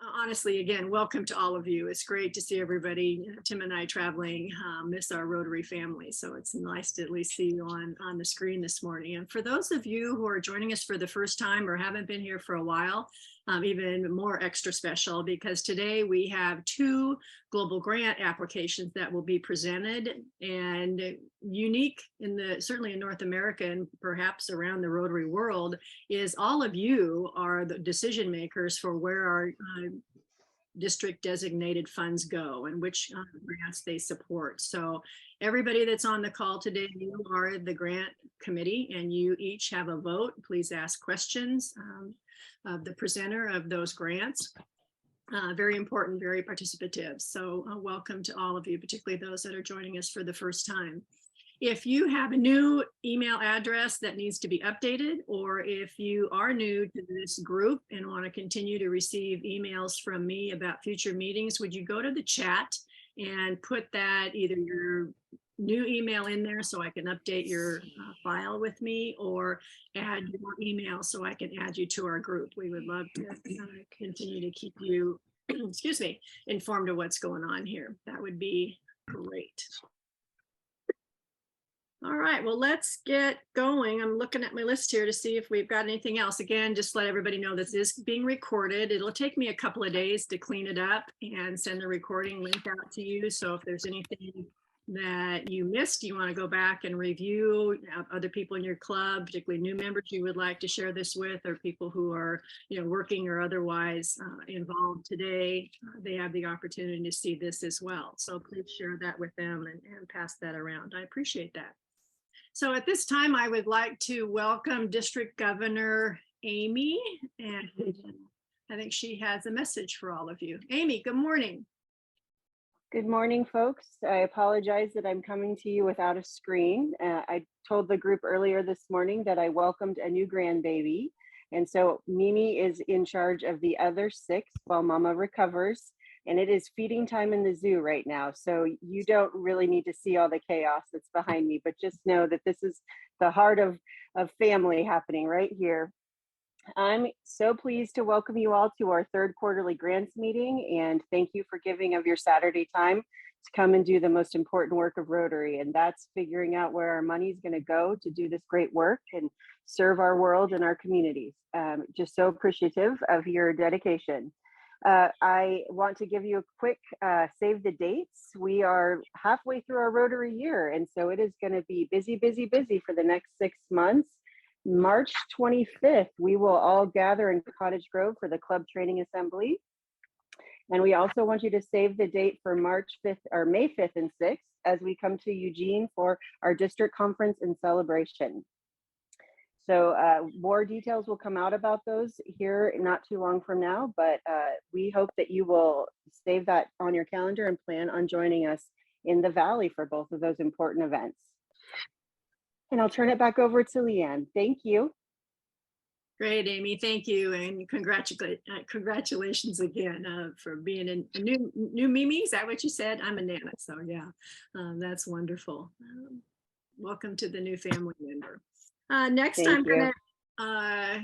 honestly, again, welcome to all of you. It's great to see everybody. Tim and I traveling, miss our Rotary family. So it's nice to at least see you on the screen this morning. And for those of you who are joining us for the first time or haven't been here for a while, even more extra special because today we have two global grant applications that will be presented, and unique certainly in North America and perhaps around the Rotary world is all of you are the decision makers for where our district designated funds go and which grants they support. So everybody that's on the call today, you are the grant committee and you each have a vote. Please ask questions of the presenter of those grants. Very important, very participative. So welcome to all of you, particularly those that are joining us for the first time. If you have a new email address that needs to be updated, or if you are new to this group and want to continue to receive emails from me about future meetings, would you go to the chat and put that either your new email in there so I can update your file with me, or add your email so I can add you to our group. We would love to continue to keep you, excuse me, informed of what's going on here. That would be great. All right, well, let's get going. I'm looking at my list here to see if we've got anything else. Again, just let everybody know this is being recorded. It'll take me a couple of days to clean it up and send the recording link out to you. So if there's anything that you missed, you want to go back and review, other people in your club, particularly new members you would like to share this with, or people who are working or otherwise involved today, they have the opportunity to see this as well. So please share that with them and pass that around. I appreciate that. So at this time, I would like to welcome District Governor Amy, and I think she has a message for all of you. Amy, good morning. Good morning, folks. I apologize that I'm coming to you without a screen. I told the group earlier this morning that I welcomed a new grandbaby. And so Mimi is in charge of the other 6 while Mama recovers. And it is feeding time in the zoo right now. So you don't really need to see all the chaos that's behind me, but just know that this is the heart of family happening right here. I'm so pleased to welcome you all to our 3rd quarterly grants meeting, and thank you for giving of your Saturday time to come and do the most important work of Rotary, and that's figuring out where our money is going to go to do this great work and serve our world and our communities. Just so appreciative of your dedication. I want to give you a quick save the dates. We are halfway through our Rotary year, and so it is going to be busy, busy, busy for the next 6 months. March 25th, we will all gather in Cottage Grove for the club training assembly. And we also want you to save the date for March 5th or May 5th and 6th as we come to Eugene for our district conference and celebration. So more details will come out about those here not too long from now, but we hope that you will save that on your calendar and plan on joining us in the Valley for both of those important events. And I'll turn it back over to Leanne. Thank you. Great, Amy. Thank you, and congratulations again for being a new Mimi. Is that what you said? I'm a Nana, so yeah, that's wonderful. Welcome to the new family member. Next, I'm going to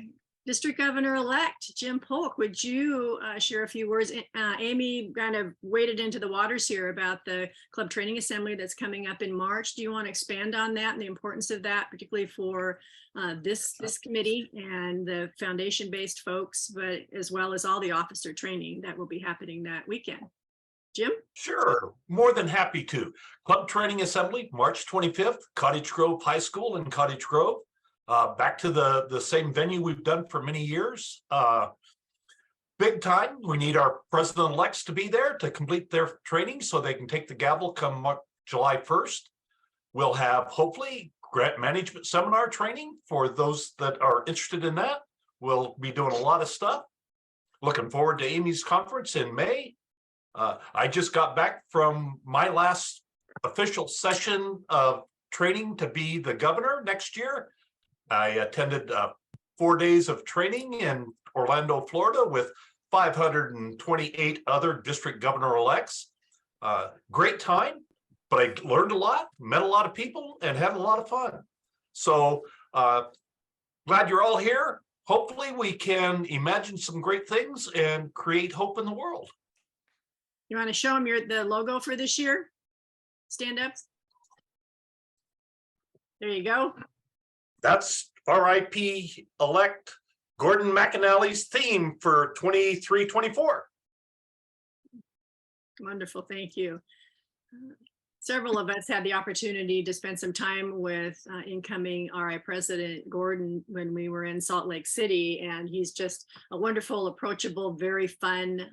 District Governor-elect Jim Polk. Would you share a few words? Amy kind of waded into the waters here about the club training assembly that's coming up in March. Do you want to expand on that and the importance of that, particularly for this committee and the foundation-based folks, but as well as all the officer training that will be happening that weekend? Jim? Sure, more than happy to. Club training assembly, March 25th, Cottage Grove High School in Cottage Grove. Back to the same venue we've done for many years. Big time. We need our president-elects to be there to complete their training so they can take the gavel come July 1st. We'll have, hopefully, grant management seminar training for those that are interested in that. We'll be doing a lot of stuff. Looking forward to Amy's conference in May. I just got back from my last official session of training to be the governor next year. I attended 4 days of training in Orlando, Florida with 528 other district governor-elects. Great time, but I learned a lot, met a lot of people, and had a lot of fun. So glad you're all here. hopefully we can imagine some great things and create hope in the world. You want to show them the logo for this year? Stand up. There you go. That's RIP elect Gordon McAnally's theme for 23-24. Wonderful, thank you. Several of us had the opportunity to spend some time with incoming RI President Gordon when we were in Salt Lake City, and he's just a wonderful, approachable, very fun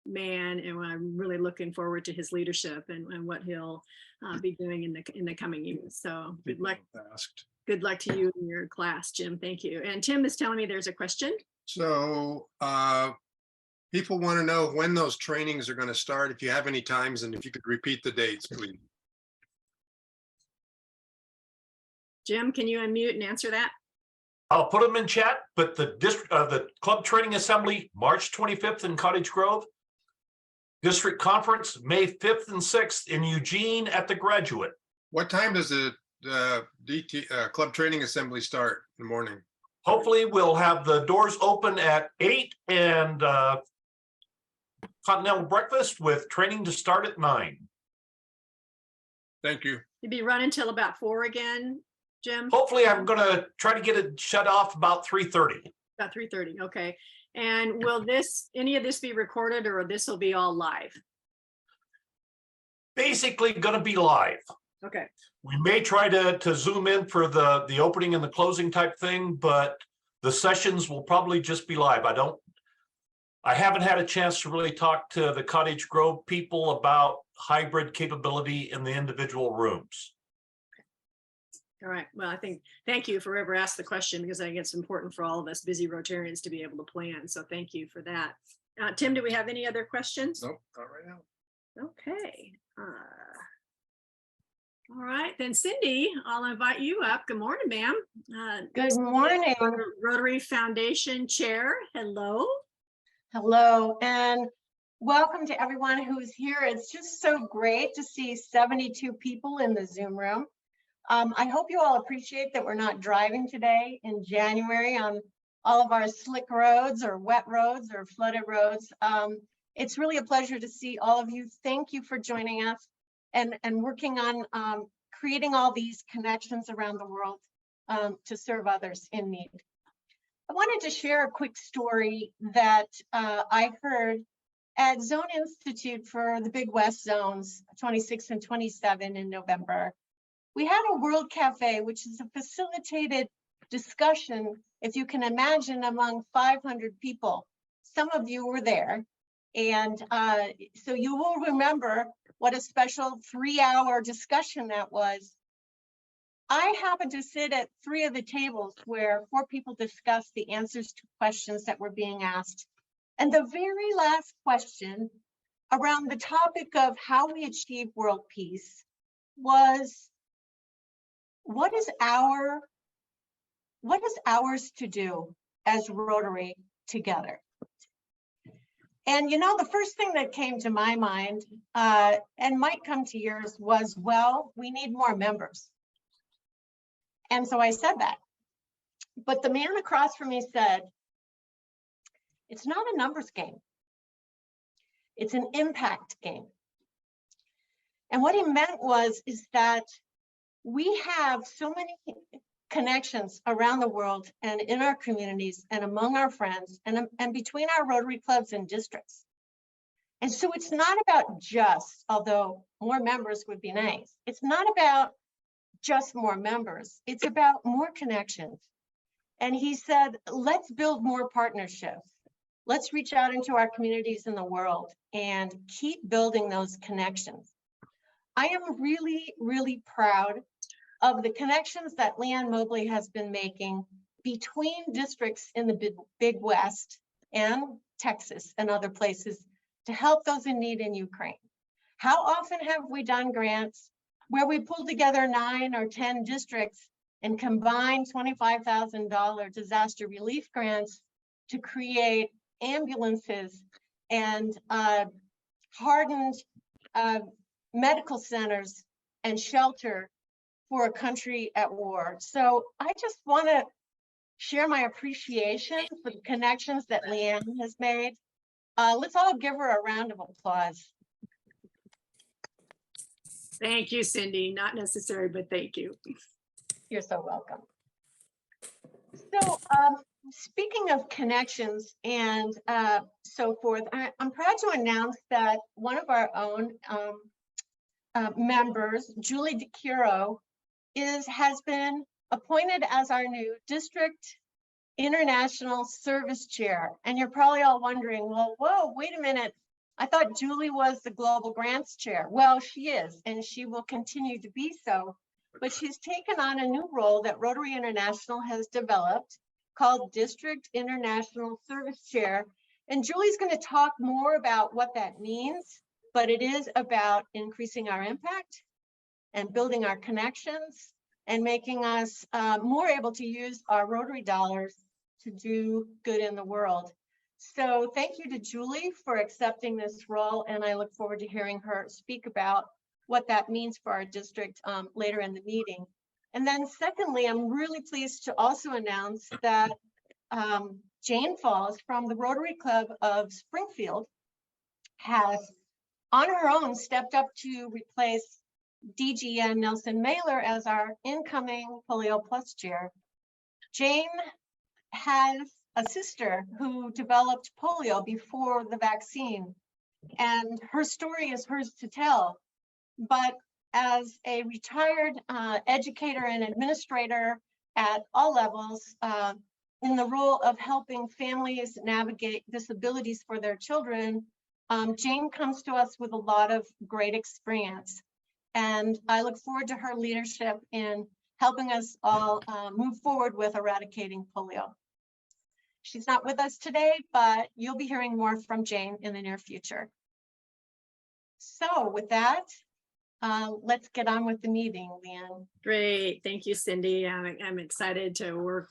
man, and I'm really looking forward to his leadership and what he'll be doing in the coming years. So good luck. Good luck to you and your class, Jim. Thank you. And Tim is telling me there's a question. So people want to know when those trainings are going to start, if you have any times, and if you could repeat the dates, please. Jim, can you unmute and answer that? I'll put them in chat, but the Club Training Assembly, March 25th in Cottage Grove. District Conference, May 5th and 6th in Eugene at the Graduate. What time does the Club Training Assembly start in the morning? Hopefully we'll have the doors open at 8 and continental breakfast with training to start at 9. Thank you. You'll be running till about 4 again, Jim? Hopefully I'm going to try to get it shut off about 3:30. About 3:30, okay. And will any of this be recorded, or this will be all live? Basically going to be live. Okay. We may try to zoom in for the opening and the closing type thing, but the sessions will probably just be live. I haven't had a chance to really talk to the Cottage Grove people about hybrid capability in the individual rooms. All right. Well, thank you for whoever asked the question, because I think it's important for all of us busy Rotarians to be able to plan. So thank you for that. Tim, do we have any other questions? Nope, not right now. Okay. All right, then Cindy, I'll invite you up. Good morning, ma'am. Good morning. Rotary Foundation Chair. Hello. Hello, and welcome to everyone who's here. It's just so great to see 72 people in the Zoom room. I hope you all appreciate that we're not driving today in January on all of our slick roads or wet roads or flooded roads. It's really a pleasure to see all of you. Thank you for joining us and working on creating all these connections around the world to serve others in need. I wanted to share a quick story that I heard at Zone Institute for the Big West Zones 26 and 27 in November. We had a World Cafe, which is a facilitated discussion, if you can imagine, among 500 people. Some of you were there. And so you will remember what a special 3-hour discussion that was. I happened to sit at 3 of the tables where 4 people discussed the answers to questions that were being asked. And the very last question around the topic of how we achieve world peace was, what is ours to do as Rotary together? And you know, the first thing that came to my mind, and might come to yours, was, well, we need more members. And so I said that. But the man across from me said, it's not a numbers game. It's an impact game. And what he meant is that we have so many connections around the world and in our communities and among our friends and between our Rotary clubs and districts. And so it's not about just, although more members would be nice, it's not about just more members, it's about more connections. And he said, let's build more partnerships. Let's reach out into our communities in the world and keep building those connections. I am really, really proud of the connections that Leanne Mobley has been making between districts in the Big West and Texas and other places to help those in need in Ukraine. How often have we done grants where we pulled together 9 or 10 districts and combined $25,000 disaster relief grants to create ambulances and hardened medical centers and shelter for a country at war? So I just want to share my appreciation for the connections that Leanne has made. Let's all give her a round of applause. Thank you, Cindy. Not necessary, but thank you. You're so welcome. So speaking of connections and so forth, I'm proud to announce that one of our own members, Julie DeCuro, has been appointed as our new district international service chair. And you're probably all wondering, well, whoa, wait a minute. I thought Julie was the global grants chair. Well, she is, and she will continue to be so. But she's taken on a new role that Rotary International has developed called District International Service Chair. And Julie's going to talk more about what that means, but it is about increasing our impact and building our connections and making us more able to use our Rotary dollars to do good in the world. So thank you to Julie for accepting this role, and I look forward to hearing her speak about what that means for our district later in the meeting. And then secondly, I'm really pleased to also announce that Jane Falls from the Rotary Club of Springfield has on her own stepped up to replace DGN Nelson Mailer as our incoming Polio Plus chair. Jane has a sister who developed polio before the vaccine, and her story is hers to tell. But as a retired educator and administrator at all levels, in the role of helping families navigate disabilities for their children, Jane comes to us with a lot of great experience. And I look forward to her leadership in helping us all move forward with eradicating polio. She's not with us today, but you'll be hearing more from Jane in the near future. So with that, let's get on with the meeting, Leanne. Great. Thank you, Cindy. I'm excited to work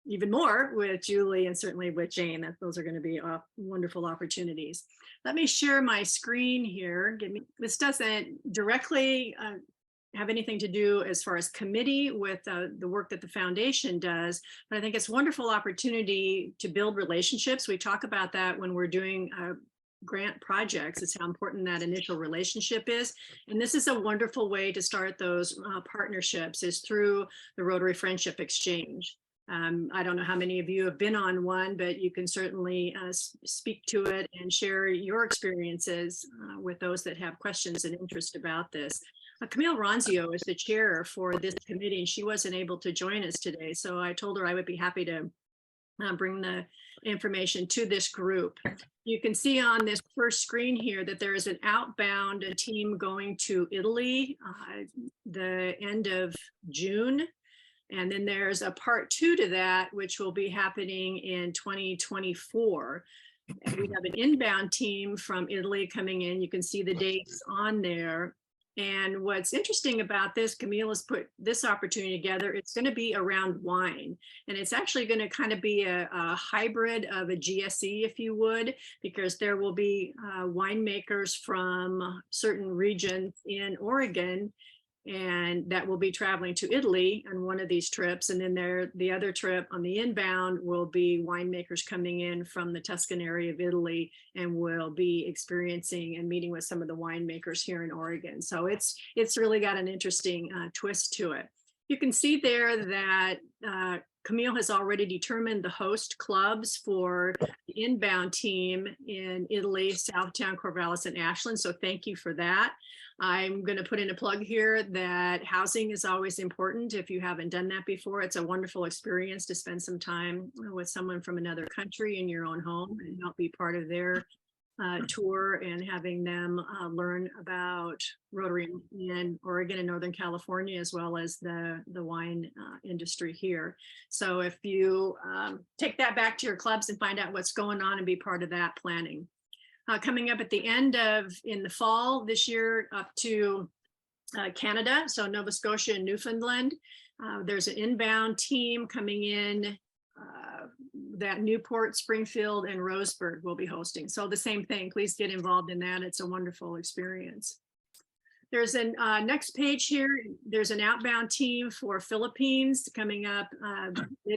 even more with Julie and certainly with Jane. Those are going to be wonderful opportunities. Let me share my screen here. This doesn't directly have anything to do as far as committee with the work that the foundation does, but I think it's a wonderful opportunity to build relationships. We talk about that when we're doing grant projects. It's how important that initial relationship is. And this is a wonderful way to start those partnerships is through the Rotary Friendship Exchange. I don't know how many of you have been on one, but you can certainly speak to it and share your experiences with those that have questions and interest about this. Camille Ronzio is the chair for this committee, and she wasn't able to join us today. So I told her I would be happy to bring the information to this group. You can see on this first screen here that there is an outbound team going to Italy the end of June. And then there's a part 2 to that, which will be happening in 2024. And we have an inbound team from Italy coming in. You can see the dates on there. And what's interesting about this, Camille has put this opportunity together. It's going to be around wine. And it's actually going to kind of be a hybrid of a GSE, if you would, because there will be winemakers from certain regions in Oregon, and that will be traveling to Italy on one of these trips. And then the other trip on the inbound will be winemakers coming in from the Tuscan area of Italy, and will be experiencing and meeting with some of the winemakers here in Oregon. So it's really got an interesting twist to it. You can see there that Camille has already determined the host clubs for the inbound team in Italy, Southtown, Corvallis, and Ashland. So thank you for that. I'm going to put in a plug here that housing is always important. If you haven't done that before, it's a wonderful experience to spend some time with someone from another country in your own home and help be part of their tour and having them learn about Rotary in Oregon and Northern California, as well as the wine industry here. So if you take that back to your clubs and find out what's going on and be part of that planning. Coming up at the end in the fall this year up to Canada, so Nova Scotia and Newfoundland. There's an inbound team coming in that Newport, Springfield, and Roseburg will be hosting. So the same thing, please get involved in that. It's a wonderful experience. There's a next page here. There's an outbound team for Philippines coming up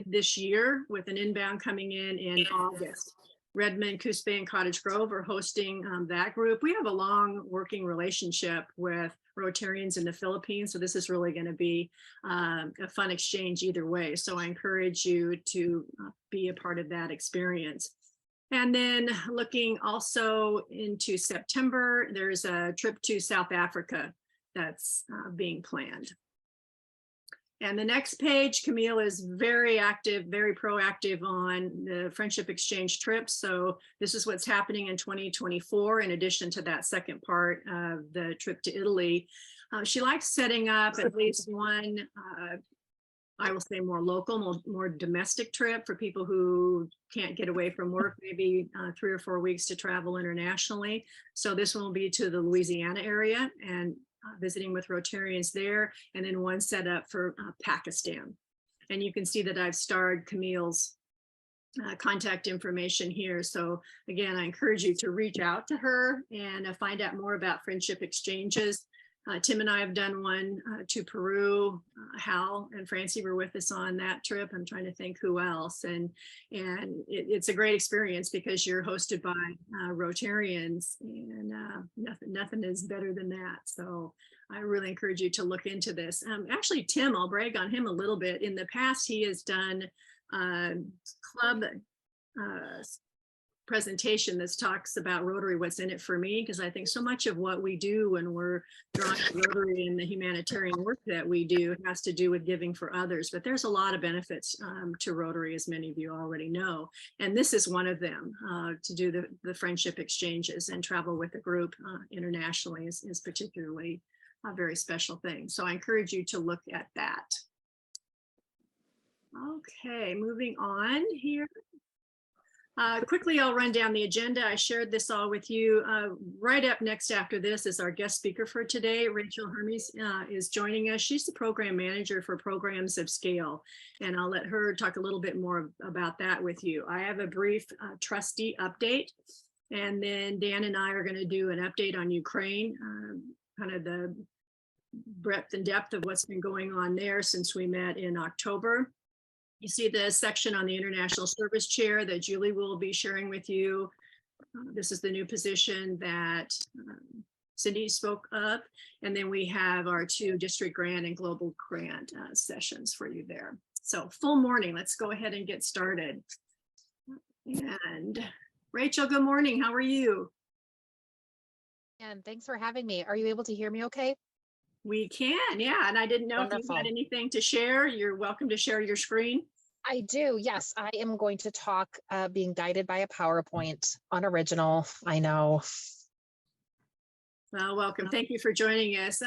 this year with an inbound coming in August. Redmond, Coos Bay, and Cottage Grove are hosting that group. We have a long working relationship with Rotarians in the Philippines, so this is really going to be a fun exchange either way. So I encourage you to be a part of that experience. And then looking also into September, there's a trip to South Africa that's being planned. And the next page, Camille is very active, very proactive on the friendship exchange trips. So this is what's happening in 2024, in addition to that second part of the trip to Italy. She likes setting up at least one, I will say more local, more domestic trip for people who can't get away from work, maybe 3 or 4 weeks to travel internationally. So this one will be to the Louisiana area and visiting with Rotarians there, and then one set up for Pakistan. And you can see that I've starred Camille's contact information here. So again, I encourage you to reach out to her and find out more about friendship exchanges. Tim and I have done one to Peru. Hal and Francie were with us on that trip. I'm trying to think who else. And it's a great experience because you're hosted by Rotarians, and nothing is better than that. So I really encourage you to look into this. Actually, Tim, I'll brag on him a little bit. In the past, he has done club presentation that talks about Rotary, what's in it for me, because I think so much of what we do when we're drawing Rotary and the humanitarian work that we do has to do with giving for others. But there's a lot of benefits to Rotary, as many of you already know. And this is one of them, to do the friendship exchanges and travel with a group internationally is particularly a very special thing. So I encourage you to look at that. Okay, moving on here. Quickly, I'll run down the agenda. I shared this all with you. Right up next after this is our guest speaker for today. Rachel Hermes is joining us. She's the program manager for Programs of Scale, and I'll let her talk a little bit more about that with you. I have a brief trustee update, and then Dan and I are going to do an update on Ukraine, kind of the breadth and depth of what's been going on there since we met in October. You see the section on the International Service Chair that Julie will be sharing with you. This is the new position that Cindy spoke of. And then we have our 2 district grant and global grant sessions for you there. So full morning, let's go ahead and get started. And Rachel, good morning. How are you? And thanks for having me. Are you able to hear me okay? We can, yeah. And I didn't know Wonderful. if you had anything to share. You're welcome to share your screen. I do, yes. I am going to talk being guided by a PowerPoint. Unoriginal, I know. Well, welcome. Thank you for joining us.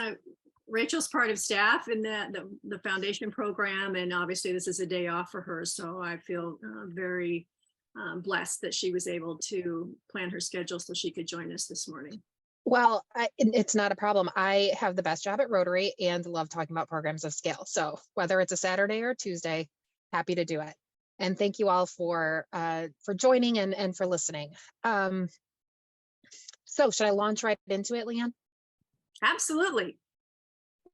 Rachel's part of staff in the foundation program, and obviously this is a day off for her. So I feel very blessed that she was able to plan her schedule so she could join us this morning. Well, it's not a problem. I have the best job at Rotary and love talking about programs of scale. So whether it's a Saturday or Tuesday, happy to do it. And thank you all for joining and for listening. So should I launch right into it, Leanne? Absolutely.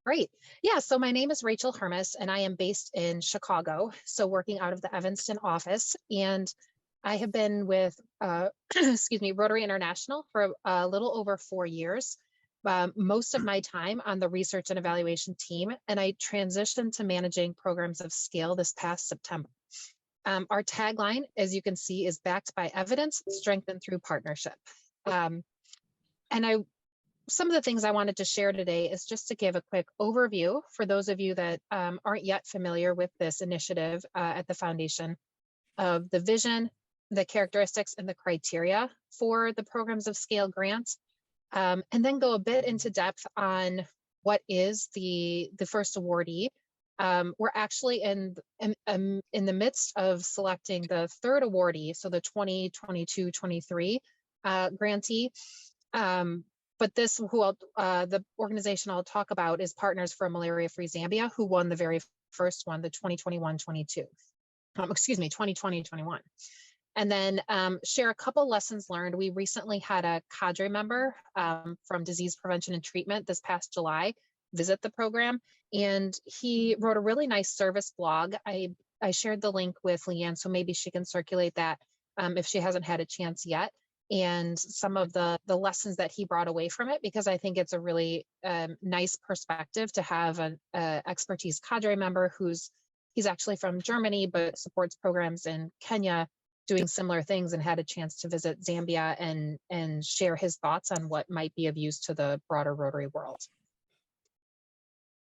Great. Yeah, so my name is Rachel Hermes and I am based in Chicago. So working out of the Evanston office, and I have been with, excuse me, Rotary International for a little over 4 years, most of my time on the research and evaluation team, and I transitioned to managing programs of scale this past September. Our tagline, as you can see, is backed by evidence, strengthened through partnership. And some of the things I wanted to share today is just to give a quick overview for those of you that aren't yet familiar with this initiative at the foundation, of the vision, the characteristics, and the criteria for the programs of scale grants, and then go a bit into depth on what is the first awardee. We're actually in the midst of selecting the 3rd awardee, so the 2022-23 grantee. But this, the organization I'll talk about is Partners for Malaria-Free Zambia, who won the very first one, the 2021-22. Excuse me, 2020-21. And then share a couple lessons learned. We recently had a cadre member from Disease Prevention and Treatment this past July visit the program, and he wrote a really nice service blog. I shared the link with Leanne, so maybe she can circulate that if she hasn't had a chance yet, and some of the lessons that he brought away from it, because I think it's a really nice perspective to have an expertise cadre member he's actually from Germany, but supports programs in Kenya doing similar things, and had a chance to visit Zambia and share his thoughts on what might be of use to the broader Rotary world.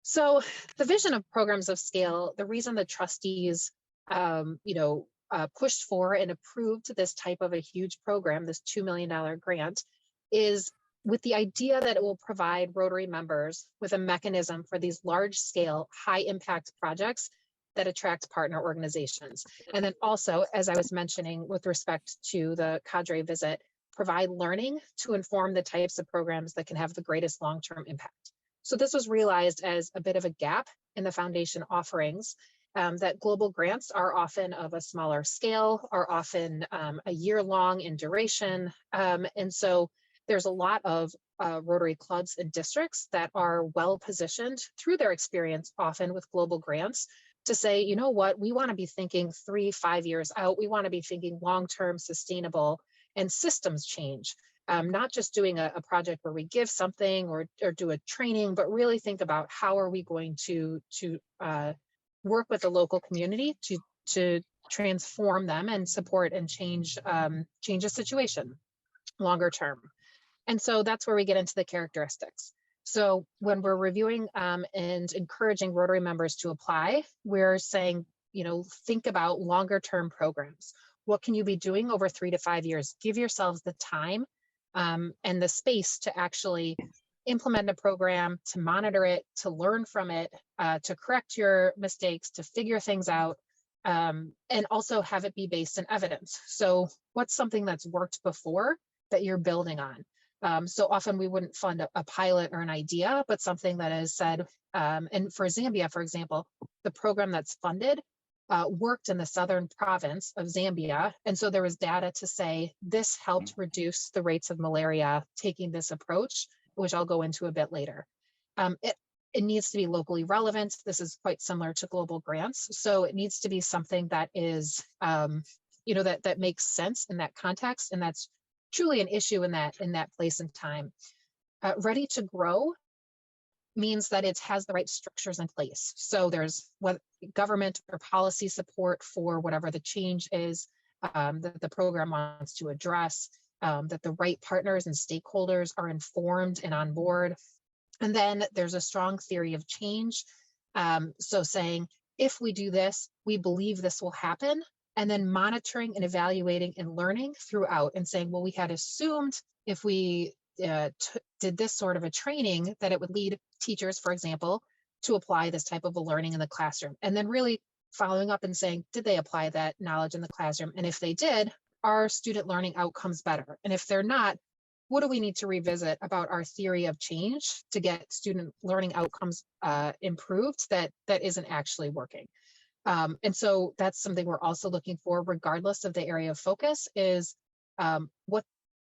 So the vision of programs of scale, the reason the trustees, pushed for and approved this type of a huge program, this $2 million grant, is with the idea that it will provide Rotary members with a mechanism for these large scale, high impact projects that attract partner organizations. And then also, as I was mentioning with respect to the cadre visit, provide learning to inform the types of programs that can have the greatest long-term impact. So this was realized as a bit of a gap in the foundation offerings, that global grants are often of a smaller scale, are often a year long in duration. And so there's a lot of Rotary clubs and districts that are well positioned through their experience, often with global grants, to say, you know what, we want to be thinking 3-5 years out. We want to be thinking long-term, sustainable, and systems change. Not just doing a project where we give something or do a training, but really think about how are we going to work with the local community to transform them and support and change a situation longer term. And so that's where we get into the characteristics. So when we're reviewing and encouraging Rotary members to apply, we're saying, think about longer term programs. What can you be doing over 3 to 5 years? Give yourselves the time and the space to actually implement a program, to monitor it, to learn from it, to correct your mistakes, to figure things out, and also have it be based in evidence. So what's something that's worked before that you're building on? So often we wouldn't fund a pilot or an idea, but something that is said, and for Zambia, for example, the program that's funded worked in the southern province of Zambia. And so there was data to say this helped reduce the rates of malaria taking this approach, which I'll go into a bit later. It needs to be locally relevant. This is quite similar to global grants. So it needs to be something that is, that makes sense in that context, and that's truly an issue in that place and time. Ready to grow means that it has the right structures in place. So there's what government or policy support for whatever the change is that the program wants to address, that the right partners and stakeholders are informed and on board. And then there's a strong theory of change. So saying, if we do this, we believe this will happen. And then monitoring and evaluating and learning throughout, and saying, well, we had assumed if we did this sort of a training that it would lead teachers, for example, to apply this type of a learning in the classroom. And then really following up and saying, did they apply that knowledge in the classroom? And if they did, are student learning outcomes better? And if they're not, what do we need to revisit about our theory of change to get student learning outcomes improved that isn't actually working? And so that's something we're also looking for, regardless of the area of focus, is what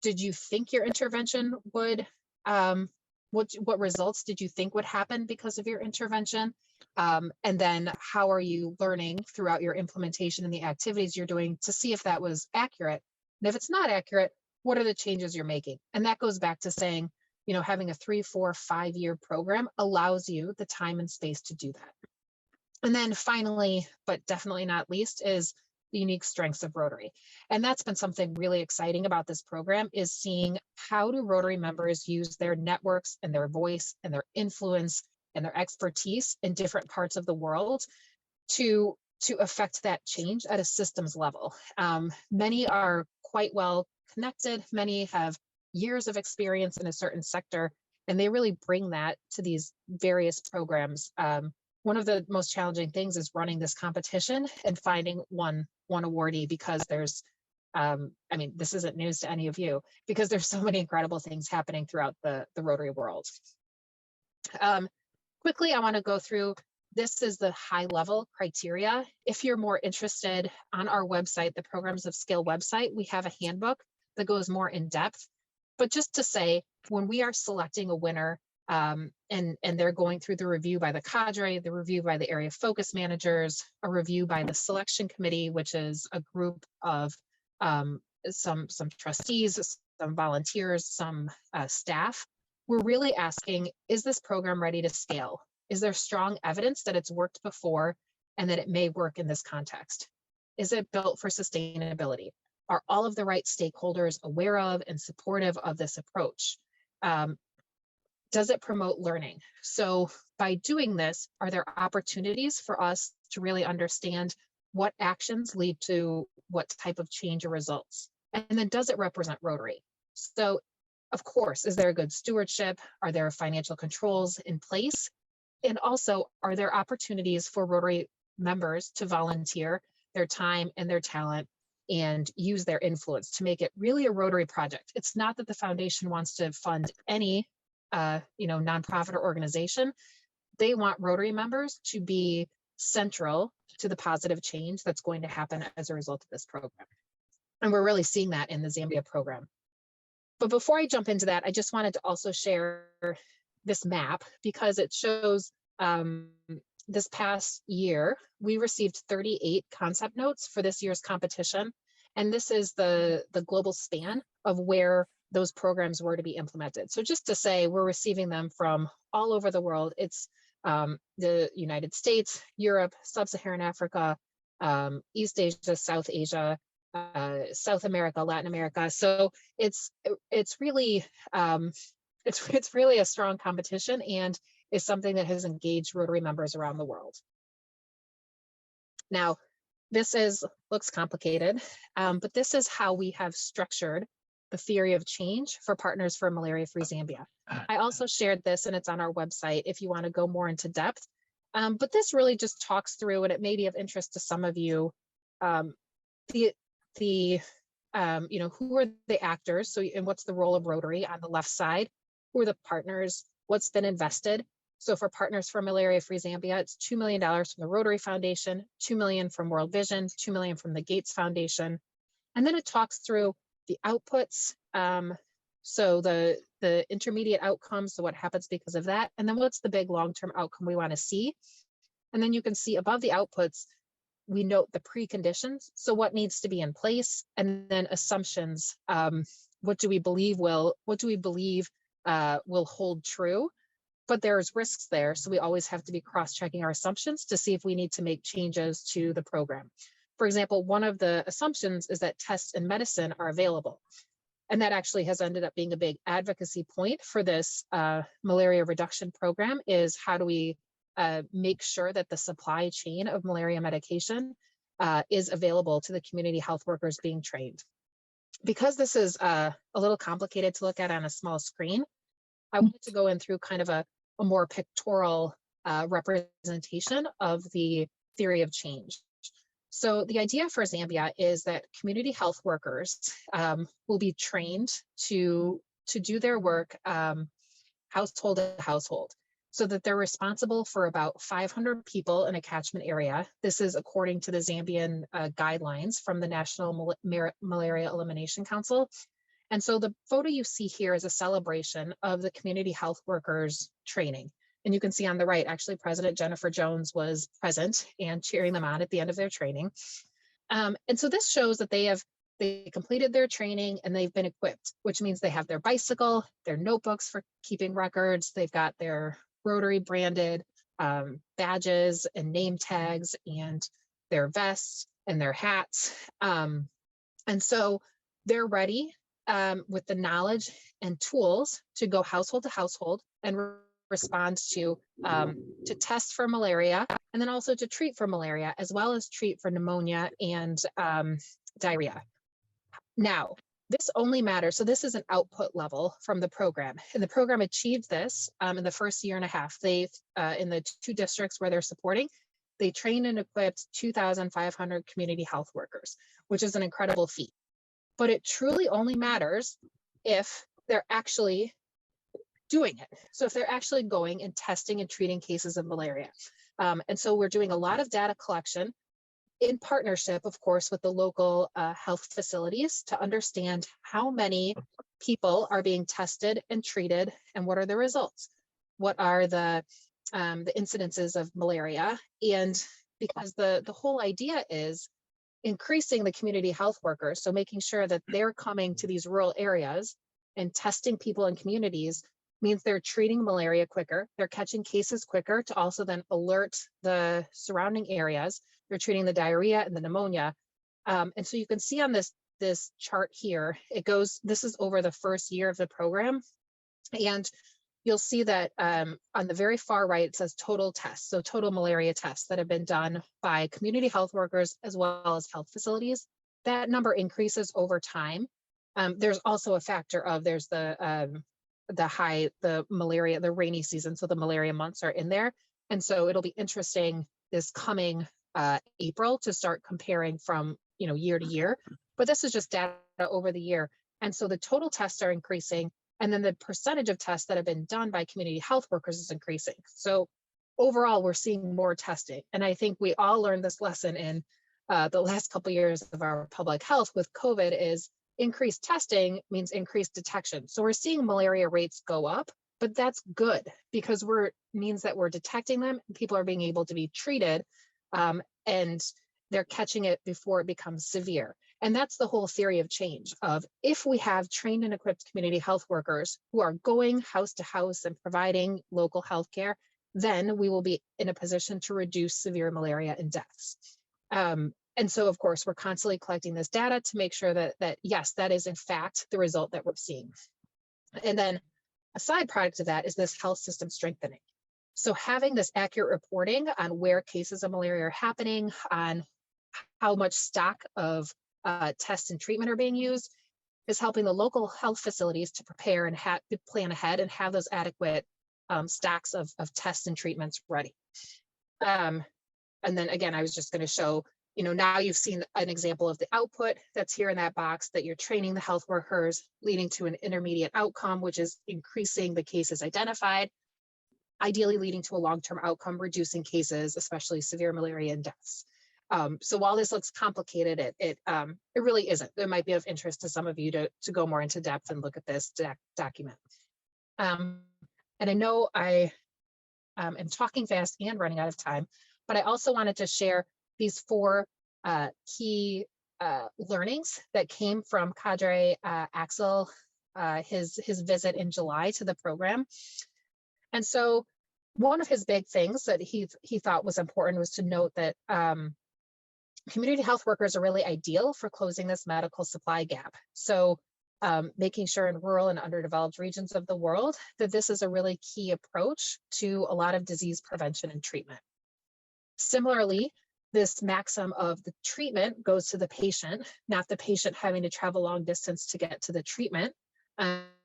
did you think your intervention would, what results did you think would happen because of your intervention? And then how are you learning throughout your implementation and the activities you're doing to see if that was accurate? And if it's not accurate, what are the changes you're making? And that goes back to saying, having a 3, 4, 5 year program allows you the time and space to do that. And then finally, but definitely not least, is the unique strengths of Rotary. And that's been something really exciting about this program, is seeing how do Rotary members use their networks and their voice and their influence and their expertise in different parts of the world to affect that change at a systems level. Many are quite well connected. Many have years of experience in a certain sector, and they really bring that to these various programs. One of the most challenging things is running this competition and finding one awardee, because there's, this isn't news to any of you, because there's so many incredible things happening throughout the Rotary world. Quickly, I want to go through this is the high level criteria. If you're more interested, on our website, the Programs of Skill website, we have a handbook that goes more in depth. But just to say, when we are selecting a winner, and they're going through the review by the cadre, the review by the area focus managers, a review by the selection committee, which is a group of some trustees, some volunteers, some staff, we're really asking, is this program ready to scale? Is there strong evidence that it's worked before and that it may work in this context? Is it built for sustainability? Are all of the right stakeholders aware of and supportive of this approach? Does it promote learning? So by doing this, are there opportunities for us to really understand what actions lead to what type of change or results? And then does it represent Rotary? So of course, is there a good stewardship? Are there financial controls in place? And also, are there opportunities for Rotary members to volunteer their time and their talent and use their influence to make it really a Rotary project? It's not that the foundation wants to fund any nonprofit or organization. They want Rotary members to be central to the positive change that's going to happen as a result of this program. And we're really seeing that in the Zambia program. But before I jump into that, I just wanted to also share this map because it shows this past year, we received 38 concept notes for this year's competition. And this is the global span of where those programs were to be implemented. So just to say, we're receiving them from all over the world. It's the United States, Europe, Sub-Saharan Africa, East Asia, South Asia, South America, Latin America. So it's really it's really a strong competition and is something that has engaged Rotary members around the world. Now, this looks complicated, but this is how we have structured the theory of change for Partners for Malaria-Free Zambia. I also shared this and it's on our website if you want to go more into depth. But this really just talks through, and it may be of interest to some of you, who are the actors? So, and what's the role of Rotary on the left side? Who are the partners? What's been invested? So for Partners for Malaria-Free Zambia, it's $2 million from the Rotary Foundation, $2 million from World Vision, $2 million from the Gates Foundation. And then it talks through the outputs. So the intermediate outcomes, so what happens because of that, and then what's the big long-term outcome we want to see. And then you can see above the outputs, we note the preconditions. So what needs to be in place, and then assumptions. What do we believe will hold true? But there's risks there. So we always have to be cross-checking our assumptions to see if we need to make changes to the program. For example, one of the assumptions is that tests in medicine are available. And that actually has ended up being a big advocacy point for this malaria reduction program, is how do we make sure that the supply chain of malaria medication is available to the community health workers being trained. Because this is a little complicated to look at on a small screen, I wanted to go in through kind of a more pictorial representation of the theory of change. So the idea for Zambia is that community health workers will be trained to do their work household to household, so that they're responsible for about 500 people in a catchment area. This is according to the Zambian guidelines from the National Malaria Elimination Council. And so the photo you see here is a celebration of the community health workers training. And you can see on the right, actually, President Jennifer Jones was present and cheering them on at the end of their training. And so this shows that they completed their training and they've been equipped, which means they have their bicycle, their notebooks for keeping records, they've got their Rotary branded badges and name tags, and their vests and their hats. And so they're ready with the knowledge and tools to go household to household and respond to test for malaria, and then also to treat for malaria, as well as treat for pneumonia and diarrhea. Now, this only matters, so this is an output level from the program, and the program achieved this in the first year and a half. They, in the 2 districts where they're supporting, they trained and equipped 2,500 community health workers, which is an incredible feat. But it truly only matters if they're actually doing it. So if they're actually going and testing and treating cases of malaria. And so we're doing a lot of data collection in partnership, of course, with the local health facilities to understand how many people are being tested and treated and what are the results. What are the incidences of malaria? And because the whole idea is increasing the community health workers, so making sure that they're coming to these rural areas and testing people in communities means they're treating malaria quicker, they're catching cases quicker to also then alert the surrounding areas. They're treating the diarrhea and the pneumonia. And so you can see on this chart here, it goes, this is over the first year of the program. And you'll see that on the very far right, it says total tests. So total malaria tests that have been done by community health workers as well as health facilities. That number increases over time. There's also a factor of there's the malaria, the rainy season. So the malaria months are in there. And so it'll be interesting this coming April to start comparing from year to year. But this is just data over the year. And so the total tests are increasing. And then the percentage of tests that have been done by community health workers is increasing. So overall, we're seeing more testing. And I think we all learned this lesson in the last couple of years of our public health with COVID is increased testing means increased detection. So we're seeing malaria rates go up, but that's good because means that we're detecting them and people are being able to be treated and they're catching it before it becomes severe. And that's the whole theory of change of if we have trained and equipped community health workers who are going house to house and providing local health care, then we will be in a position to reduce severe malaria and deaths. And so, of course, we're constantly collecting this data to make sure that yes, that is in fact the result that we're seeing. And then a side product of that is this health system strengthening. So having this accurate reporting on where cases of malaria are happening, on how much stock of tests and treatment are being used is helping the local health facilities to prepare and plan ahead and have those adequate stocks of tests and treatments ready. And then again, I was just going to show, now you've seen an example of the output that's here in that box that you're training the health workers, leading to an intermediate outcome, which is increasing the cases identified, ideally leading to a long-term outcome, reducing cases, especially severe malaria and deaths. So while this looks complicated, it really isn't. It might be of interest to some of you to go more into depth and look at this document. And I know I am talking fast and running out of time, but I also wanted to share these 4 key learnings that came from Cadre Axel, his visit in July to the program. And so one of his big things that he thought was important was to note that community health workers are really ideal for closing this medical supply gap. So making sure in rural and underdeveloped regions of the world that this is a really key approach to a lot of disease prevention and treatment. Similarly, this maxim of the treatment goes to the patient, not the patient having to travel long distance to get to the treatment.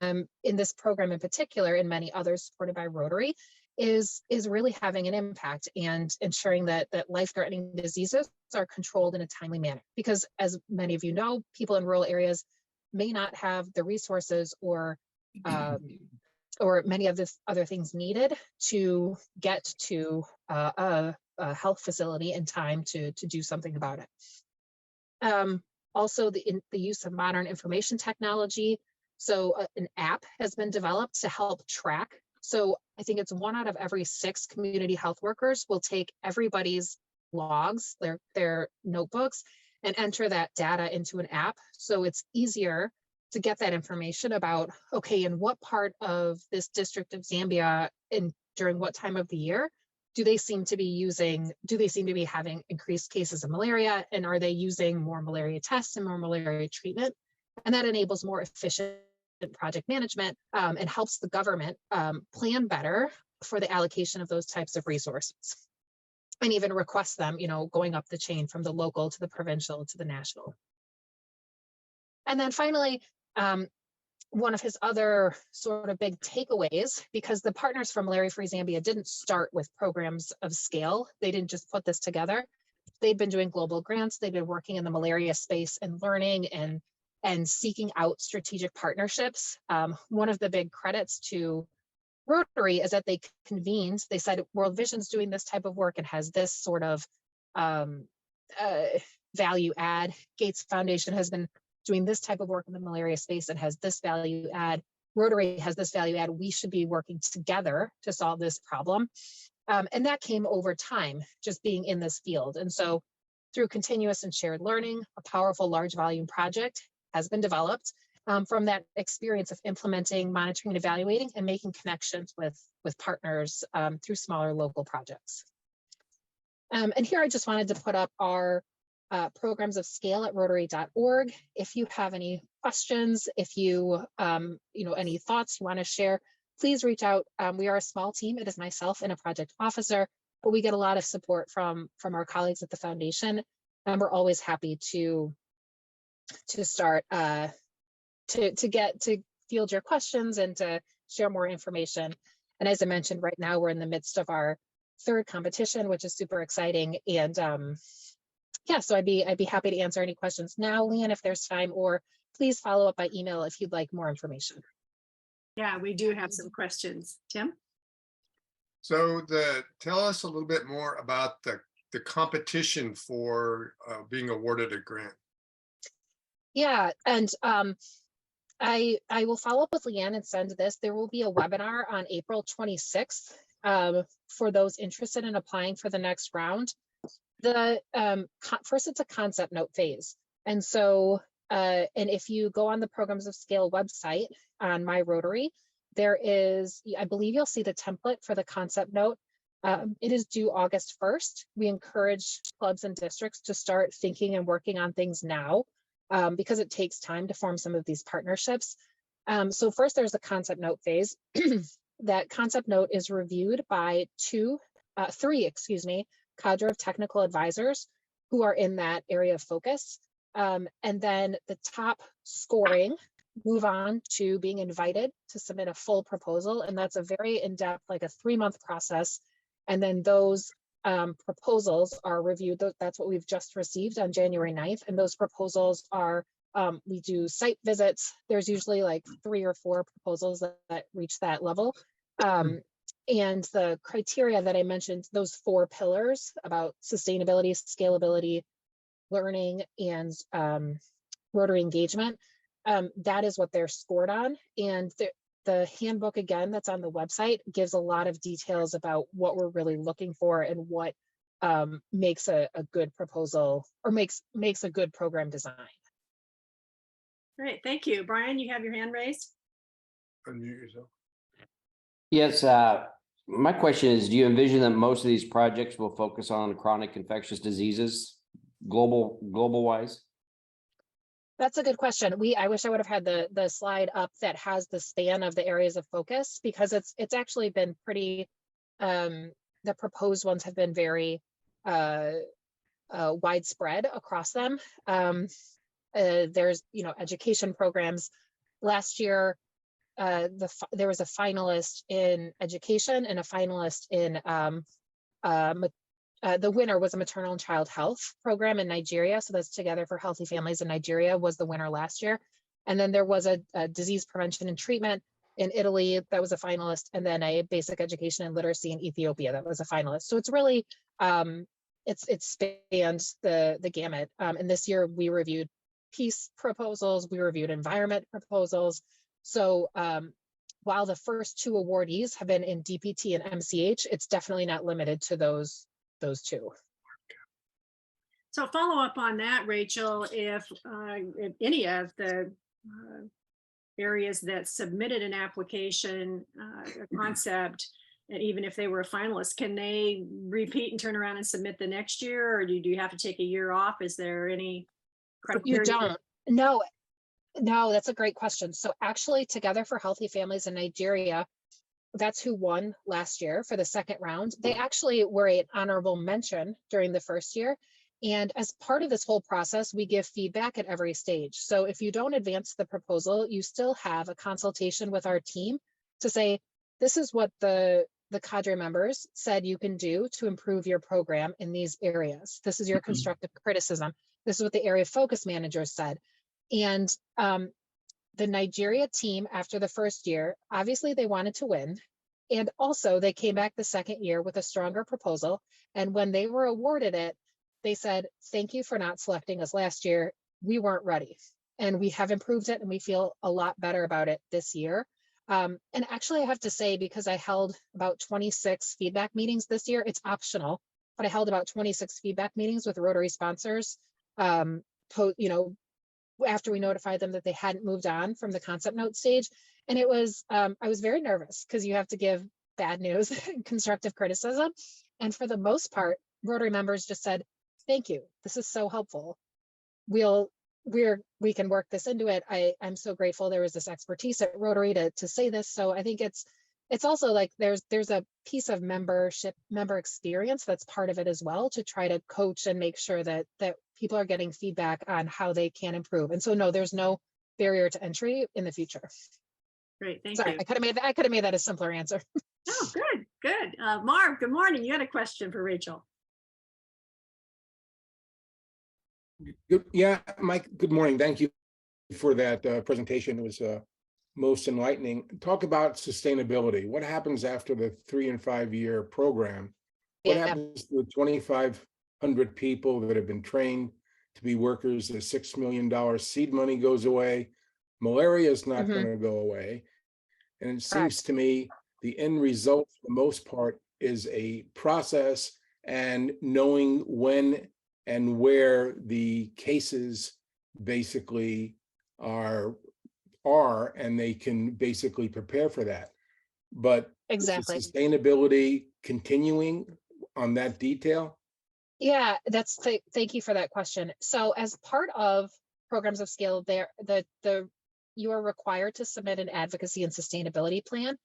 In this program in particular, and many others supported by Rotary, is really having an impact and ensuring that life-threatening diseases are controlled in a timely manner. Because as many of you know, people in rural areas may not have the resources or many of the other things needed to get to a health facility in time to do something about it. Also, the use of modern information technology. So an app has been developed to help track. So I think it's 1 out of every 6 community health workers will take everybody's logs, their notebooks, and enter that data into an app. So it's easier to get that information about, okay, in what part of this district of Zambia and during what time of the year do they seem to be having increased cases of malaria, and are they using more malaria tests and more malaria treatment? And that enables more efficient project management and helps the government plan better for the allocation of those types of resources, and even request them, going up the chain from the local to the provincial to the national. And then finally, one of his other sort of big takeaways, because the Partners for Malaria Free Zambia didn't start with programs of scale. They didn't just put this together. They'd been doing global grants. They'd been working in the malaria space and learning and seeking out strategic partnerships. One of the big credits to Rotary is that they convened, they said World Vision's doing this type of work and has this sort of value add. Gates Foundation has been doing this type of work in the malaria space and has this value add. Rotary has this value add. We should be working together to solve this problem. And that came over time, just being in this field. And so through continuous and shared learning, a powerful large volume project has been developed from that experience of implementing, monitoring, and evaluating, and making connections with partners through smaller local projects. And here I just wanted to put up our programs of scale at rotary.org. If you have any questions, if you, any thoughts you want to share, please reach out. We are a small team. It is myself and a project officer, but we get a lot of support from our colleagues at the foundation, and we're always happy to start to field your questions and to share more information. And as I mentioned, right now we're in the midst of our third competition, which is super exciting. And yeah, so I'd be happy to answer any questions now, Leanne, if there's time, or please follow up by email if you'd like more information. Yeah, we do have some questions. Tim? So tell us a little bit more about the competition for being awarded a grant. Yeah, and I will follow up with Leanne and send this. There will be a webinar on April 26th for those interested in applying for the next round. First, it's a concept note phase. And so, and if you go on the Programs of Scale website on My Rotary, there is, I believe you'll see the template for the concept note. It is due August 1st. We encourage clubs and districts to start thinking and working on things now because it takes time to form some of these partnerships. So first there's the concept note phase. That concept note is reviewed by three cadre of technical advisors who are in that area of focus. And then the top scoring move on to being invited to submit a full proposal. And that's a very in-depth, like a 3-month process. And then those proposals are reviewed. That's what we've just received on January 9th. And those proposals are, we do site visits. There's usually like 3 or 4 proposals that reach that level. And the criteria that I mentioned, those 4 pillars about sustainability, scalability, learning, and Rotary engagement, that is what they're scored on. And the handbook, again, that's on the website gives a lot of details about what we're really looking for and what makes a good proposal or makes a good program design. Great, thank you. Brian, you have your hand raised. Unmute yourself. Yes, my question is, do you envision that most of these projects will focus on chronic infectious diseases global wise? That's a good question. I wish I would have had the slide up that has the span of the areas of focus, because it's actually been pretty, the proposed ones have been very widespread across them. There's, education programs. Last year, there was a finalist in education and a finalist in the winner was a maternal and child health program in Nigeria. So that's Together for Healthy Families in Nigeria was the winner last year. And then there was a disease prevention and treatment in Italy that was a finalist, and then a basic education and literacy in Ethiopia that was a finalist. So it's really, it spans the gamut. And this year we reviewed peace proposals, we reviewed environment proposals. So while the first 2 awardees have been in DPT and MCH, it's definitely not limited to those 2. So follow up on that, Rachel, if any of the areas that submitted an application, a concept, and even if they were a finalist, can they repeat and turn around and submit the next year, or do you have to take a year off? Is there any criteria? You don't. No, that's a great question. So actually, Together for Healthy Families in Nigeria, that's who won last year for the second round. They actually were an honorable mention during the first year. And as part of this whole process, we give feedback at every stage. So if you don't advance the proposal, you still have a consultation with our team to say, this is what the cadre members said you can do to improve your program in these areas. This is your constructive criticism. This is what the area focus managers said. And the Nigeria team, after the first year, obviously they wanted to win. And also they came back the second year with a stronger proposal. And when they were awarded it, they said, thank you for not selecting us last year. We weren't ready. And we have improved it and we feel a lot better about it this year. And actually I have to say, because I held about 26 feedback meetings this year, it's optional, but I held about 26 feedback meetings with Rotary sponsors, after we notified them that they hadn't moved on from the concept note stage. And it was, I was very nervous because you have to give bad news and constructive criticism. And for the most part, Rotary members just said, thank you. This is so helpful. We can work this into it. I'm so grateful there was this expertise at Rotary to say this. So I think it's also like there's a piece of member experience that's part of it as well, to try to coach and make sure that people are getting feedback on how they can improve. And so no, there's no barrier to entry in the future. Great, thank Sorry, you. I could have made that a simpler answer. Oh, good. Marv, good morning. You had a question for Rachel. Good. Yeah, Mike, good morning. Thank you for that presentation. It was most enlightening. Talk about sustainability. What happens after the 3 and 5 year program? What Yeah. happens to the 2,500 people that have been trained to be workers? The $6 million seed money goes away. Malaria is not going to go away. And it seems to me the end result, for the most part, is a process and knowing when and where the cases basically are, and they can basically prepare for that. But Exactly. is the sustainability continuing on that detail? Yeah, thank you for that question. So as part of programs of scale, you are required to submit an advocacy and sustainability plan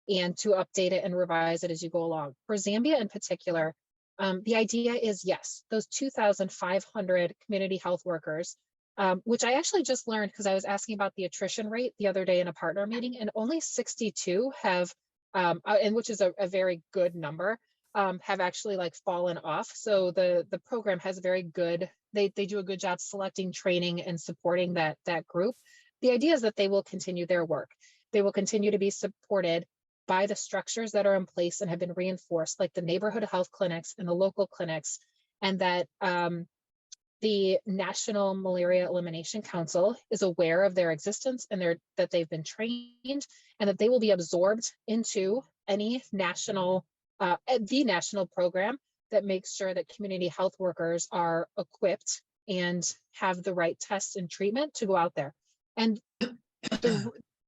and to update it and revise it as you go along. For Zambia in particular, the idea is, yes, those 2,500 community health workers, which I actually just learned because I was asking about the attrition rate the other day in a partner meeting, and only 62 have, and which is a very good number, have actually like fallen off. So the program has very good, they do a good job selecting, training, and supporting that group. The idea is that they will continue their work. They will continue to be supported by the structures that are in place and have been reinforced, like the neighborhood health clinics and the local clinics, and that the National Malaria Elimination Council is aware of their existence and that they've been trained, and that they will be absorbed into any national, the national program that makes sure that community health workers are equipped and have the right tests and treatment to go out there. And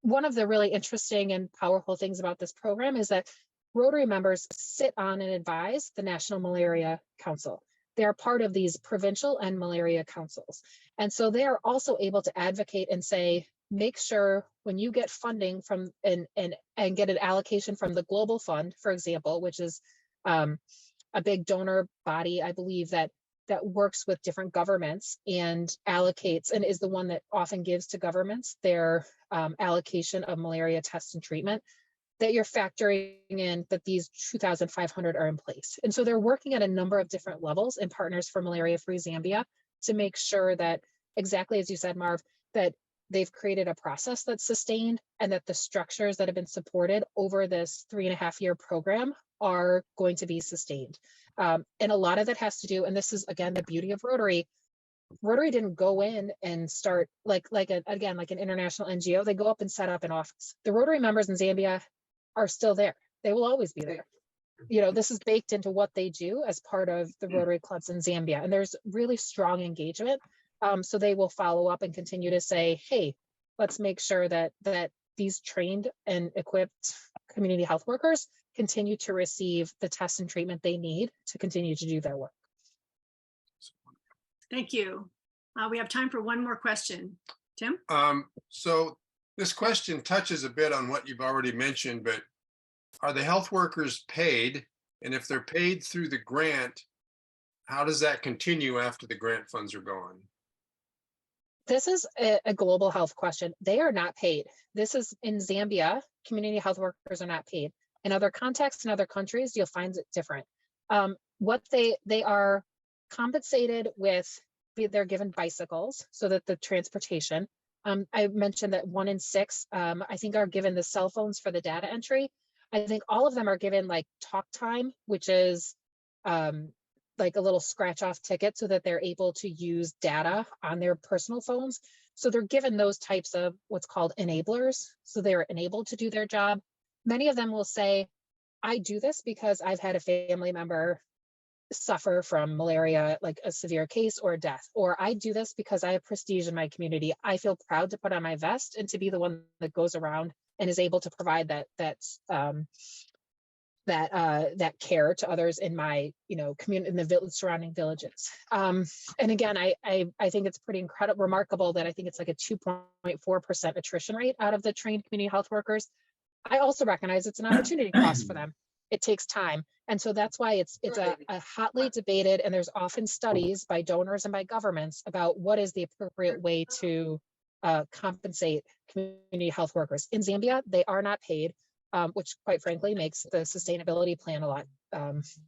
one of the really interesting and powerful things about this program is that Rotary members sit on and advise the National Malaria Council. They are part of these provincial and malaria councils. And so they are also able to advocate and say, make sure when you get funding from and get an allocation from the Global Fund, for example, which is a big donor body, I believe, that works with different governments and allocates and is the one that often gives to governments their allocation of malaria tests and treatment, that you're factoring in that these 2,500 are in place. And so they're working at a number of different levels in Partners for Malaria-Free Zambia to make sure that, exactly as you said, Marv, that they've created a process that's sustained and that the structures that have been supported over this 3.5 year program are going to be sustained. And a lot of that has to do, and this is again the beauty of Rotary. Rotary didn't go in and start like an international NGO. They go up and set up an office. The Rotary members in Zambia are still there. They will always be there. You know, this is baked into what they do as part of the Rotary clubs in Zambia, and there's really strong engagement. So they will follow up and continue to say, hey, let's make sure that these trained and equipped community health workers continue to receive the tests and treatment they need to continue to do their work. Thank you. We have time for one more question. Tim? So this question touches a bit on what you've already mentioned, but are the health workers paid? And if they're paid through the grant, how does that continue after the grant funds are gone? This is a global health question. They are not paid. This is in Zambia, community health workers are not paid. In other contexts, in other countries, you'll find it different. What they are compensated with, they're given bicycles so that the transportation, I mentioned that 1 in 6, I think, are given the cell phones for the data entry. I think all of them are given like talk time, which is like a little scratch off ticket so that they're able to use data on their personal phones. So they're given those types of what's called enablers. So they're enabled to do their job. Many of them will say, I do this because I've had a family member suffer from malaria, like a severe case or a death, or I do this because I have prestige in my community. I feel proud to put on my vest and to be the one that goes around and is able to provide that care to others in my, community, in the surrounding villages. And again, I think it's pretty incredible, remarkable that I think it's like a 2.4% attrition rate out of the trained community health workers. I also recognize it's an opportunity cost for them. It takes time. And so that's why it's a hotly debated, and there's often studies by donors and by governments about what is the appropriate way to compensate community health workers. In Zambia, they are not paid, which quite frankly makes the sustainability plan a lot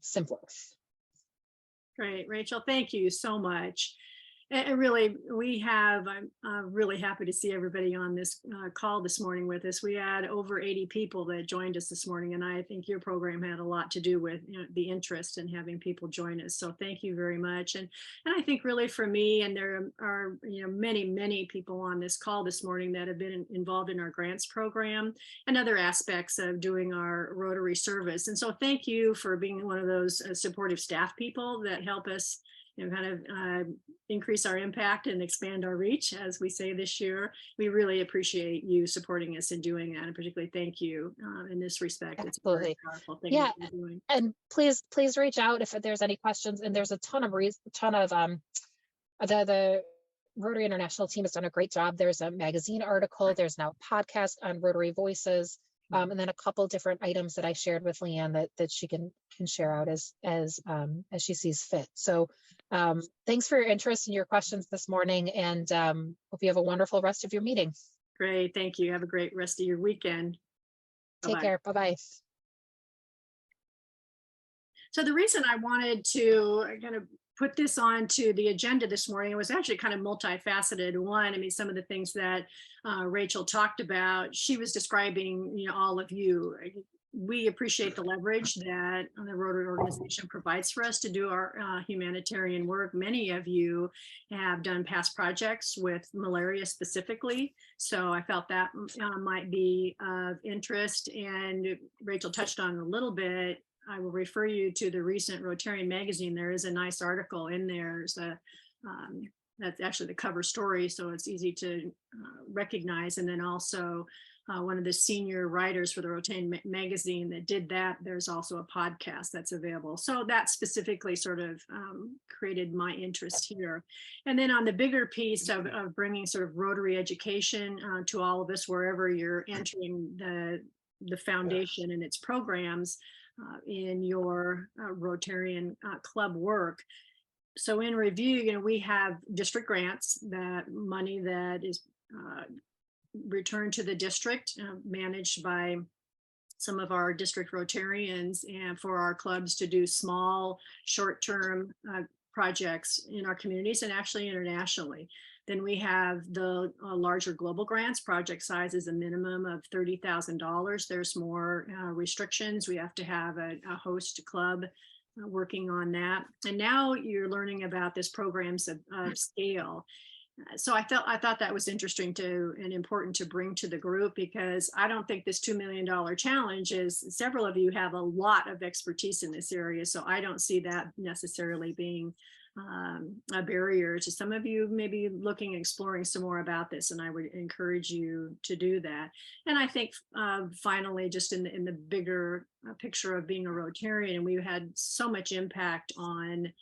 simpler. Great, Rachel, thank you so much. And really, I'm really happy to see everybody on this call this morning with us. We had over 80 people that joined us this morning, and I think your program had a lot to do with the interest in having people join us. So thank you very much. And I think really for me, and there are many people on this call this morning that have been involved in our grants program and other aspects of doing our Rotary service. And so thank you for being one of those supportive staff people that help us kind of increase our impact and expand our reach, as we say this year. We really appreciate you supporting us in doing that, and particularly thank you in this respect. Absolutely. It's a very powerful thing. Yeah, that you're doing. and please reach out if there's any questions. And there's a ton of the Rotary International team has done a great job. There's a magazine article. There's now a podcast on Rotary Voices. And then a couple different items that I shared with Leanne that she can share out as she sees fit. So thanks for your interest and your questions this morning, and hope you have a wonderful rest of your meeting. Great, thank you. Have a great rest of your weekend. Take Bye-bye. care. Bye-bye. So the reason I wanted to kind of put this onto the agenda this morning, it was actually kind of multifaceted. One, I mean, some of the things that Rachel talked about, she was describing, all of you. We appreciate the leverage that the Rotary organization provides for us to do our humanitarian work. Many of you have done past projects with malaria specifically, so I felt that might be of interest. And Rachel touched on it a little bit. I will refer you to the recent Rotarian magazine. There is a nice article in there. That's actually the cover story, so it's easy to recognize. And then also one of the senior writers for the Rotarian magazine that did that, there's also a podcast that's available. So that specifically sort of created my interest here. And then on the bigger piece of bringing sort of Rotary education to all of us, wherever you're entering the foundation and its programs, in your Rotarian club work. So in review, we have district grants, that money that is returned to the district, managed by some of our district Rotarians, and for our clubs to do small, short-term projects in our communities and actually internationally. Then we have the larger global grants. Project size is a minimum of $30,000. There's more restrictions. We have to have a host club working on that. And now you're learning about this programs of scale. So I thought that was interesting and important to bring to the group, because I don't think this $2 million challenge is, several of you have a lot of expertise in this area. So I don't see that necessarily being a barrier to some of you maybe looking and exploring some more about this, and I would encourage you to do that. And I think finally, just in the bigger picture of being a Rotarian, and we've had so much impact on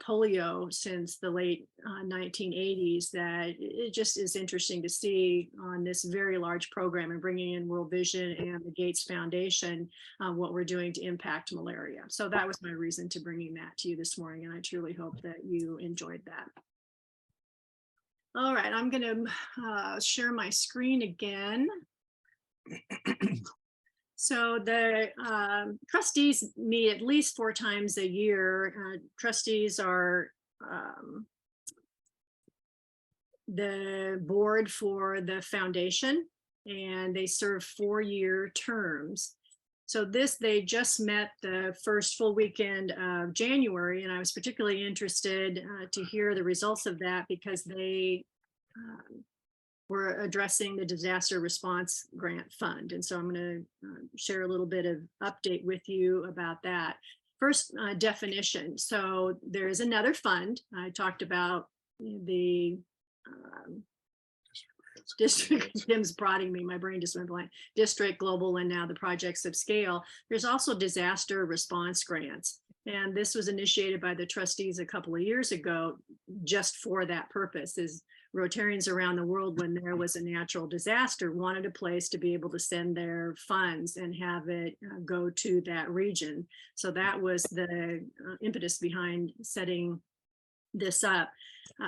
polio since the late 1980s, that it just is interesting to see on this very large program, and bringing in World Vision and the Gates Foundation, what we're doing to impact malaria. So that was my reason to bringing that to you this morning, and I truly hope that you enjoyed that. All right, I'm going to share my screen again. So the trustees meet at least 4 times a year. Trustees are the board for the foundation, and they serve 4-year terms. So they just met the first full weekend of January, and I was particularly interested to hear the results of that because they were addressing the Disaster Response Grant Fund. And so I'm going to share a little bit of update with you about that. First, definition. So there is another fund. I talked about the district. Tim's prodding me. My brain just went blank. District, global, and now the projects of scale. There's also disaster response grants. And this was initiated by the trustees a couple of years ago just for that purpose. Is Rotarians around the world, when there was a natural disaster, wanted a place to be able to send their funds and have it go to that region. So that was the impetus behind setting this up.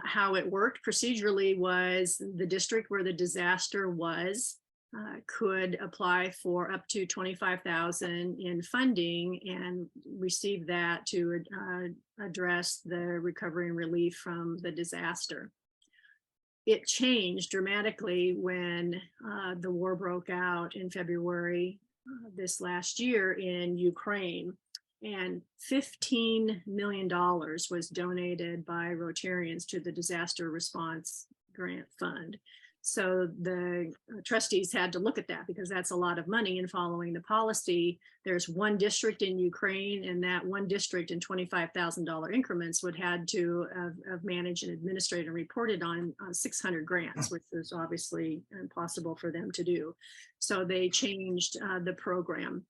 How it worked procedurally was the district where the disaster was could apply for up to $25,000 in funding and receive that to address the recovery and relief from the disaster. It changed dramatically when the war broke out in February this last year in Ukraine. And $15 million was donated by Rotarians to the Disaster Response Grant Fund. So the trustees had to look at that because that's a lot of money. And following the policy, there's one district in Ukraine, and that one district in $25,000 increments would had to have managed and administrated and reported on 600 grants, which was obviously impossible for them to do. So they changed the program.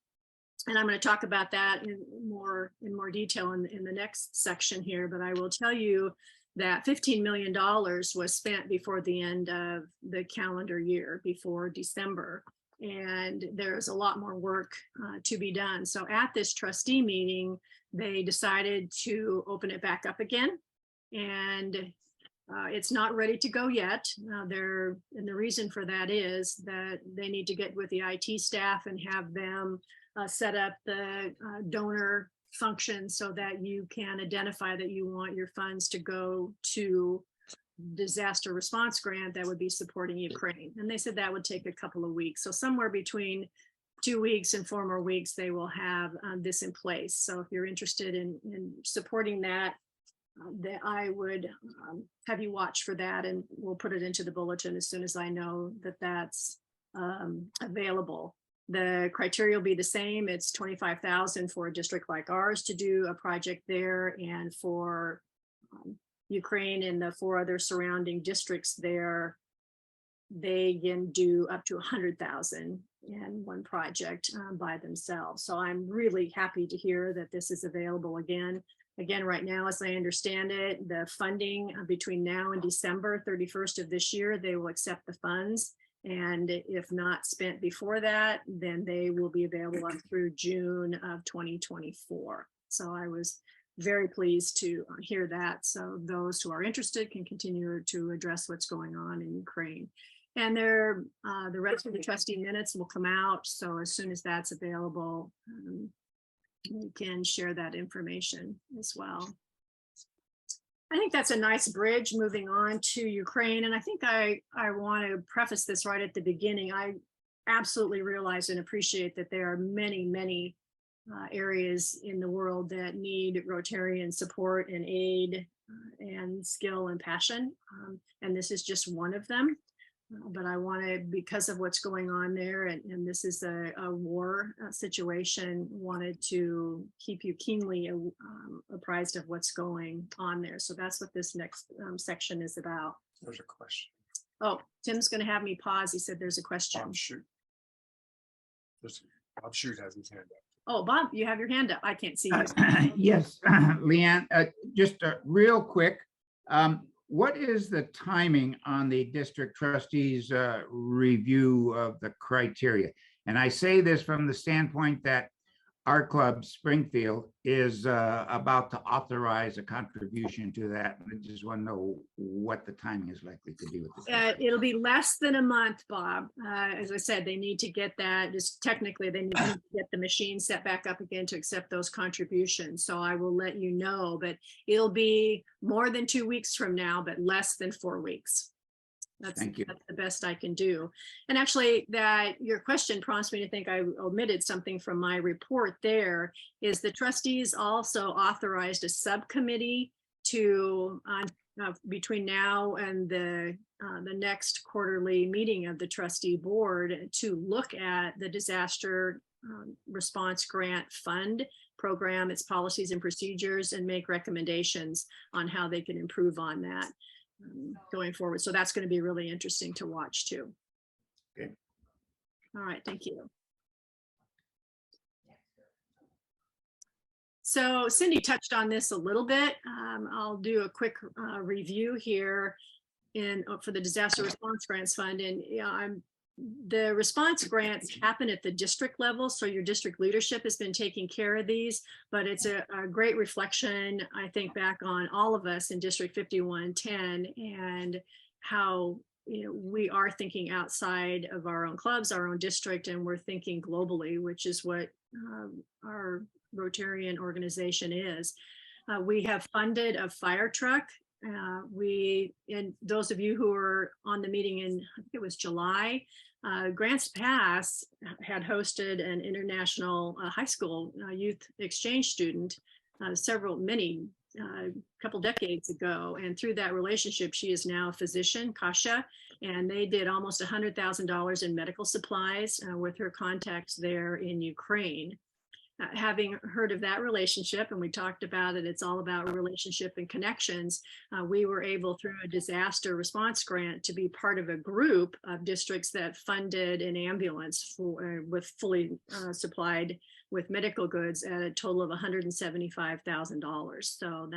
And I'm going to talk about that in more detail in the next section here, but I will tell you that $15 million was spent before the end of the calendar year, before December. And there's a lot more work to be done. So at this trustee meeting, they decided to open it back up again. And it's not ready to go yet. And the reason for that is that they need to get with the IT staff and have them set up the donor function so that you can identify that you want your funds to go to disaster response grant that would be supporting Ukraine. And they said that would take a couple of weeks. So somewhere between 2 weeks and 4 more weeks, they will have this in place. So if you're interested in supporting that, that I would have you watch for that, and we'll put it into the bulletin as soon as I know that that's available. The criteria will be the same. It's $25,000 for a district like ours to do a project there, and for Ukraine and the 4 other surrounding districts there, they can do up to $100,000 in one project by themselves. So I'm really happy to hear that this is available again. Again, right now, as I understand it, the funding between now and December 31st of this year, they will accept the funds. And if not spent before that, then they will be available up through June of 2024. So I was very pleased to hear that. So those who are interested can continue to address what's going on in Ukraine. And the rest of the trustee minutes will come out. So as soon as that's available, we can share that information as well. I think that's a nice bridge moving on to Ukraine. And I think I want to preface this right at the beginning. I absolutely realize and appreciate that there are many, many areas in the world that need Rotarian support and aid and skill and passion. And this is just one of them. But I want to, because of what's going on there, and this is a war situation, wanted to keep you keenly apprised of what's going on there. So that's what this next section is about. There's a question. Oh, Tim's going to have me pause. He said there's a question. Bob Shoot. Bob Shoot has his hand up. Oh, Bob, you have your hand up. I can't see you. Yes, Leanne, just real quick. What is the timing on the district trustees review of the criteria? And I say this from the standpoint that our club, Springfield, is about to authorize a contribution to that. I just want to know what the timing is likely to be with this. It'll be less than a month, Bob. As I said, they need to get that, just technically they need to get the machine set back up again to accept those contributions. So I will let you know, but it'll be more than 2 weeks from now, but less than 4 weeks. Thank you. That's the best I can do. And actually, that your question prompts me to think I omitted something from my report. There is the trustees also authorized a subcommittee to between now and the next quarterly meeting of the trustee board to look at the disaster response grant fund program, its policies and procedures, and make recommendations on how they can improve on that going forward. So that's going to be really interesting to watch too. Okay. All right, thank you. So Cindy touched on this a little bit. I'll do a quick review here for the Disaster Response Grants Fund. And the response grants happen at the district level. So your district leadership has been taking care of these, but it's a great reflection, I think, back on all of us in District 5110 and how we are thinking outside of our own clubs, our own district, and we're thinking globally, which is what our Rotarian organization is. We have funded a fire truck. And those of you who were on the meeting in, I think it was July, Grants Pass had hosted an international high school youth exchange student couple decades ago. And through that relationship, she is now a physician, Kasia, and they did almost $100,000 in medical supplies with her contacts there in Ukraine. Having heard of that relationship, and we talked about it, it's all about relationship and connections. We were able, through a disaster response grant, to be part of a group of districts that funded an ambulance with fully supplied with medical goods at a total of $175,000. So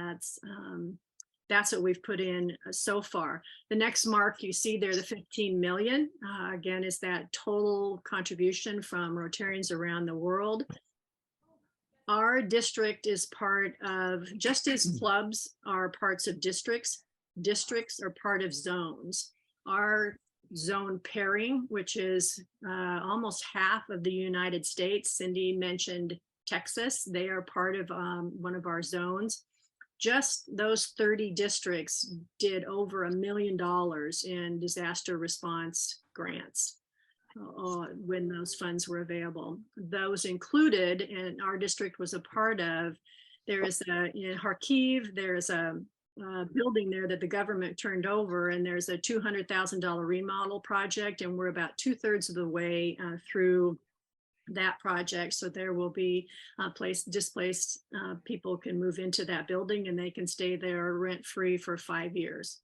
that's what we've put in so far. The next mark you see there, the 15 million, again, is that total contribution from Rotarians around the world. Our district is part of, just as clubs are parts of districts, districts are part of zones. Our zone pairing, which is almost half of the United States, Cindy mentioned Texas, they are part of one of our zones. Just those 30 districts did over $1 million in disaster response grants when those funds were available. Those included, and our district was a part of, there is in Kharkiv, there's a building there that the government turned over, and there's a $200,000 remodel project, and we're about 2/3 of the way through that project. So there will be displaced people can move into that building and they can stay there rent-free for 5 years.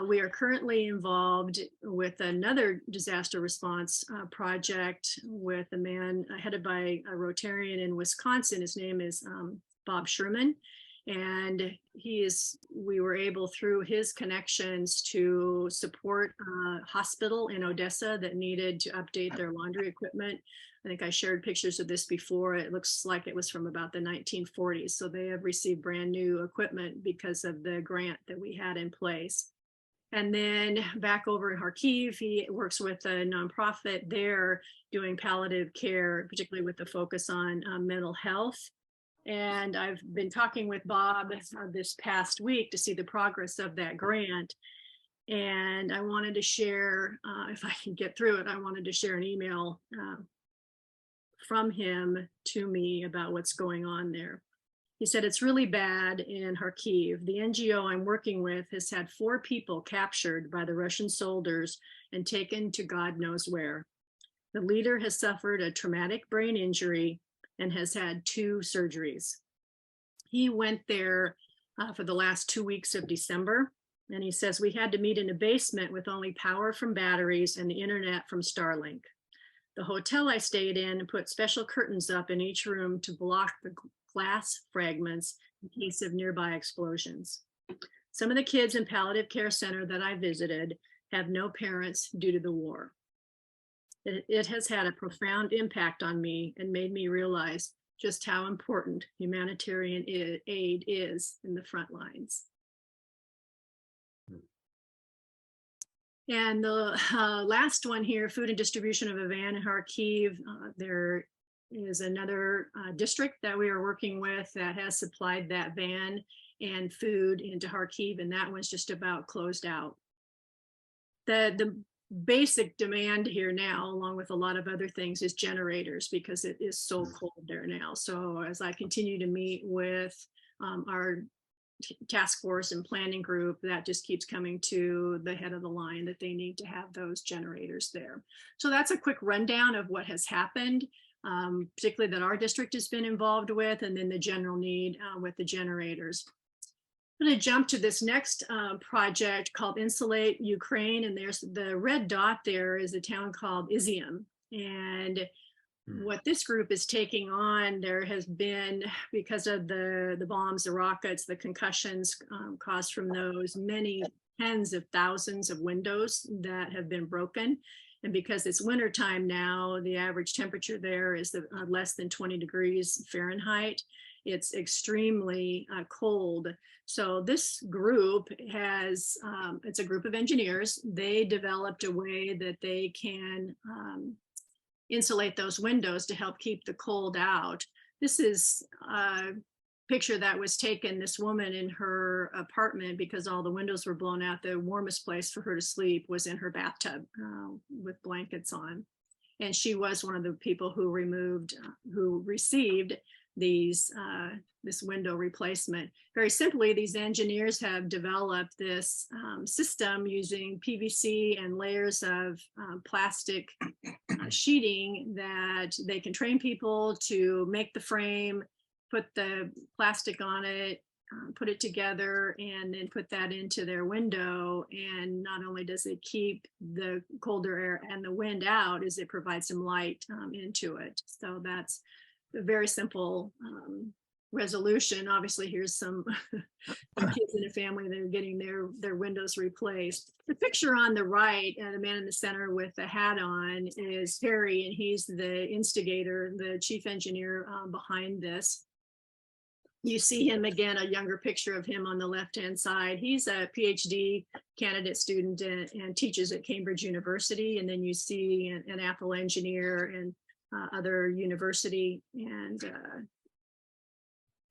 We are currently involved with another disaster response project with a man headed by a Rotarian in Wisconsin. His name is Bob Sherman. And we were able, through his connections, to support a hospital in Odessa that needed to update their laundry equipment. I think I shared pictures of this before. It looks like it was from about the 1940s. So they have received brand new equipment because of the grant that we had in place. And then back over in Kharkiv, he works with a nonprofit there doing palliative care, particularly with the focus on mental health. And I've been talking with Bob this past week to see the progress of that grant. And I wanted to share, if I can get through it, I wanted to share an email from him to me about what's going on there. He said, "It's really bad in Kharkiv. The NGO I'm working with has had 4 people captured by the Russian soldiers and taken to God knows where. The leader has suffered a traumatic brain injury and has had 2 surgeries. He went there for the last 2 weeks of December. And he says, we had to meet in a basement with only power from batteries and the internet from Starlink. The hotel I stayed in put special curtains up in each room to block the glass fragments in case of nearby explosions. Some of the kids in palliative care center that I visited have no parents due to the war. It has had a profound impact on me and made me realize just how important humanitarian aid is in the front lines." And the last one here, food and distribution of a van in Kharkiv. There is another district that we are working with that has supplied that van and food into Kharkiv, and that one's just about closed out. the basic demand here now, along with a lot of other things, is generators, because it is so cold there now. So as I continue to meet with our task force and planning group, that just keeps coming to the head of the line that they need to have those generators there. So that's a quick rundown of what has happened, particularly that our district has been involved with, and then the general need with the generators. I'm going to jump to this next project called Insulate Ukraine, and there's the red dot there is a town called Izium. And what this group is taking on, there has been, because of the bombs, the rockets, the concussions caused from those, many tens of thousands of windows that have been broken. And because it's wintertime now, the average temperature there is less than 20 degrees Fahrenheit. It's extremely cold. So this group has, it's a group of engineers. They developed a way that they can insulate those windows to help keep the cold out. This is a picture that was taken, this woman in her apartment, because all the windows were blown out. The warmest place for her to sleep was in her bathtub with blankets on. And she was one of the people who received these this window replacement. Very simply, these engineers have developed this system using PVC and layers of plastic sheeting that they can train people to make the frame, put the plastic on it, put it together, and then put that into their window. And not only does it keep the colder air and the wind out, as it provides some light into it. So that's a very simple resolution. Obviously, here's some kids in a family that are getting their windows replaced. The picture on the right, the man in the center with the hat on, is Harry, and he's the instigator, the chief engineer behind this. You see him again, a younger picture of him on the left-hand side. He's a PhD candidate student and teaches at Cambridge University. And then you see an Apple engineer and other university and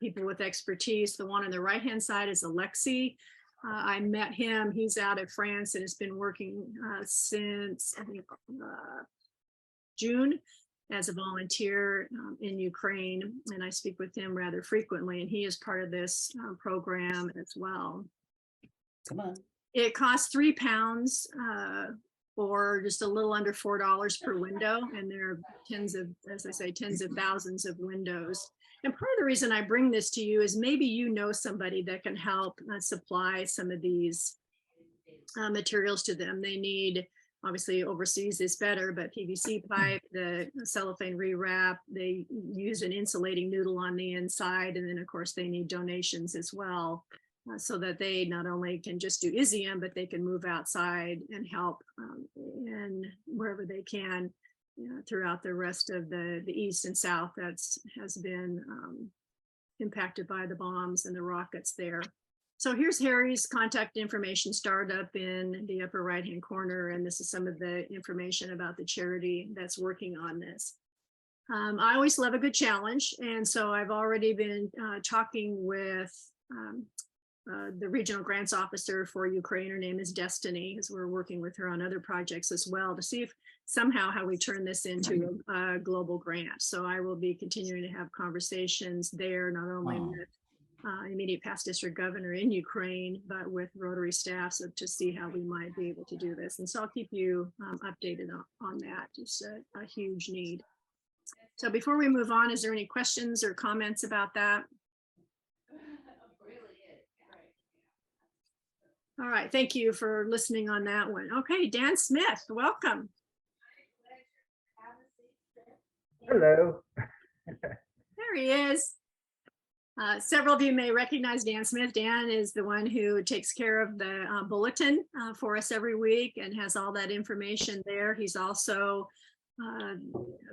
people with expertise. The one on the right-hand side is Alexi. I met him. He's out of France and has been working since, I think, June as a volunteer in Ukraine. And I speak with him rather frequently, and he is part of this program as well. Come on. It costs £3 or just a little under $4 per window. And there are tens of, as I say, tens of thousands of windows. And part of the reason I bring this to you is maybe you know somebody that can help supply some of these materials to them. They need, obviously overseas is better, but PVC pipe, the cellophane rewrap, they use an insulating noodle on the inside. And then of course they need donations as well, so that they not only can just do Izium, but they can move outside and help and wherever they can throughout the rest of the East and South has been impacted by the bombs and the rockets there. So here's Harry's contact information starred up in the upper right-hand corner, and this is some of the information about the charity that's working on this. I always love a good challenge, and so I've already been talking with the regional grants officer for Ukraine. Her name is Destiny, as we're working with her on other projects as well to see if somehow how we turn this into a global grant. So I will be continuing to have conversations there, not only with immediate past district governor in Ukraine, but with Rotary staff, so to see how we might be able to do this. And so I'll keep you updated on that. It's a huge need. So before we move on, is there any questions or comments about that? All right, thank you for listening on that one. Okay, Dan Smith, welcome. Hello. There he is. Several of you may recognize Dan Smith. Dan is the one who takes care of the bulletin for us every week and has all that information there. He's also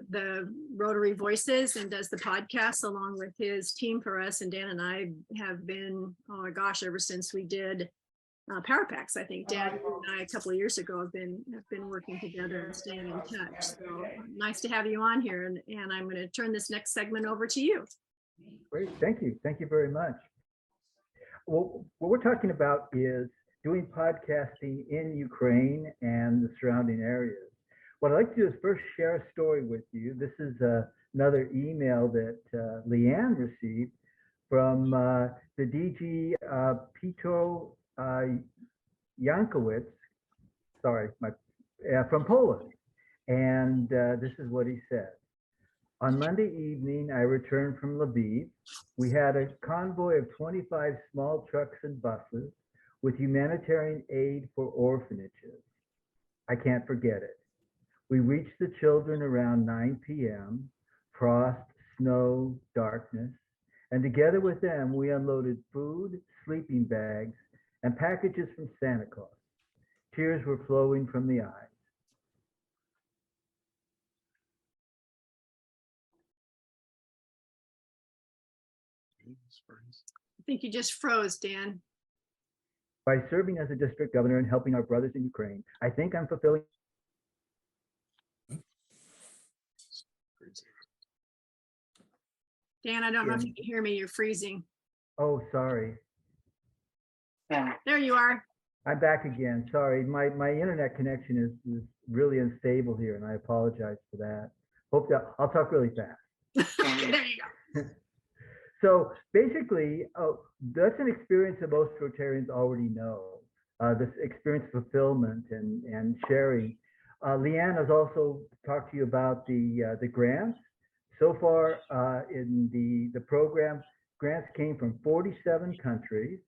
the Rotary Voices and does the podcast along with his team for us. And Dan and I have been, oh my gosh, ever since we did Power Packs. I think Dan and I a couple of years ago have been working together and staying in touch. So nice to have you on here. And I'm going to turn this next segment over to you. Great, thank you very much. Well, what we're talking about is doing podcasting in Ukraine and the surrounding areas. What I'd like to do is first share a story with you. This is another email that Leanne received from the DG Petro Yankowicz, from Poland. And this is what he said. On Monday evening, I returned from Lviv. We had a convoy of 25 small trucks and buses with humanitarian aid for orphanages. I can't forget it. We reached the children around 9 p.m., frost, snow, darkness, and together with them, we unloaded food, sleeping bags, and packages from Santa Claus. Tears were flowing from the eyes. I think you just froze, Dan. By serving as a district governor and helping our brothers in Ukraine, I think I'm fulfilling. Dan, I don't know if you can hear me. You're freezing. Oh, sorry. There you are. I'm back again. Sorry, my internet connection is really unstable here, and I apologize for that. Hope that I'll talk really fast. There you go. So basically, that's an experience that most Rotarians already know. This experience of fulfillment and sharing. Leanne has also talked to you about the grants. So far in the program, grants came from 47 countries.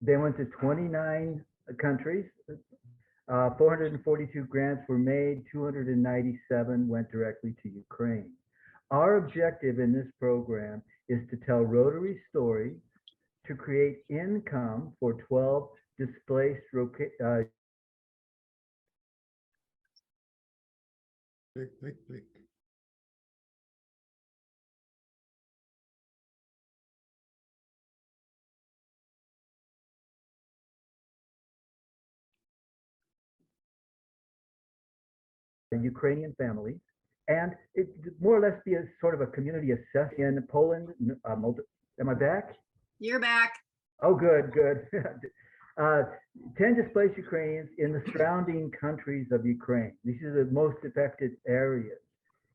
They went to 29 countries. 442 grants were made, 297 went directly to Ukraine. Our objective in this program is to tell Rotary stories, to create income for 12 displaced Ukrainian families, and it more or less be a sort of a community assessment in Poland. Am I back? You're back. Oh, good. 10 displaced Ukrainians in the surrounding countries of Ukraine. These are the most affected areas,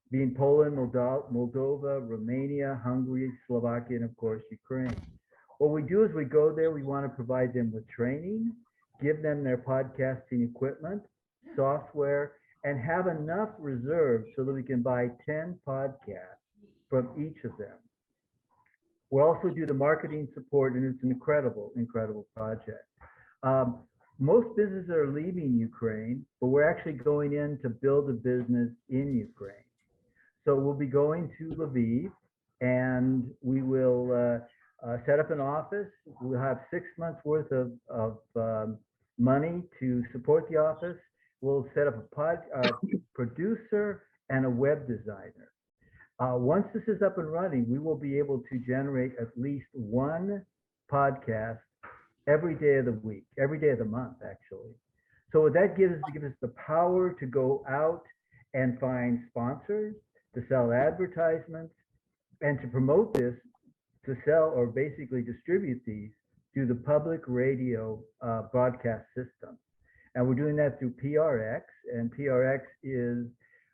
being Poland, Moldova, Romania, Hungary, Slovakia, and of course, Ukraine. What we do is we go there, we want to provide them with training, give them their podcasting equipment, software, and have enough reserves so that we can buy 10 podcasts from each of them. We'll also do the marketing support, and it's an incredible project. Most businesses are leaving Ukraine, but we're actually going in to build a business in Ukraine. So we'll be going to Lviv, and we will set up an office. We'll have 6 months worth of money to support the office. We'll set up a producer and a web designer. Once this is up and running, we will be able to generate at least one podcast every day of the week, every day of the month, actually. So what that gives us the power to go out and find sponsors, to sell advertisements, and to promote this, to sell or basically distribute these through the public radio broadcast system. And we're doing that through PRX, and PRX is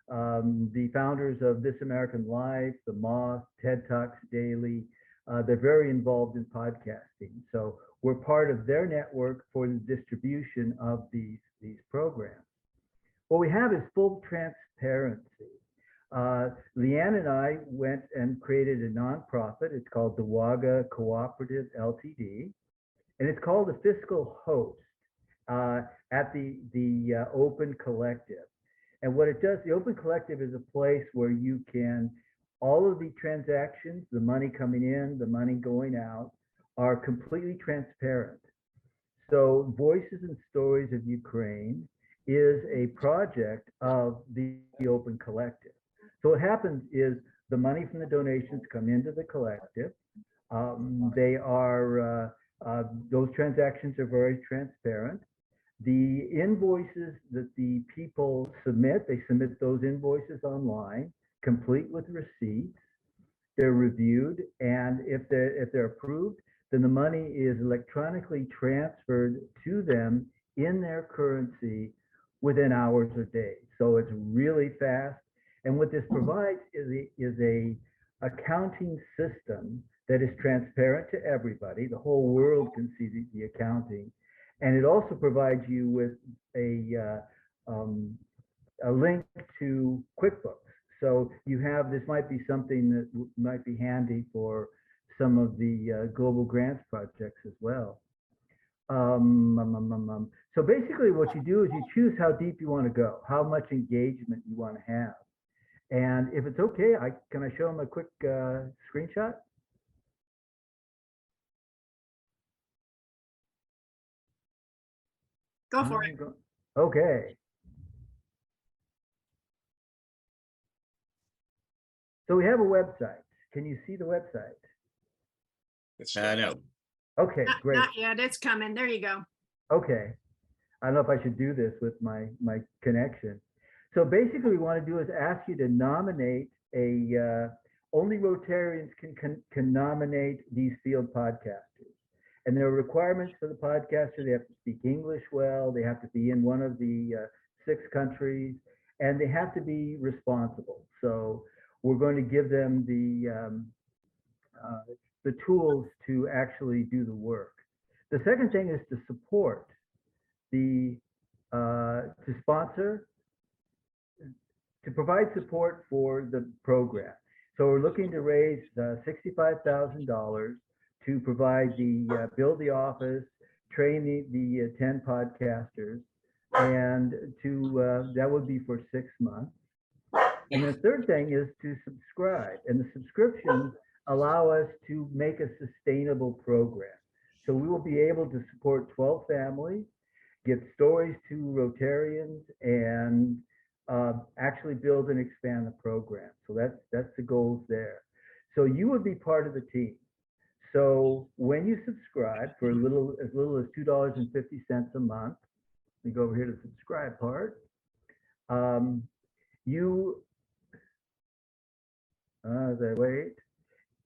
the founders of This American Life, The Moth, TED Talks Daily. They're very involved in podcasting. So we're part of their network for the distribution of these programs. What we have is full transparency. Leanne and I went and created a nonprofit. It's called the WAGA Cooperative Ltd. And it's called the Fiscal Host at the Open Collective. And what it does, the Open Collective is a place where you can, all of the transactions, the money coming in, the money going out, are completely transparent. So Voices and Stories of Ukraine is a project of the Open Collective. So what happens is the money from the donations come into the collective. They are, those transactions are very transparent. The invoices that the people submit, they submit those invoices online, complete with receipts. They're reviewed, and if they're approved, then the money is electronically transferred to them in their currency within hours or days. So it's really fast. And what this provides is a accounting system that is transparent to everybody. The whole world can see the accounting. And it also provides you with a link to QuickBooks. So you have, this might be something that might be handy for some of the global grants projects as well. So basically what you do is you choose how deep you want to go, how much engagement you want to have. And if it's okay, can I show them a quick screenshot? Go for it. Okay. So we have a website. Can you see the website? No. Okay, great. Not yet. It's coming. There you go. Okay. I don't know if I should do this with my connection. So basically we want to do is ask you to nominate only Rotarians can nominate these field podcasters. And there are requirements for the podcaster. They have to speak English well. They have to be in one of the 6 countries, and they have to be responsible. So we're going to give them the tools to actually do the work. The second thing is to support to sponsor, to provide support for the program. So we're looking to raise $65,000 to provide build the office, train the 10 podcasters, and that would be for 6 months. And the third thing is to subscribe, and the subscriptions allow us to make a sustainable program. So we will be able to support 12 families, give stories to Rotarians, and actually build and expand the program. So that's the goals there. So you would be part of the team. So when you subscribe for as little as $2.50 a month, we go over here to the subscribe part. As I wait.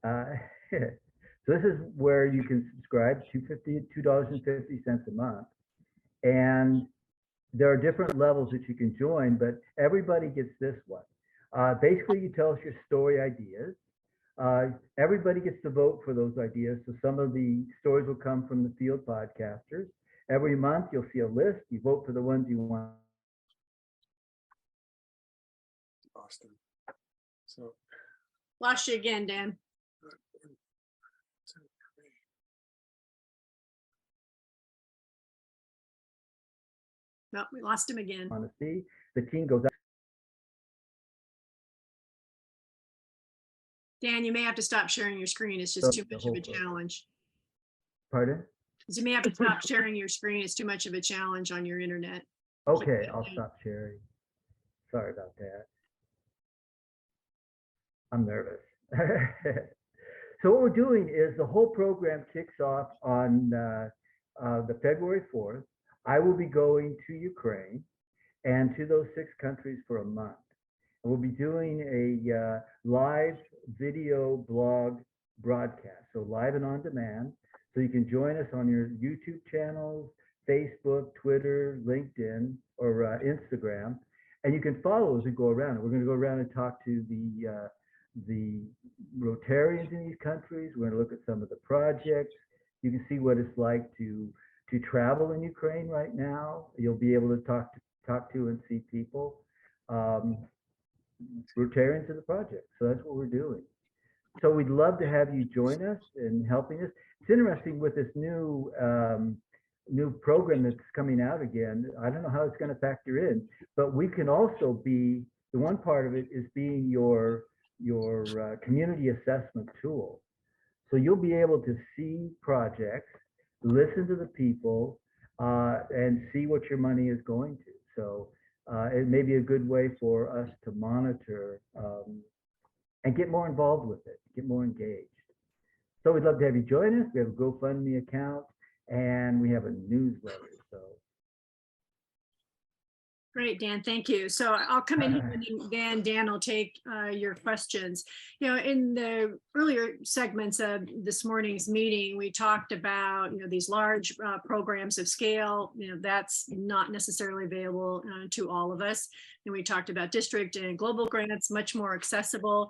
So this is where you can subscribe, $2.50 a month. And there are different levels that you can join, but everybody gets this one. Basically, you tell us your story ideas. Everybody gets to vote for those ideas. So some of the stories will come from the field podcasters. Every month, you'll see a list. You vote for the ones you want. Austin. So. Lost you again, Dan. No, we lost him again. Want to see the team goes out. Dan, you may have to stop sharing your screen. It's just too much of a challenge. Pardon? You may have to stop sharing your screen. It's too much of a challenge on your internet. Okay, I'll stop sharing. Sorry about that. I'm nervous. So what we're doing is the whole program kicks off on the February 4th. I will be going to Ukraine and to those 6 countries for a month. And we'll be doing a live video blog broadcast, so live and on demand. So you can join us on your YouTube channels, Facebook, Twitter, LinkedIn, or Instagram, and you can follow as we go around. We're going to go around and talk to the Rotarians in these countries. We're going to look at some of the projects. You can see what it's like to travel in Ukraine right now. You'll be able to talk to and see people, Rotarians in the project. So that's what we're doing. So we'd love to have you join us in helping us. It's interesting with this new program that's coming out again. I don't know how it's going to factor in, but we can also be, the one part of it is being your community assessment tool. So you'll be able to see projects, listen to the people, and see what your money is going to. So it may be a good way for us to monitor and get more involved with it, get more engaged. So we'd love to have you join us. We have a GoFundMe account and we have a newsletter. So Great, Dan, thank you. So I'll come in here and then Dan will take your questions. You know, in the earlier segments of this morning's meeting, we talked about, you know, these large programs of scale, you know, that's not necessarily available to all of us. And we talked about district and global grants, much more accessible.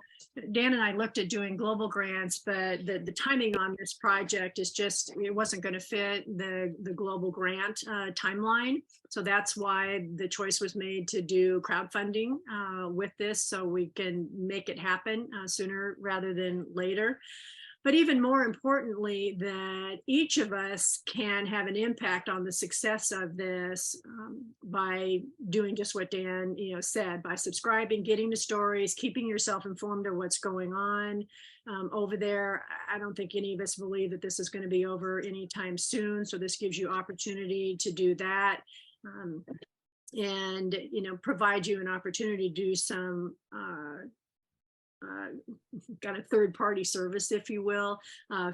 Dan and I looked at doing global grants, but the timing on this project is just, it wasn't going to fit the global grant timeline. So that's why the choice was made to do crowdfunding with this, so we can make it happen sooner rather than later. But even more importantly, that each of us can have an impact on the success of this by doing just what Dan, you know, said, by subscribing, getting the stories, keeping yourself informed of what's going on over there. I don't think any of us believe that this is going to be over anytime soon. So this gives you opportunity to do that. And, you know, provide you an opportunity to do some kind of third-party service, if you will,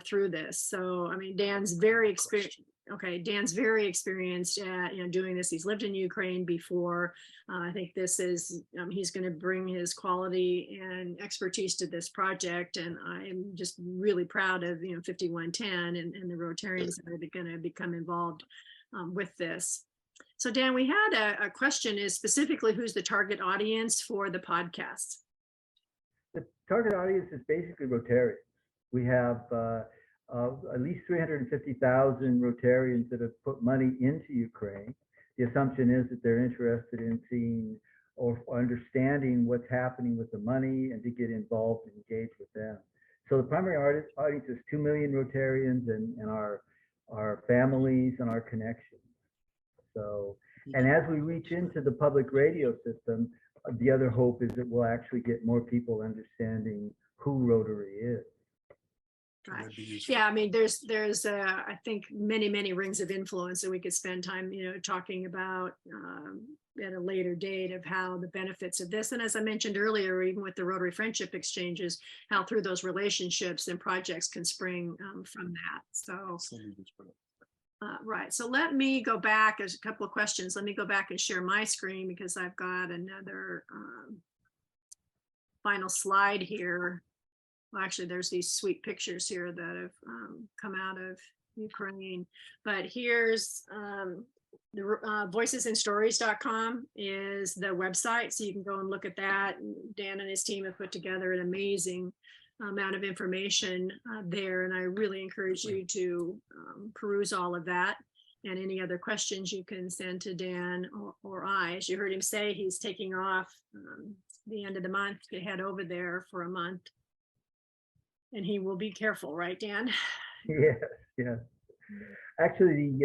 through this. So, I mean, Dan's very experienced. Okay, Dan's very experienced at, you know, doing this. He's lived in Ukraine before. I think this is, he's going to bring his quality and expertise to this project. And I'm just really proud of, you know, 5110 and the Rotarians that are going to become involved with this. So Dan, we had a question, is specifically who's the target audience for the podcast? The target audience is basically Rotarians. We have at least 350,000 Rotarians that have put money into Ukraine. The assumption is that they're interested in seeing or understanding what's happening with the money and to get involved and engage with them. So the primary audience is 2 million Rotarians and our families and our connections. So, and as we reach into the public radio system, the other hope is that we'll actually get more people understanding who Rotary is. Right. Yeah, I mean, there's I think many rings of influence that we could spend time, you know, talking about at a later date of how the benefits of this. And as I mentioned earlier, even with the Rotary Friendship Exchanges, how through those relationships and projects can spring from that. So. Right. So let me go back. There's a couple of questions. Let me go back and share my screen because I've got another final slide here. Well, actually, there's these sweet pictures here that have come out of Ukraine. But here's the voicesandstories.com is the website. So you can go and look at that. Dan and his team have put together an amazing amount of information there, and I really encourage you to peruse all of that. And any other questions you can send to Dan or I. As you heard him say, he's taking off the end of the month to head over there for a month, and he will be careful, right, Dan? Yes, yes. Actually,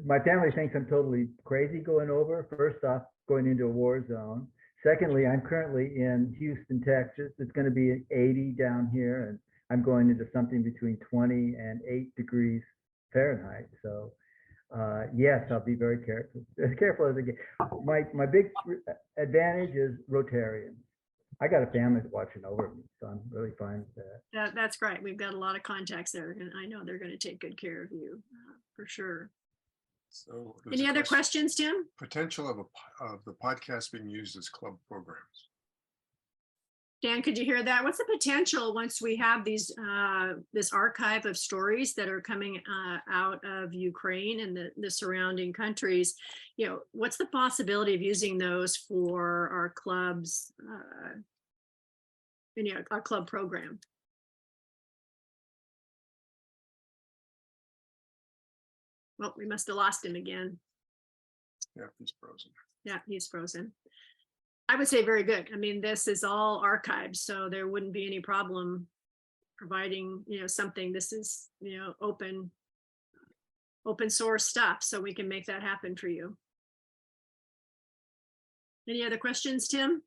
my family thinks I'm totally crazy going over. First off, going into a war zone. Secondly, I'm currently in Houston, Texas. It's going to be 80 down here, and I'm going into something between 20 and 8 degrees Fahrenheit. So, yes, I'll be very careful, as careful as I get. My big advantage is Rotarians. I got a family watching over me, so I'm really fine with that. That's great. We've got a lot of contacts there, and I know they're going to take good care of you for sure. So any other questions, Tim? Potential of the podcast being used as club programs. Dan, could you hear that? What's the potential once we have these this archive of stories that are coming out of Ukraine and the surrounding countries? You know, what's the possibility of using those for our clubs, our club program? Well, we must have lost him again. Yeah, he's frozen. Yeah, he's frozen. I would say very good. I mean, this is all archived, so there wouldn't be any problem providing, you know, something. This is, you know, open source stuff, so we can make that happen for you. Any other questions, Tim?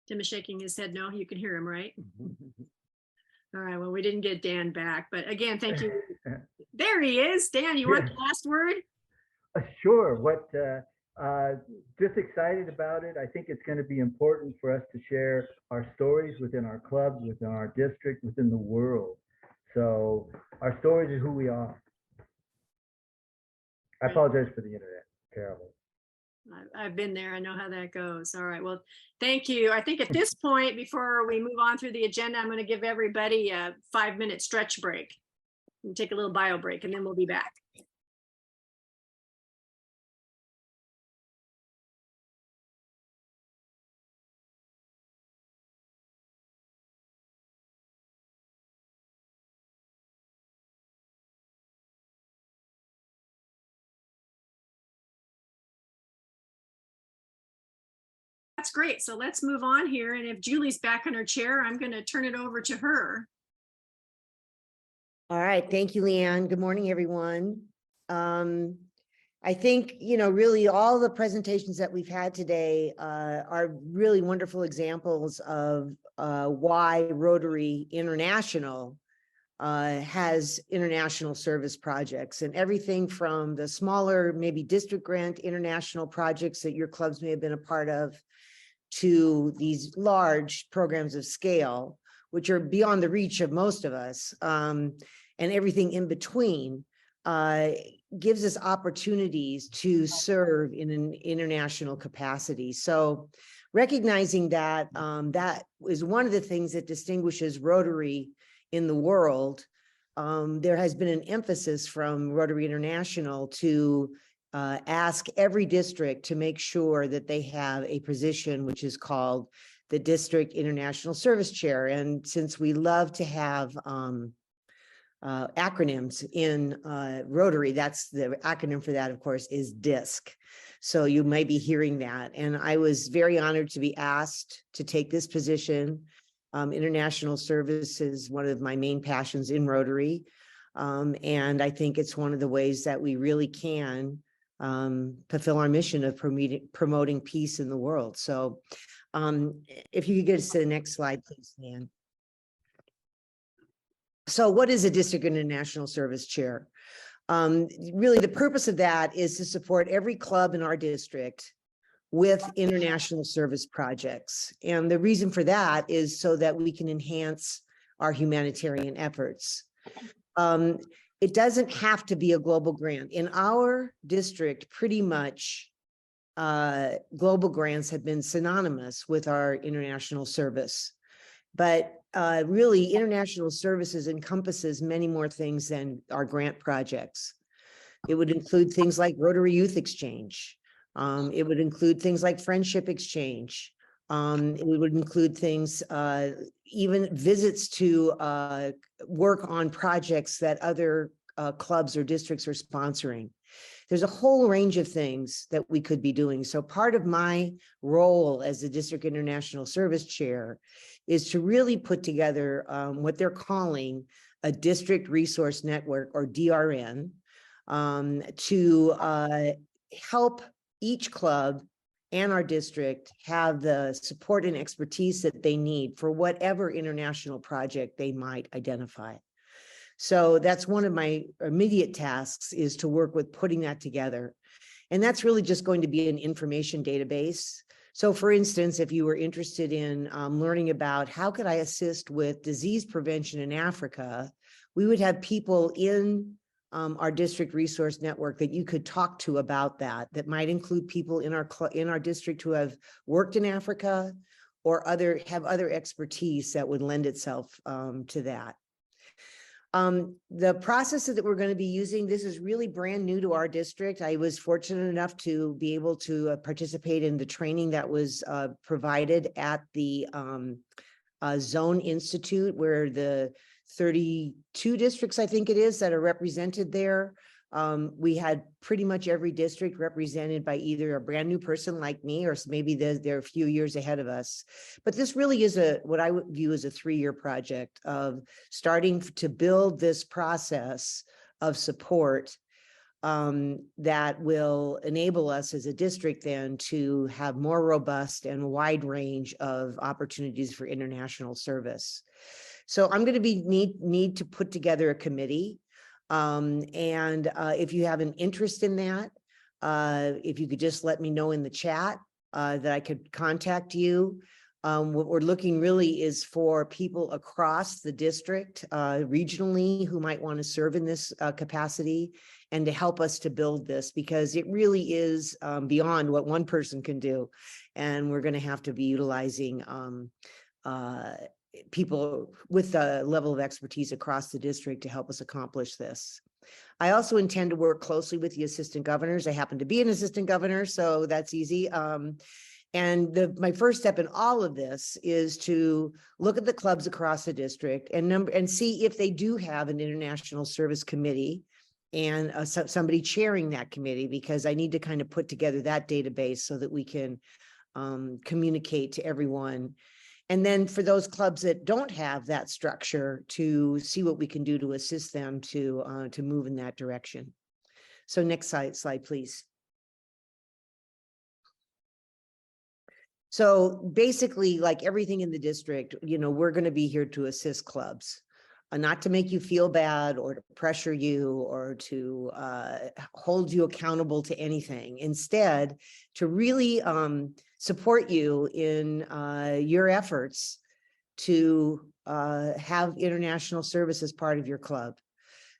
Tim is shaking his head no. You can hear him, right? All right, well, we didn't get Dan back, but again, thank you. There he is. Dan, you want the last word? Sure. Just excited about it. I think it's going to be important for us to share our stories within our clubs, within our district, within the world. So our stories are who we are. I apologize for the internet. Terrible. I've been there. I know how that goes. All right. Well, thank you. I think at this point, before we move on through the agenda, I'm going to give everybody a 5-minute stretch break and take a little bio break, and then we'll be back. That's great. So let's move on here. And if Julie's back in her chair, I'm going to turn it over to her. All right. Thank you, Leanne. Good morning, everyone. I think, really all the presentations that we've had today are really wonderful examples of why Rotary International has international service projects, and everything from the smaller, maybe district grant international projects that your clubs may have been a part of, to these large programs of scale, which are beyond the reach of most of us, and everything in between, gives us opportunities to serve in an international capacity. So recognizing that, that is one of the things that distinguishes Rotary in the world. There has been an emphasis from Rotary International to ask every district to make sure that they have a position which is called the District International Service Chair. And since we love to have acronyms in Rotary, that's the acronym for that, of course, is DISC. So you may be hearing that. And I was very honored to be asked to take this position. International service is one of my main passions in Rotary. And I think it's one of the ways that we really can fulfill our mission of promoting peace in the world. So if you could get us to the next slide, please, Nan. So what is a District International Service Chair? Really, the purpose of that is to support every club in our district with international service projects. And the reason for that is so that we can enhance our humanitarian efforts. It doesn't have to be a global grant. In our district, pretty much global grants have been synonymous with our international service. But really, international services encompasses many more things than our grant projects. It would include things like Rotary Youth Exchange. It would include things like Friendship Exchange. It would include things, even visits to work on projects that other clubs or districts are sponsoring. There's a whole range of things that we could be doing. So part of my role as the District International Service Chair is to really put together what they're calling a District Resource Network, or DRN, to help each club and our district have the support and expertise that they need for whatever international project they might identify. So that's one of my immediate tasks, is to work with putting that together. And that's really just going to be an information database. So for instance, if you were interested in learning about how could I assist with disease prevention in Africa, we would have people in our district resource network that you could talk to about that. That might include people in our district who have worked in Africa or have other expertise that would lend itself to that. The process that we're going to be using, this is really brand new to our district. I was fortunate enough to be able to participate in the training that was provided at the Zone Institute, where the 32 districts, I think it is, that are represented there. We had pretty much every district represented by either a brand new person like me, or maybe they're a few years ahead of us. But this really is what I would view as a 3-year project of starting to build this process of support that will enable us as a district then to have more robust and wide range of opportunities for international service. So I'm going to need to put together a committee. And if you have an interest in that, if you could just let me know in the chat that I could contact you. What we're looking really is for people across the district, regionally, who might want to serve in this capacity, and to help us to build this, because it really is beyond what one person can do. And we're going to have to be utilizing people with a level of expertise across the district to help us accomplish this. I also intend to work closely with the assistant governors. I happen to be an assistant governor, so that's easy. And my first step in all of this is to look at the clubs across the district and see if they do have an international service committee and somebody chairing that committee, because I need to kind of put together that database so that we can communicate to everyone. And then for those clubs that don't have that structure, to see what we can do to assist them to move in that direction. So next slide, please. So basically, like everything in the district, we're going to be here to assist clubs, not to make you feel bad or to pressure you or to hold you accountable to anything. Instead, to really support you in your efforts to have international service as part of your club.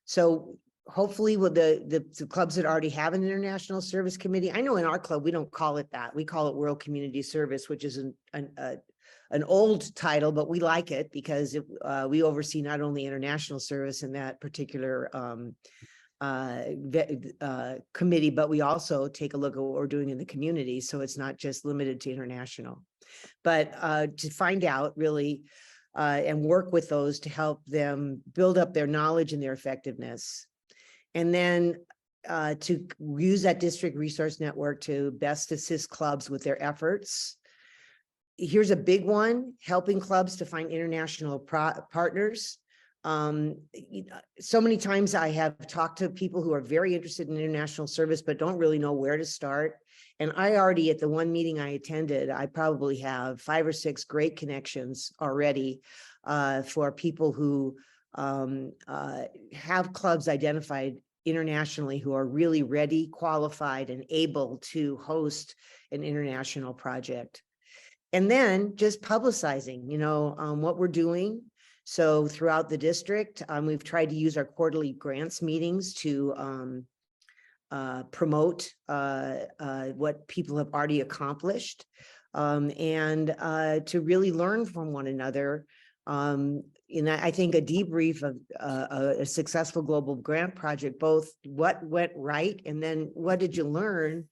So hopefully with the clubs that already have an international service committee, I know in our club, we don't call it that. We call it World Community Service, which is an old title, but we like it because we oversee not only international service in that particular committee, but we also take a look at what we're doing in the community. So it's not just limited to international, but to find out really and work with those to help them build up their knowledge and their effectiveness. And then to use that district resource network to best assist clubs with their efforts. Here's a big one: helping clubs to find international partners. So many times I have talked to people who are very interested in international service, but don't really know where to start. And I already, at the one meeting I attended, I probably have 5 or 6 great connections already for people who have clubs identified internationally who are really ready, qualified, and able to host an international project. And then just publicizing, what we're doing. So throughout the district, we've tried to use our quarterly grants meetings to promote what people have already accomplished and to really learn from one another. And I think a debrief of a successful global grant project, both what went right and then what did you learn?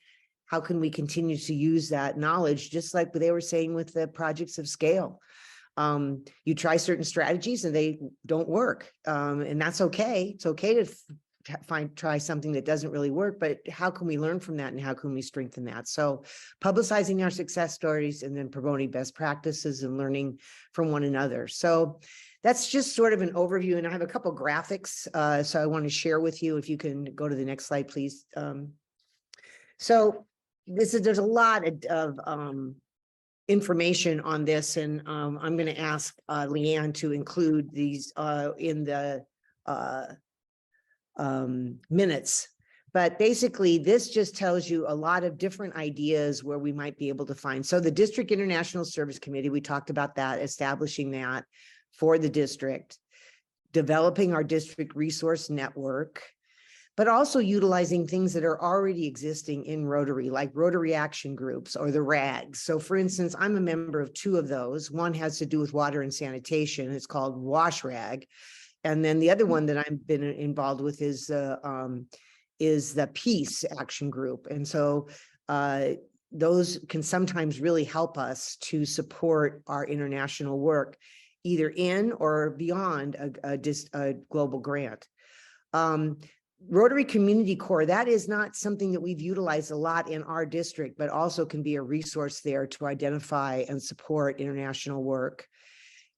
How can we continue to use that knowledge, just like they were saying with the projects of scale? You try certain strategies and they don't work, and that's okay. It's okay to try something that doesn't really work, but how can we learn from that and how can we strengthen that? So publicizing our success stories and then promoting best practices and learning from one another. So that's just sort of an overview, and I have a couple graphics, so I want to share with you. If you can go to the next slide, please. So there's a lot of information on this, and I'm going to ask Leanne to include these in the minutes. But basically, this just tells you a lot of different ideas where we might be able to find. So the District International Service Committee, we talked about that, establishing that for the district, developing our district resource network, but also utilizing things that are already existing in Rotary, like Rotary Action Groups or the RAGs. So for instance, I'm a member of 2 of those. One has to do with water and sanitation. It's called Wash Rag. And then the other one that I've been involved with is the Peace Action Group. And so those can sometimes really help us to support our international work, either in or beyond a global grant. Rotary Community Corps, that is not something that we've utilized a lot in our district, but also can be a resource there to identify and support international work.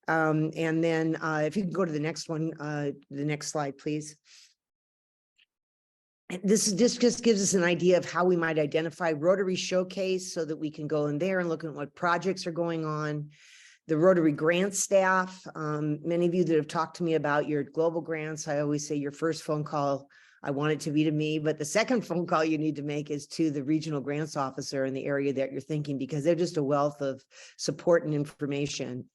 And then if you can go to the next one, the next slide, please. This just gives us an idea of how we might identify Rotary Showcase so that we can go in there and look at what projects are going on. The Rotary grant staff, many of you that have talked to me about your global grants, I always say your first phone call I want it to be to me, but the second phone call you need to make is to the regional grants officer in the area that you're thinking, because they're just a wealth of support and information.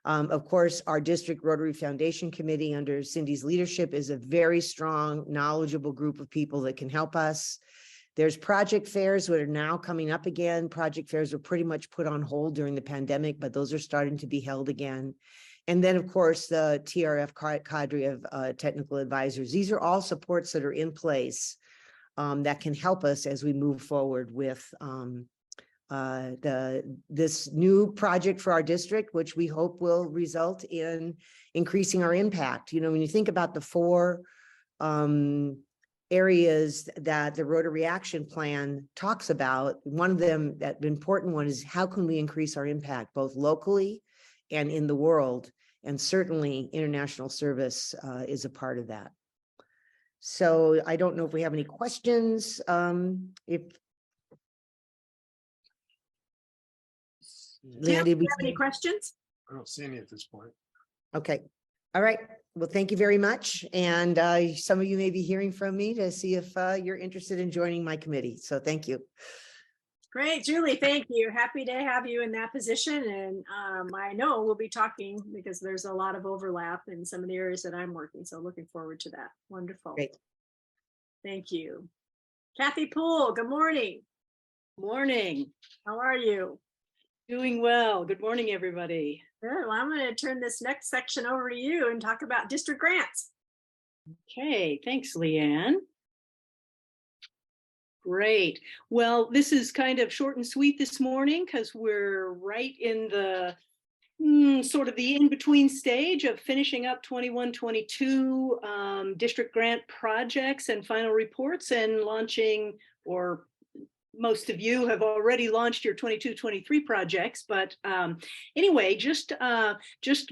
Of course, our district Rotary Foundation Committee under Cindy's leadership is a very strong, knowledgeable group of people that can help us. There's project fairs that are now coming up again. Project fairs were pretty much put on hold during the pandemic, but those are starting to be held again. And then, of course, the TRF cadre of technical advisors. These are all supports that are in place that can help us as we move forward with this new project for our district, which we hope will result in increasing our impact. You know, when you think about the 4 areas that the Rotary Action Plan talks about, one of them, that important one, is how can we increase our impact both locally and in the world? And certainly international service is a part of that. So I don't know if we have any questions. Leanne, Tim, do did we you have any questions? I don't see any at this point. Okay. All right. Well, thank you very much. And some of you may be hearing from me to see if you're interested in joining my committee. So thank you. Great, Julie, thank you. Happy to have you in that position. And I know we'll be talking because there's a lot of overlap in some of the areas that I'm working. So looking forward to that. Wonderful. Great. Thank you. Kathy Poole, good morning. Morning. How are you? Doing well. Good morning, everybody. Good. Well, I'm going to turn this next section over to you and talk about district grants. Okay, thanks, Leanne. Great. Well, this is kind of short and sweet this morning because we're right in the sort of the in-between stage of finishing up 21-22 district grant projects and final reports and launching, or most of you have already launched your 22-23 projects, but anyway, just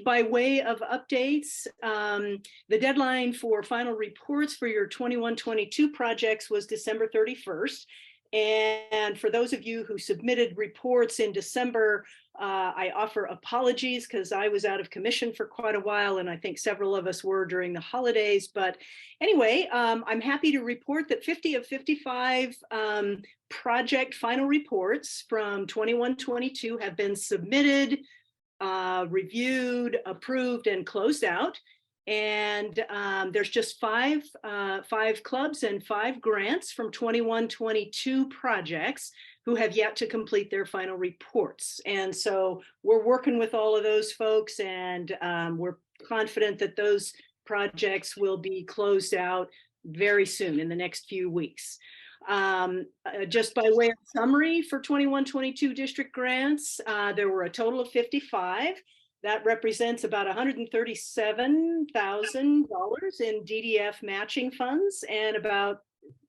by way of updates, the deadline for final reports for your 21-22 projects was December 31st. And for those of you who submitted reports in December, I offer apologies because I was out of commission for quite a while, and I think several of us were during the holidays. But anyway, I'm happy to report that 50 of 55 project final reports from 21-22 have been submitted, reviewed, approved, and closed out. And there's just five clubs and 5 grants from 21-22 projects who have yet to complete their final reports. And so we're working with all of those folks, and we're confident that those projects will be closed out very soon in the next few weeks. Just by way of summary for 21-22 district grants, there were a total of 55. That represents about $137,000 in DDF matching funds and about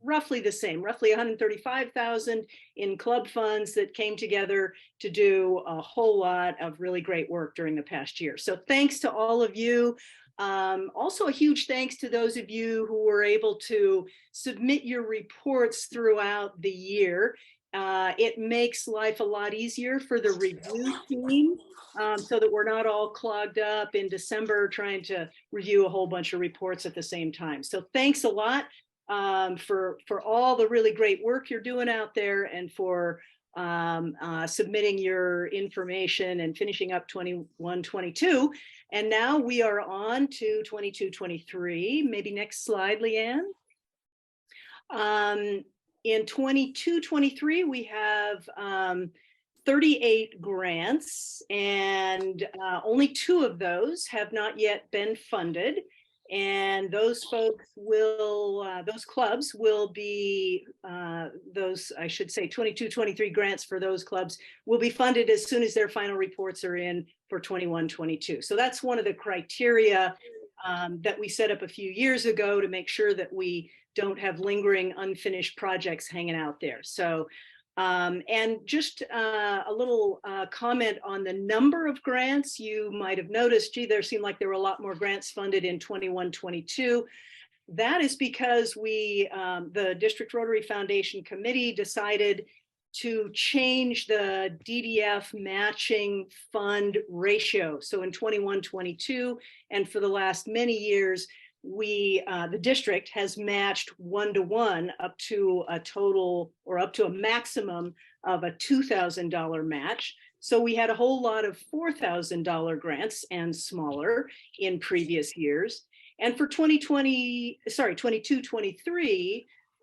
roughly the same, roughly $135,000 in club funds that came together to do a whole lot of really great work during the past year. So thanks to all of you. Also a huge thanks to those of you who were able to submit your reports throughout the year. It makes life a lot easier for the review team so that we're not all clogged up in December trying to review a whole bunch of reports at the same time. So thanks a lot for all the really great work you're doing out there, and for submitting your information and finishing up 21-22. And now we are on to 22-23. Maybe next slide, Leanne. In 22-23, we have 38 grants, and only 2 of those have not yet been funded. And those folks will, those clubs will be, those, I should say, 22-23 grants for those clubs will be funded as soon as their final reports are in for 21-22. So that's one of the criteria that we set up a few years ago to make sure that we don't have lingering unfinished projects hanging out there. So, and just a little comment on the number of grants. You might have noticed, gee, there seemed like there were a lot more grants funded in 21-22. That is because we, the District Rotary Foundation Committee, decided to change the DDF matching fund ratio. So in 21-22, and for the last many years, the district has matched 1-to-1 up to a total or up to a maximum of a $2,000 match. So we had a whole lot of $4,000 grants and smaller in previous years. And for 22-23,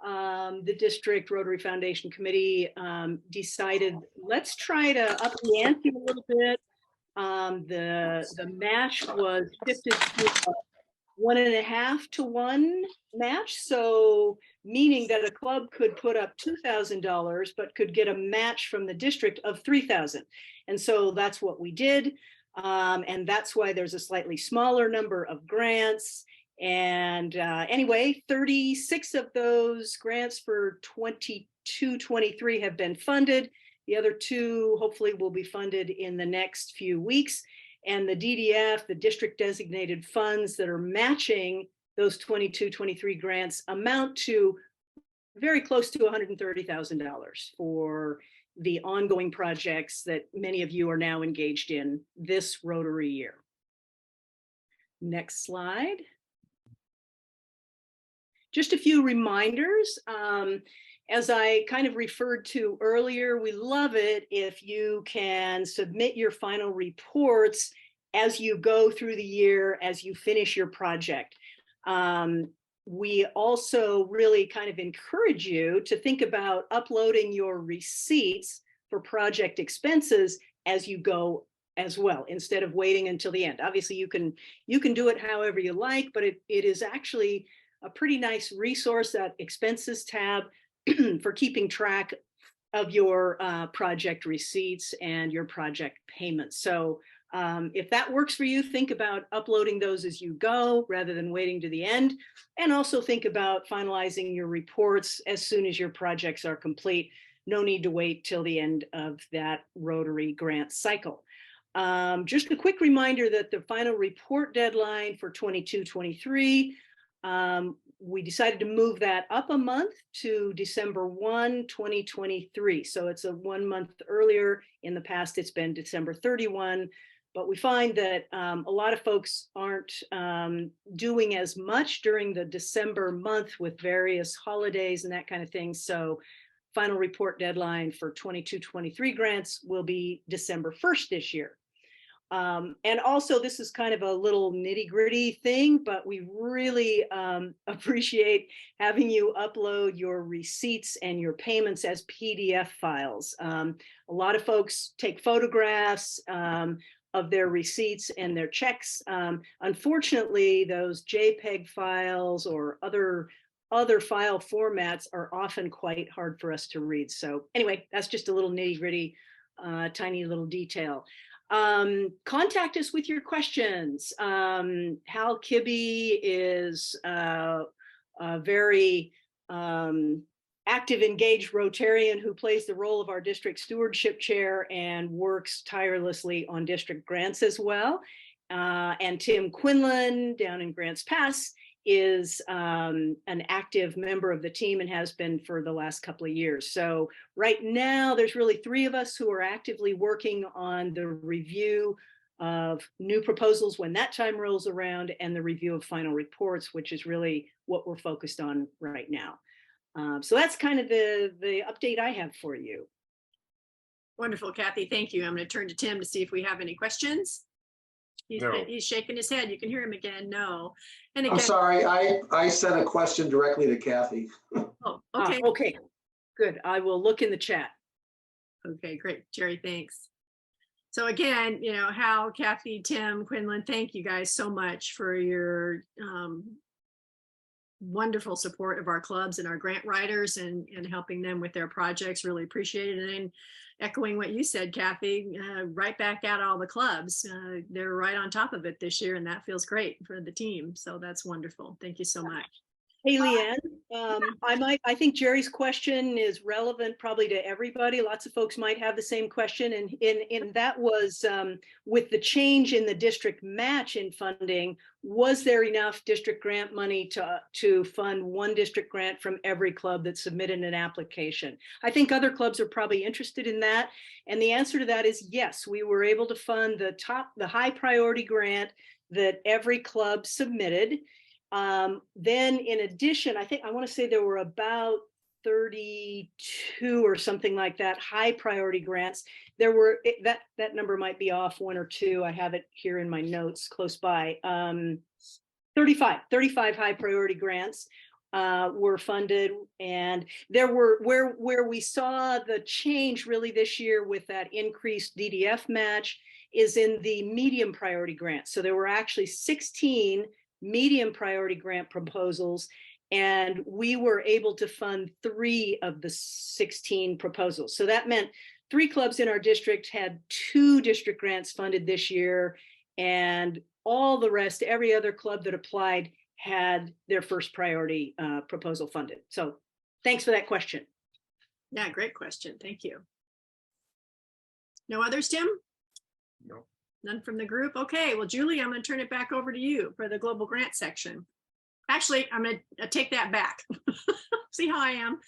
the district Rotary Foundation Committee decided, let's try to up the ante a little bit. The match was shifted to a 1.5-to-1 match. So meaning that a club could put up $2,000, but could get a match from the district of $3,000. And so that's what we did. And that's why there's a slightly smaller number of grants. And anyway, 36 of those grants for 22-23 have been funded. The other 2 hopefully will be funded in the next few weeks. And the DDF, the district designated funds that are matching those 22-23 grants amount to very close to $130,000 for the ongoing projects that many of you are now engaged in this Rotary year. Next slide. Just a few reminders. As I kind of referred to earlier, we love it if you can submit your final reports as you go through the year, as you finish your project. We also really kind of encourage you to think about uploading your receipts for project expenses as you go as well, instead of waiting until the end. Obviously, you can do it however you like, but it is actually a pretty nice resource, that expenses tab, for keeping track of your project receipts and your project payments. So if that works for you, think about uploading those as you go rather than waiting to the end. And also think about finalizing your reports as soon as your projects are complete. No need to wait till the end of that Rotary grant cycle. Just a quick reminder that the final report deadline for 22-23, we decided to move that up a month to December 1, 2023. So it's a 1 month earlier. In the past, it's been December 31. But we find that a lot of folks aren't doing as much during the December month with various holidays and that kind of thing. So final report deadline for 22-23 grants will be December 1st this year. And also, this is kind of a little nitty-gritty thing, but we really appreciate having you upload your receipts and your payments as PDF files. A lot of folks take photographs of their receipts and their checks. Unfortunately, those JPEG files or other file formats are often quite hard for us to read. So anyway, that's just a little nitty-gritty, tiny little detail. Contact us with your questions. Hal Kibbe is a very active, engaged Rotarian who plays the role of our district stewardship chair and works tirelessly on district grants as well. And Tim Quinlan down in Grants Pass is an active member of the team and has been for the last couple of years. So right now, there's really 3 of us who are actively working on the review of new proposals when that time rolls around, and the review of final reports, which is really what we're focused on right now. So that's kind of the update I have for you. Wonderful, Kathy. Thank you. I'm going to turn to Tim to see if we have any questions. He's shaking his head. You can hear him again. No. And again, I'm sorry. I sent a question directly to Kathy. Oh, okay. Okay, good. I will look in the chat. Okay, great. Jerry, thanks. So again, Hal, Kathy, Tim, Quinlan, thank you guys so much for your wonderful support of our clubs and our grant writers and helping them with their projects. Really appreciate it. And then echoing what you said, Kathy, right back at all the clubs. They're right on top of it this year, and that feels great for the team. So that's wonderful. Thank you so much. Hey, Leanne, I think Jerry's question is relevant probably to everybody. Lots of folks might have the same question. And that was with the change in the district match in funding, was there enough district grant money to fund one district grant from every club that submitted an application? I think other clubs are probably interested in that. And the answer to that is yes, we were able to fund the high priority grant that every club submitted. Then in addition, I want to say there were about 32 or something like that, high priority grants. There were, that number might be off one or two. I have it here in my notes close by. 35 high priority grants were funded, and there were where we saw the change really this year with that increased DDF match is in the medium priority grants. So there were actually 16 medium priority grant proposals, and we were able to fund 3 of the 16 proposals. So that meant 3 clubs in our district had 2 district grants funded this year, and all the rest, every other club that applied had their first priority proposal funded. So thanks for that question. Yeah, great question. Thank you. No others, Tim? No. None from the group? Okay, well, Julie, I'm going to turn it back over to you for the global grant section. Actually, I'm going to take that back. See how I am.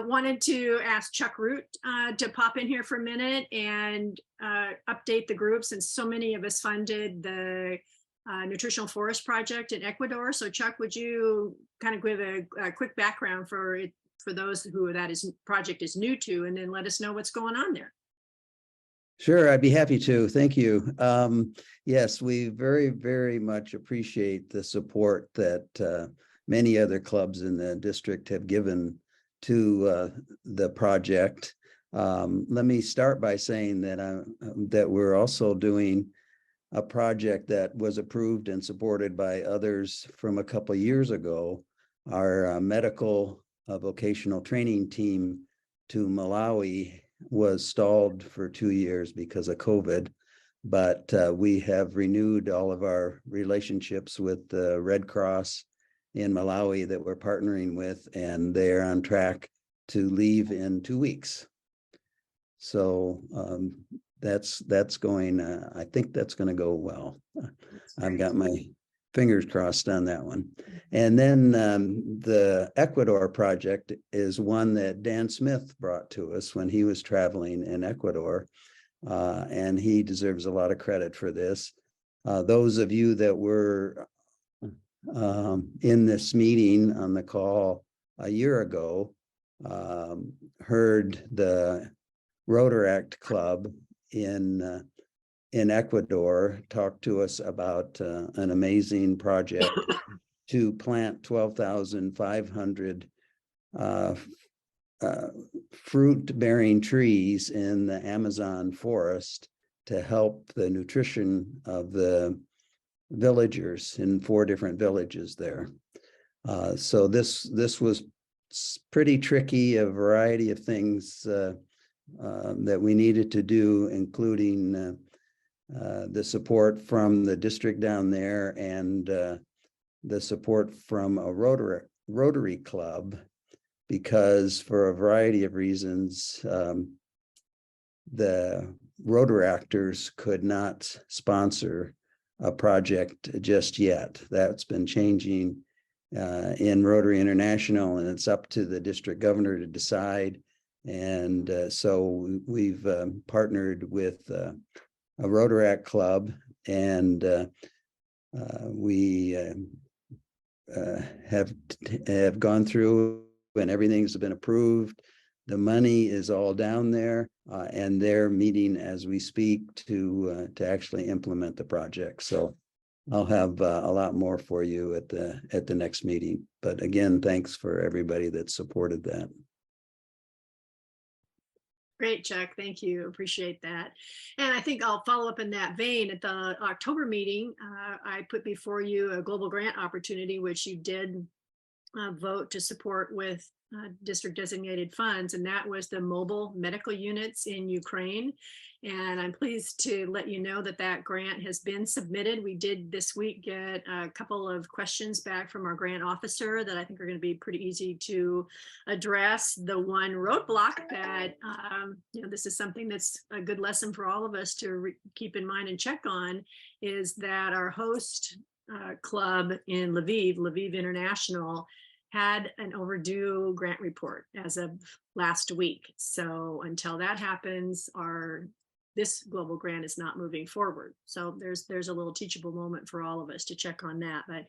Wanted to ask Chuck Root to pop in here for a minute and update the group, since so many of us funded the Nutritional Forest Project in Ecuador. So Chuck, would you kind of give a quick background for those who that project is new to, and then let us know what's going on there? Sure, I'd be happy to. Thank you. Yes, we very, very much appreciate the support that many other clubs in the district have given to the project. Let me start by saying that we're also doing a project that was approved and supported by others from a couple of years ago. Our medical vocational training team to Malawi was stalled for 2 years because of COVID, but we have renewed all of our relationships with the Red Cross in Malawi that we're partnering with, and they're on track to leave in 2 weeks. So that's going, I think that's going to go well. I've got my fingers crossed on that one. And then the Ecuador project is one that Dan Smith brought to us when he was traveling in Ecuador, and he deserves a lot of credit for this. Those of you that were in this meeting on the call a year ago heard the Rotaract Club in Ecuador talk to us about an amazing project to plant 12,500 fruit-bearing trees in the Amazon forest to help the nutrition of the villagers in 4 different villages there. So this was pretty tricky, a variety of things that we needed to do, including the support from the district down there and the support from a Rotary Club, because for a variety of reasons, the Rotaractors could not sponsor a project just yet. That's been changing in Rotary International, and it's up to the district governor to decide. And so we've partnered with a Rotaract Club, and we have gone through, and everything's been approved. The money is all down there, and they're meeting as we speak to actually implement the project. So I'll have a lot more for you at the next meeting. But again, thanks for everybody that supported that. Great, Chuck. Thank you. Appreciate that. And I think I'll follow up in that vein. At the October meeting, I put before you a global grant opportunity, which you did vote to support with district designated funds, and that was the mobile medical units in Ukraine. And I'm pleased to let you know that that grant has been submitted. We did this week get a couple of questions back from our grant officer that I think are going to be pretty easy to address. The one roadblock that, this is something that's a good lesson for all of us to keep in mind and check on, is that our host club in Lviv International, had an overdue grant report as of last week. So until that happens, our this global grant is not moving forward. So there's a little teachable moment for all of us to check on that. But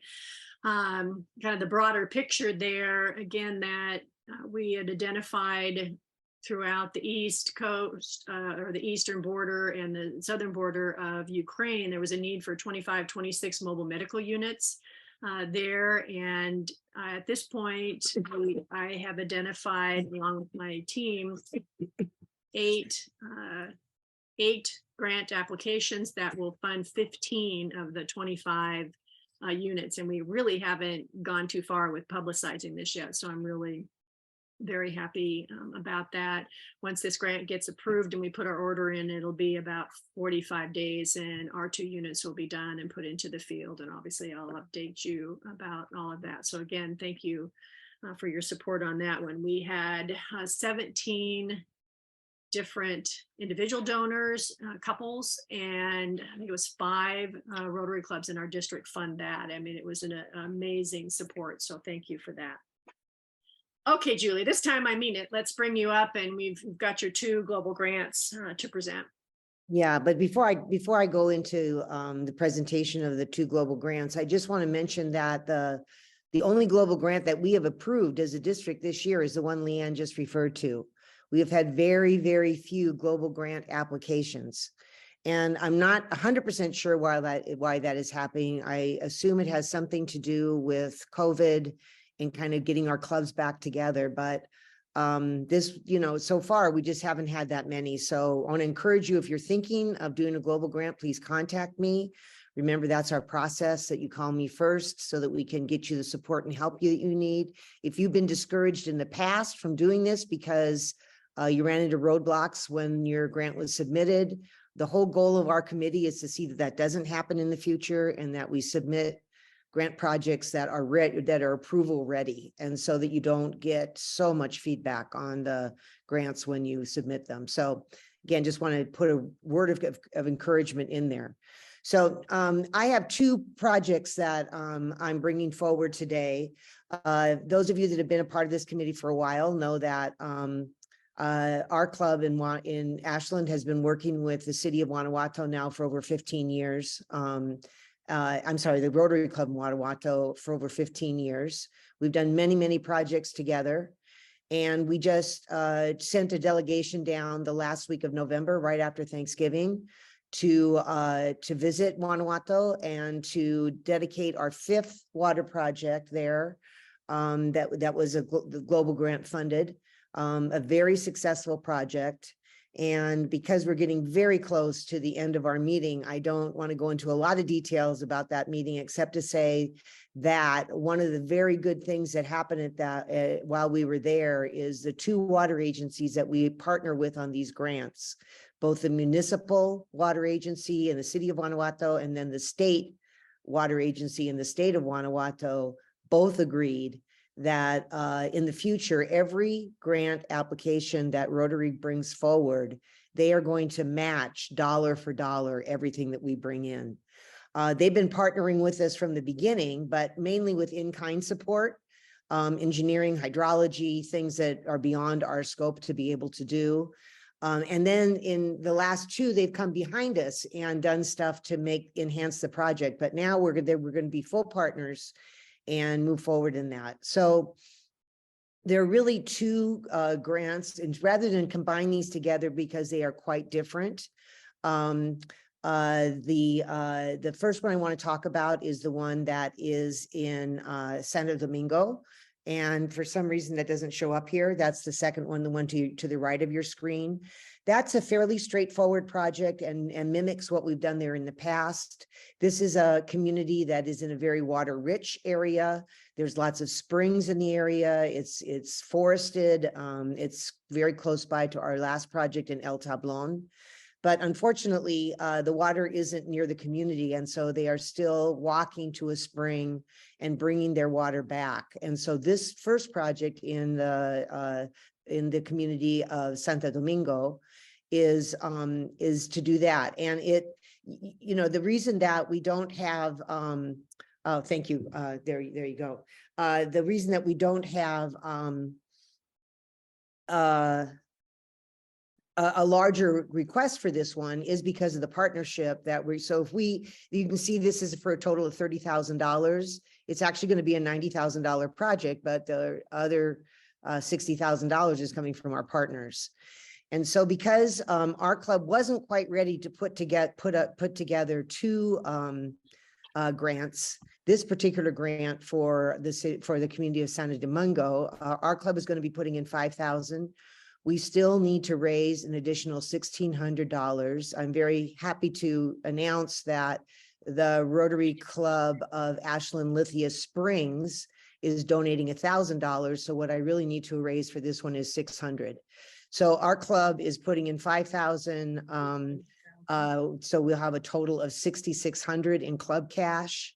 kind of the broader picture there, again, that we had identified throughout the East Coast or the eastern border and the southern border of Ukraine, there was a need for 25, 26 mobile medical units there. And at this point, I have identified, along with my team, eight grant applications that will fund 15 of the 25 units. And we really haven't gone too far with publicizing this yet. So I'm really very happy about that. Once this grant gets approved and we put our order in, it'll be about 45 days and our 2 units will be done and put into the field. And obviously I'll update you about all of that. So again, thank you for your support on that one. We had 17 different individual donors, couples, and I think it was 5 Rotary clubs in our district fund that. I mean, it was an amazing support. So thank you for that. Okay, Julie, this time I mean it. Let's bring you up, and we've got your 2 global grants to present. Yeah, but before I go into the presentation of the 2 global grants, I just want to mention that the only global grant that we have approved as a district this year is the one Leanne just referred to. We have had very, very few global grant applications. And I'm not 100% sure why that is happening. I assume it has something to do with COVID and kind of getting our clubs back together. But this, so far, we just haven't had that many. So I want to encourage you, if you're thinking of doing a global grant, please contact me. Remember, that's our process, that you call me first so that we can get you the support and help you that you need. If you've been discouraged in the past from doing this because you ran into roadblocks when your grant was submitted, the whole goal of our committee is to see that that doesn't happen in the future and that we submit grant projects that are approval ready, and so that you don't get so much feedback on the grants when you submit them. So again, just want to put a word of encouragement in there. So I have 2 projects that I'm bringing forward today. Those of you that have been a part of this committee for a while know that our club in Ashland has been working with the city of Guanajuato now for over 15 years. I'm sorry, the Rotary Club in Guanajuato for over 15 years. We've done many, many projects together. And we just sent a delegation down the last week of November, right after Thanksgiving, to visit Guanajuato and to dedicate our 5th water project there. That was the global grant funded, a very successful project. And because we're getting very close to the end of our meeting, I don't want to go into a lot of details about that meeting, except to say that one of the very good things that happened at that while we were there is the 2 water agencies that we partner with on these grants, both the municipal water agency in the city of Guanajuato and then the state water agency in the state of Guanajuato, both agreed that in the future, every grant application that Rotary brings forward, they are going to match dollar for dollar everything that we bring in. They've been partnering with us from the beginning, but mainly with in-kind support, engineering, hydrology, things that are beyond our scope to be able to do. And then in the last 2, they've come behind us and done stuff to enhance the project. But now we're going to be full partners and move forward in that. So there are really 2 grants, and rather than combine these together because they are quite different, the first one I want to talk about is the one that is in Santo Domingo. And for some reason that doesn't show up here. That's the second one, the one to the right of your screen. That's a fairly straightforward project and mimics what we've done there in the past. This is a community that is in a very water-rich area. There's lots of springs in the area. It's forested. It's very close by to our last project in El Tablon. But unfortunately, the water isn't near the community, and so they are still walking to a spring and bringing their water back. And so this first project in the community of Santo Domingo is to do that. And the reason that we don't have oh, thank you. There you go. The reason that we don't have a larger request for this one is because of the partnership that you can see this is for a total of $30,000. It's actually going to be a $90,000 project, but the other $60,000 is coming from our partners. And so because our club wasn't quite ready to put together two grants, this particular grant for the community of Santo Domingo, our club is going to be putting in $5,000. We still need to raise an additional $1,600. I'm very happy to announce that the Rotary Club of Ashland Lithia Springs is donating $1,000. So what I really need to raise for this one is $600. So our club is putting in $5,000. So we'll have a total of $6,600 in club cash.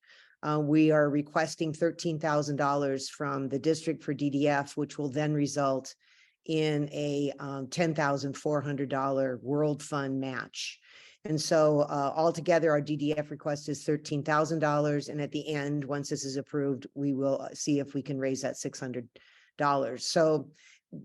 We are requesting $13,000 from the district for DDF, which will then result in a $10,400 World Fund match. And so altogether, our DDF request is $13,000. And at the end, once this is approved, we will see if we can raise that $600. So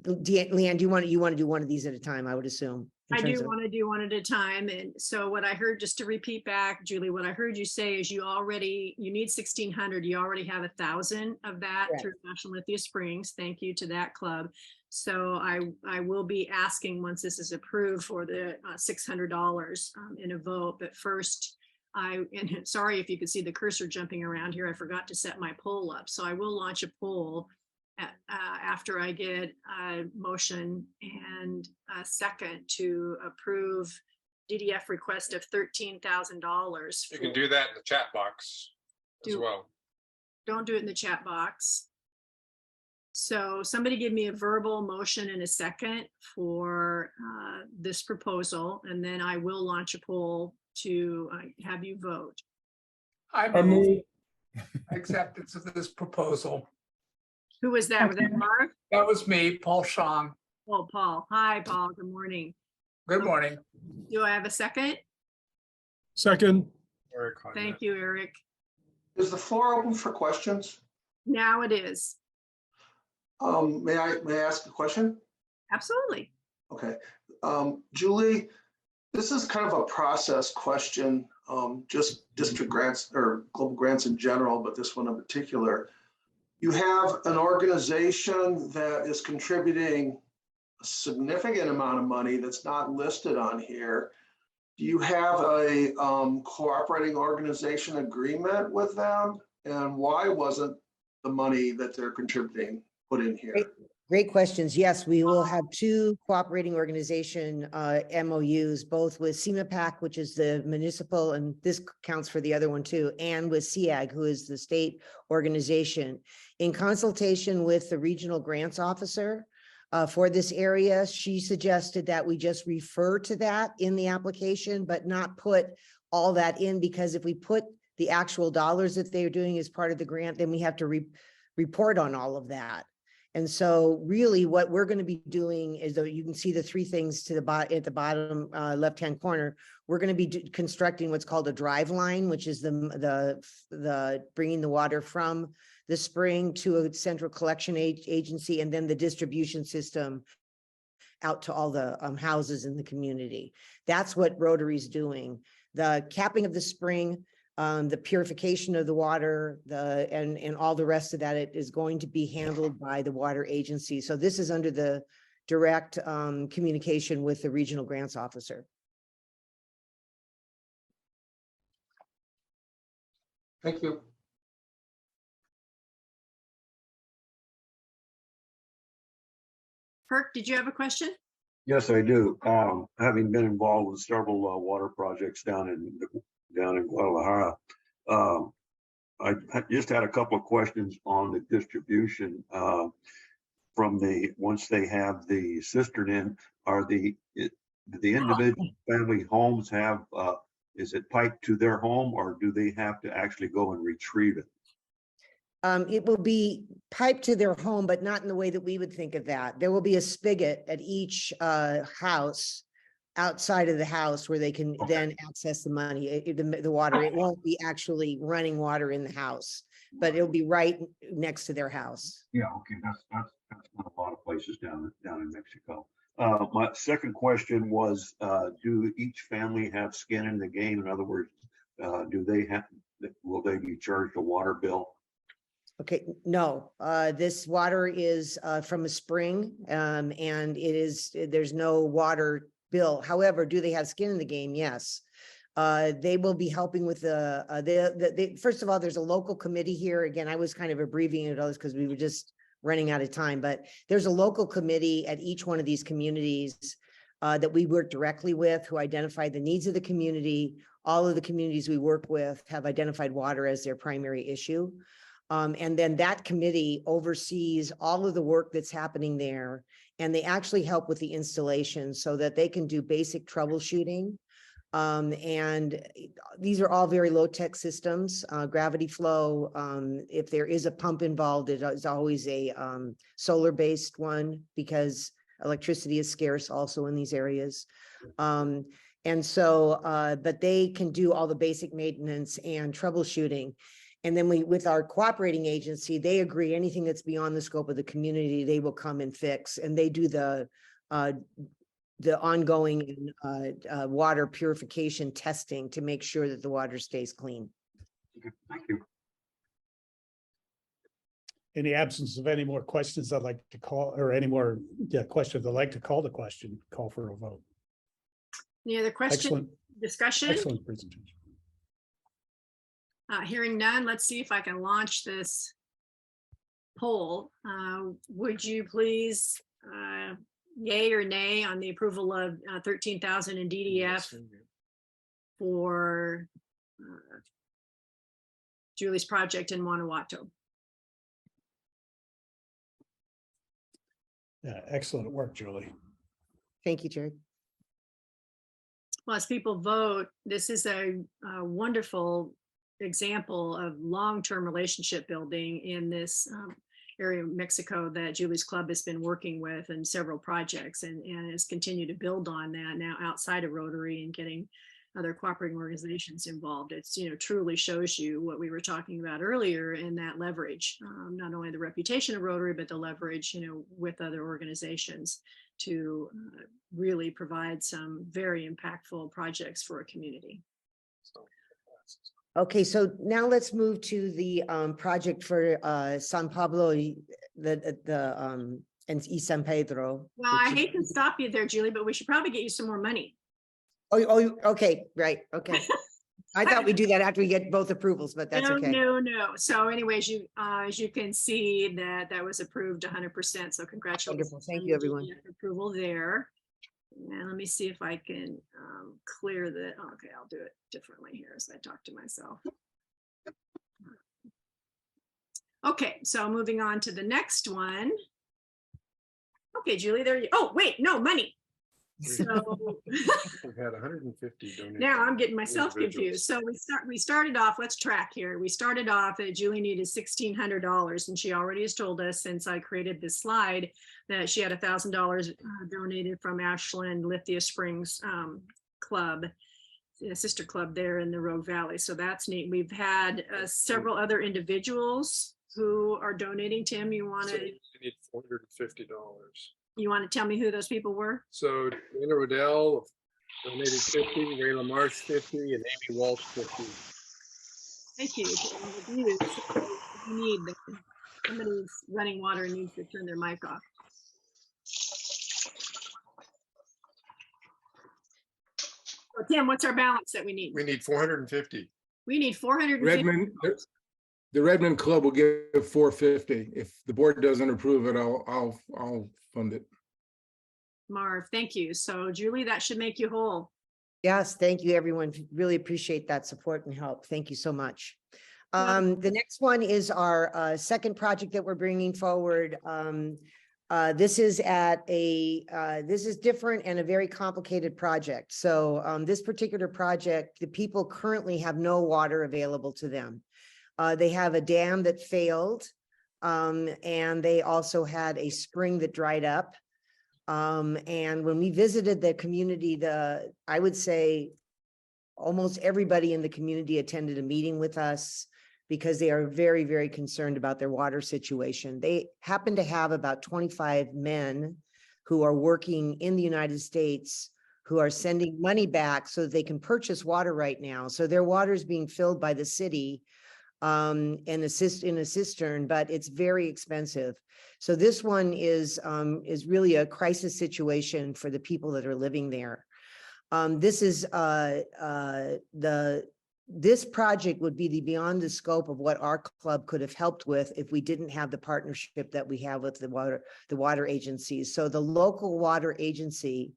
Leanne, do you want to do one of these at a time, I would assume? I do want to do one at a time. And so what I heard, just to repeat back, Julie, what I heard you say is you need 1,600. You already have 1,000 of that through National Lithia Springs. Thank you to that club. So I will be asking once this is approved for the $600 in a vote. But first, and sorry if you could see the cursor jumping around here. I forgot to set my poll up. So I will launch a poll after I get a motion and a second to approve DDF request of $13,000. You can do that in the chat box as well. Don't do it in the chat box. So somebody give me a verbal motion in a second for this proposal, and then I will launch a poll to have you vote. I move acceptance of this proposal. Who was that? Was that Mark? That was me, Paul Shong. Oh, Paul. Hi, Paul. Good morning. Good morning. Do I have a second? Second. Thank you, Eric. Is the floor open for questions? Now it is. May I ask a question? Absolutely. Okay. Julie, this is kind of a process question, just district grants or global grants in general, but this one in particular. You have an organization that is contributing a significant amount of money that's not listed on here. Do you have a cooperating organization agreement with them? And why wasn't the money that they're contributing put in here? Great questions. Yes, we will have two cooperating organization MOUs, both with CEMAPAC, which is the municipal, and this counts for the other one too, and with SEAG, who is the state organization. In consultation with the regional grants officer for this area, she suggested that we just refer to that in the application, but not put all that in, because if we put the actual dollars that they're doing as part of the grant, then we have to report on all of that. And so really what we're going to be doing is, though you can see the three things to at the bottom left-hand corner, we're going to be constructing what's called a drive line, which is the bringing the water from the spring to a central collection agency, and then the distribution system out to all the houses in the community. That's what Rotary's doing. The capping of the spring, the purification of the water, and all the rest of that, it is going to be handled by the water agency. So this is under the direct communication with the regional grants officer. Thank you. Kirk, did you have a question? Yes, I do. Having been involved with several water projects down in Guadalajara, I just had a couple of questions on the distribution from once they have the cistern in. Do the individual family homes have? Is it piped to their home, or do they have to actually go and retrieve it? It will be piped to their home, but not in the way that we would think of that. There will be a spigot at each house outside of the house where they can then access the money, the water. It won't be actually running water in the house, but it'll be right next to their house. Yeah, okay, that's not a lot of places down in Mexico. My second question was, do each family have skin in the game? In other words, will they be charged a water bill? Okay, no, this water is from a spring, and there's no water bill. However, do they have skin in the game? Yes. They will be helping with first of all, there's a local committee here. Again, I was kind of abbreviating all this because we were just running out of time, but there's a local committee at each one of these communities that we work directly with, who identify the needs of the community. All of the communities we work with have identified water as their primary issue. And then that committee oversees all of the work that's happening there. And they actually help with the installation so that they can do basic troubleshooting. And these are all very low-tech systems, gravity flow. If there is a pump involved, it is always a solar-based one because electricity is scarce also in these areas. And so, but they can do all the basic maintenance and troubleshooting. And then with our cooperating agency, they agree anything that's beyond the scope of the community, they will come and fix, and they do the ongoing water purification testing to make sure that the water stays clean. Okay, thank you. In the absence of any more questions, I'd like to call, or any more questions, I'd like to call the question, call for a vote. Any other question, Excellent. discussion? Excellent presentation. Hearing none, let's see if I can launch this poll. Would you please yay or nay on the approval of 13,000 in DDF for Julie's project in Guanajuato? Yeah, excellent work, Julie. Thank you, Jared. Well, as people vote, this is a wonderful example of long-term relationship building in this area of Mexico that Julie's Club has been working with in several projects, and has continued to build on that now outside of Rotary and getting other cooperating organizations involved. It's, truly shows you what we were talking about earlier in that leverage, not only the reputation of Rotary, but the leverage, with other organizations to really provide some very impactful projects for a community. Okay, so now let's move to the project for San Pablo, and East San Pedro. Well, I hate to stop you there, Julie, but we should probably get you some more money. Oh, okay, right, okay. I thought we'd do that after we get both approvals, but that's okay. No. So anyways, as you can see that was approved 100%. So congratulations. Wonderful. Thank you, everyone. Approval there. And let me see if I can clear the, okay, I'll do it differently here as I talk to myself. Okay, so moving on to the next one. Okay, Julie, there you, oh, wait, no, money. So We've had 150 donated. now I'm getting myself confused. So we started off, let's track here. We started off that Julie needed $1,600, and she already has told us since I created this slide that she had $1,000 donated from Ashland Lithia Springs Club, a sister club there in the Rogue Valley. So that's neat. We've had several other individuals who are donating. Tim, you want to? So you need $450. You want to tell me who those people were? So Dana Riddell donated 50, Ray LaMarche 50, and Amy Walsh 50. Thank you. Somebody's running water and needs to turn their mic off. So Tim, what's our balance that we need? We need 450. We need 450. The Redmond Club will give 450. If the board doesn't approve it, I'll fund it. Marv, thank you. So Julie, that should make you whole. Yes, thank you, everyone. Really appreciate that support and help. Thank you so much. The next one is our second project that we're bringing forward. This is this is different and a very complicated project. So this particular project, the people currently have no water available to them. They have a dam that failed, and they also had a spring that dried up. And when we visited the community, I would say almost everybody in the community attended a meeting with us because they are very, very concerned about their water situation. They happen to have about 25 men who are working in the United States, who are sending money back so that they can purchase water right now. So their water is being filled by the city in a cistern, but it's very expensive. So this one is really a crisis situation for the people that are living there. This project would be beyond the scope of what our club could have helped with if we didn't have the partnership that we have with the water agencies. So the local water agency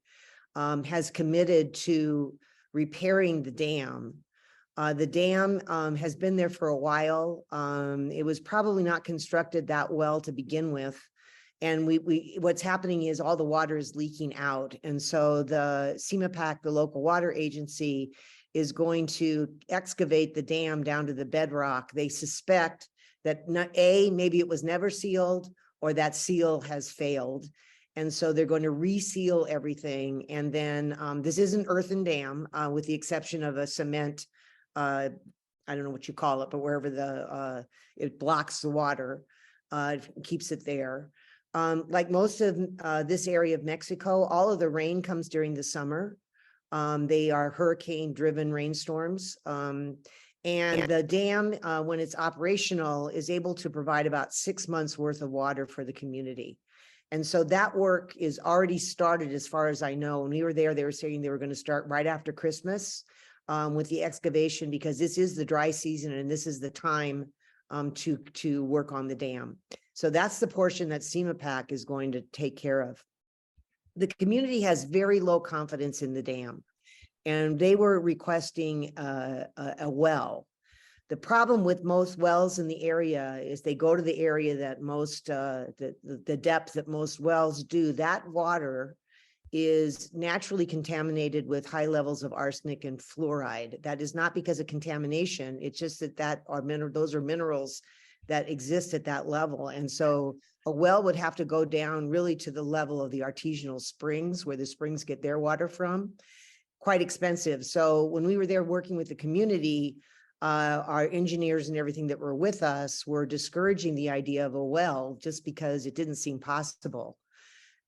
has committed to repairing the dam. The dam has been there for a while. It was probably not constructed that well to begin with. And what's happening is all the water is leaking out. And so the CEMAPAC, the local water agency, is going to excavate the dam down to the bedrock. They suspect that maybe it was never sealed, or that seal has failed. And so they're going to reseal everything. And then this is an earthen dam with the exception of a cement, I don't know what you call it, but wherever it blocks the water, keeps it there. Like most of this area of Mexico, all of the rain comes during the summer. They are hurricane-driven rainstorms. And the dam, when it's operational, is able to provide about 6 months worth of water for the community. And so that work is already started as far as I know. When we were there, they were saying they were going to start right after Christmas with the excavation, because this is the dry season and this is the time to work on the dam. So that's the portion that CEMAPAC is going to take care of. The community has very low confidence in the dam, and they were requesting a well. The problem with most wells in the area is they go to the area that most, the depth that most wells do. That water is naturally contaminated with high levels of arsenic and fluoride. That is not because of contamination. It's just that those are minerals that exist at that level. And so a well would have to go down really to the level of the artesianal springs, where the springs get their water from. Quite expensive. So when we were there working with the community, our engineers and everything that were with us were discouraging the idea of a well just because it didn't seem possible.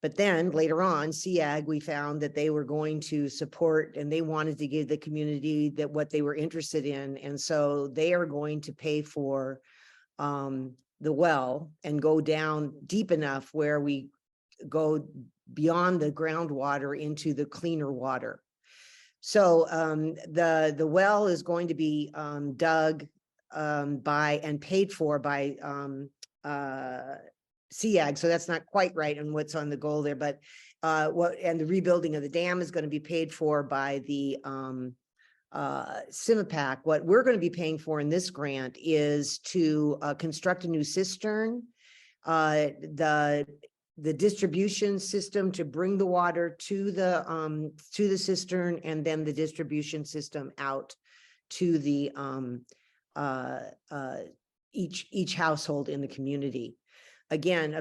But then later on, SEAG, we found that they were going to support, and they wanted to give the community that what they were interested in. And so they are going to pay for the well and go down deep enough where we go beyond the groundwater into the cleaner water. So the well is going to be dug by and paid for by SEAG. So that's not quite right on what's on the goal there, but and the rebuilding of the dam is going to be paid for by the CEMAPAC. What we're going to be paying for in this grant is to construct a new cistern, the distribution system to bring the water to the cistern, and then the distribution system out to the each household in the community. Again,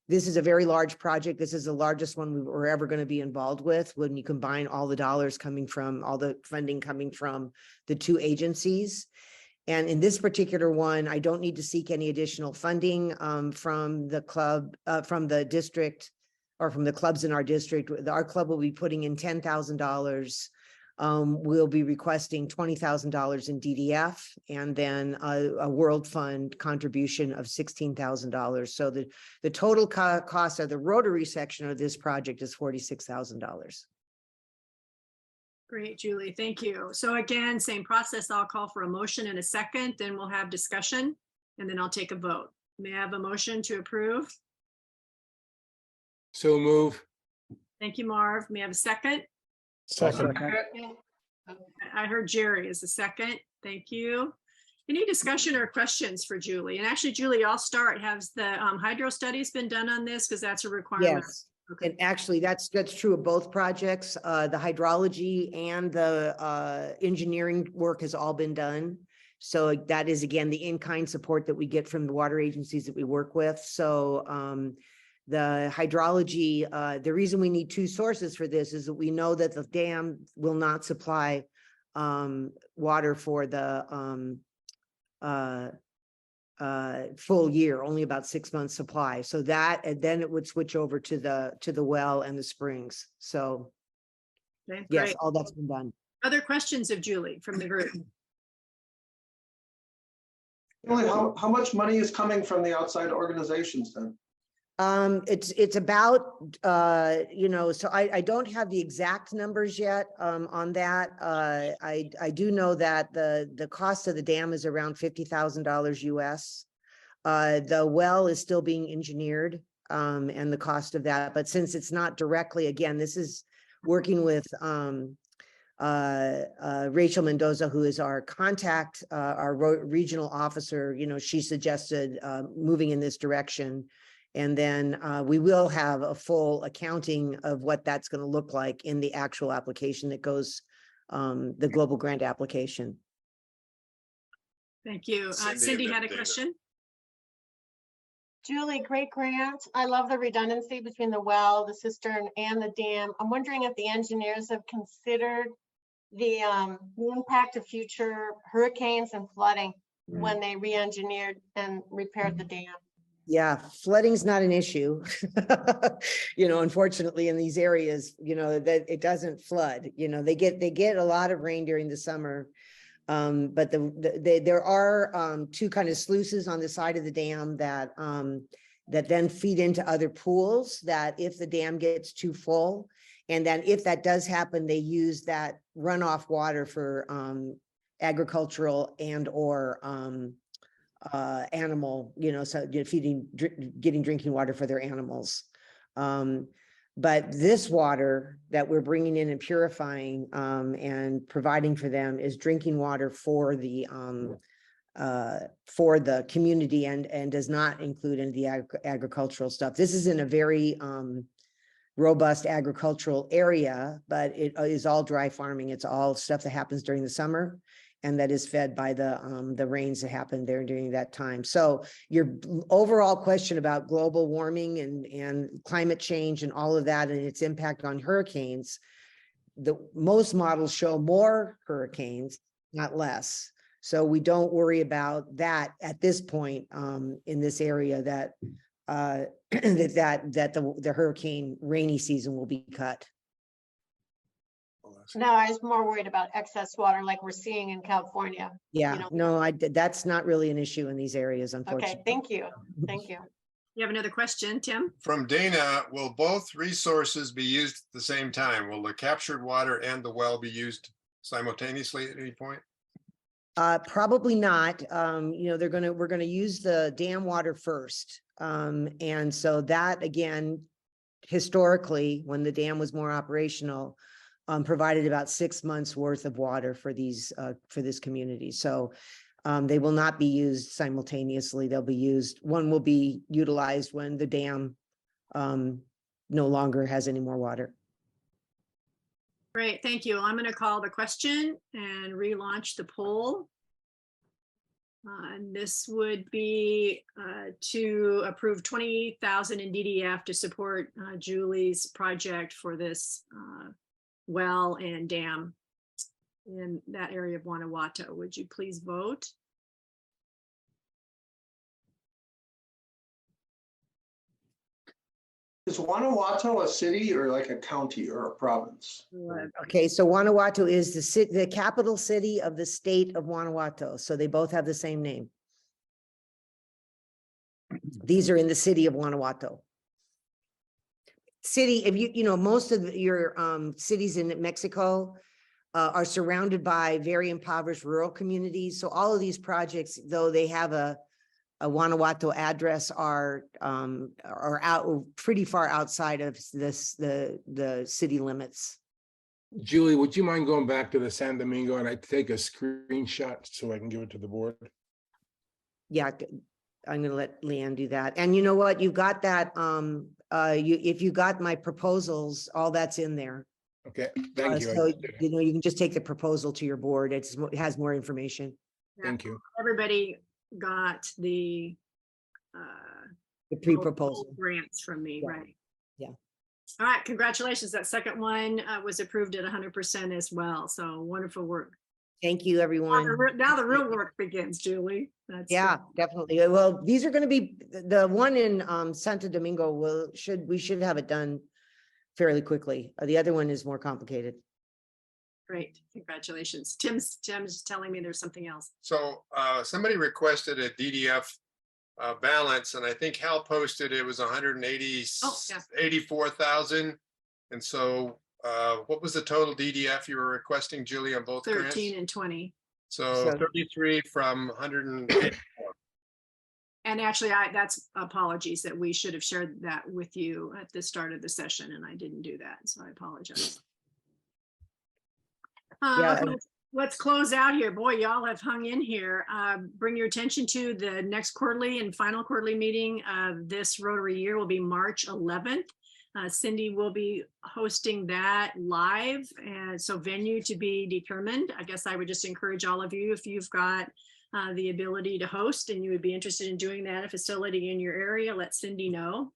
this is a very large project. This is the largest one we were ever going to be involved with when you combine all the dollars coming from, all the funding coming from the two agencies. And in this particular one, I don't need to seek any additional funding from the club, from the district, or from the clubs in our district. Our club will be putting in $10,000. We'll be requesting $20,000 in DDF, and then a World Fund contribution of $16,000. So the total cost of the Rotary section of this project is $46,000. Great, Julie, thank you. So again, same process. I'll call for a motion in a second, then we'll have discussion, and then I'll take a vote. May I have a motion to approve? So move. Thank you, Marv. May I have a second? Second. I heard Jerry is a second. Thank you. Any discussion or questions for Julie? And actually, Julie, I'll start. Has the hydro studies been done on this? Because that's a requirement. Yes. Okay. And actually, that's true of both projects. The hydrology and the engineering work has all been done. So that is, again, the in-kind support that we get from the water agencies that we work with. So the hydrology, the reason we need two sources for this is that we know that the dam will not supply water for the full year, only about 6 months supply. So that, and then it would switch over to the well and the springs. So Okay, yes, great. all that's been done. Other questions of Julie from the group? Julie, how much money is coming from the outside organizations then? It's about, so I don't have the exact numbers yet, on that. I do know that the cost of the dam is around $50,000 US. The well is still being engineered, and the cost of that, but since it's not directly, again, this is working with, Rachel Mendoza, who is our contact, our regional officer, she suggested, moving in this direction. And then we will have a full accounting of what that's going to look like in the actual application that goes, the global grant application. Thank you. Cindy had a question. Julie, great grant. I love the redundancy between the well, the cistern, and the dam. I'm wondering if the engineers have considered the impact of future hurricanes and flooding when they re-engineered and repaired the dam. Yeah, flooding's not an issue. Unfortunately in these areas, that it doesn't flood, they get a lot of rain during the summer. But there are two kind of sluices on the side of the dam that then feed into other pools, that if the dam gets too full, and then if that does happen, they use that runoff water for agricultural and or animal, so getting drinking water for their animals. But this water that we're bringing in and purifying and providing for them is drinking water for the community, and does not include any of the agricultural stuff. This is in a very robust agricultural area, but it is all dry farming. It's all stuff that happens during the summer, and that is fed by the rains that happen there during that time. So your overall question about global warming and climate change and all of that and its impact on hurricanes, most models show more hurricanes, not less. So we don't worry about that at this point in this area, that the hurricane rainy season will be cut. No, I was more worried about excess water like we're seeing in California. Yeah, no, that's not really an issue in these areas, unfortunately. Okay, thank you. Thank you. You have another question, Tim? From Dana, will both resources be used at the same time? Will the captured water and the well be used simultaneously at any point? Probably not. We're gonna use the dam water first. And so that, again, historically, when the dam was more operational, provided about 6 months worth of water for this community. So they will not be used simultaneously. One will be utilized when the dam no longer has any more water. Great, thank you. I'm going to call the question and relaunch the poll. And this would be to approve 20,000 in DDF to support Julie's project for this well and dam in that area of Guanajuato. Would you please vote? Is Guanajuato a city or like a county or a province? Okay, so Guanajuato is the capital city of the state of Guanajuato. So they both have the same name. These are in the city of Guanajuato. City, if most of your cities in Mexico are surrounded by very impoverished rural communities. So all of these projects, though they have a Guanajuato address, are out pretty far outside of the city limits. Julie, would you mind going back to the San Domingo and I take a screenshot so I can give it to the board? Yeah, I'm going to let Leanne do that. And you know what? You've got that. If you got my proposals, all that's in there. Okay, thank you. So you can just take the proposal to your board. It has more information. Thank you. Everybody got the pre-proposal grants from me, right? Yeah. All right, congratulations. That second one was approved at 100% as well. So wonderful work. Thank you, everyone. Now the real work begins, Julie. That's Yeah, definitely. Well, these are going to be the one in Santo Domingo. We should have it done fairly quickly. The other one is more complicated. great. Congratulations. Tim's telling me there's something else. So somebody requested a DDF balance, and I think Hal posted it was 84,000. And so what was the total DDF you were requesting, Julie, on both 13 grants? and 20. So 33 from 184. And actually, that's apologies that we should have shared that with you at the start of the session, and I didn't do that, so I apologize. Okay, let's close out here. Boy, y'all have hung in here. Bring your attention to the next quarterly and final quarterly meeting of this Rotary year will be March 11th. Cindy will be hosting that live, and so venue to be determined. I guess I would just encourage all of you, if you've got the ability to host and you would be interested in doing that, a facility in your area, let Cindy know,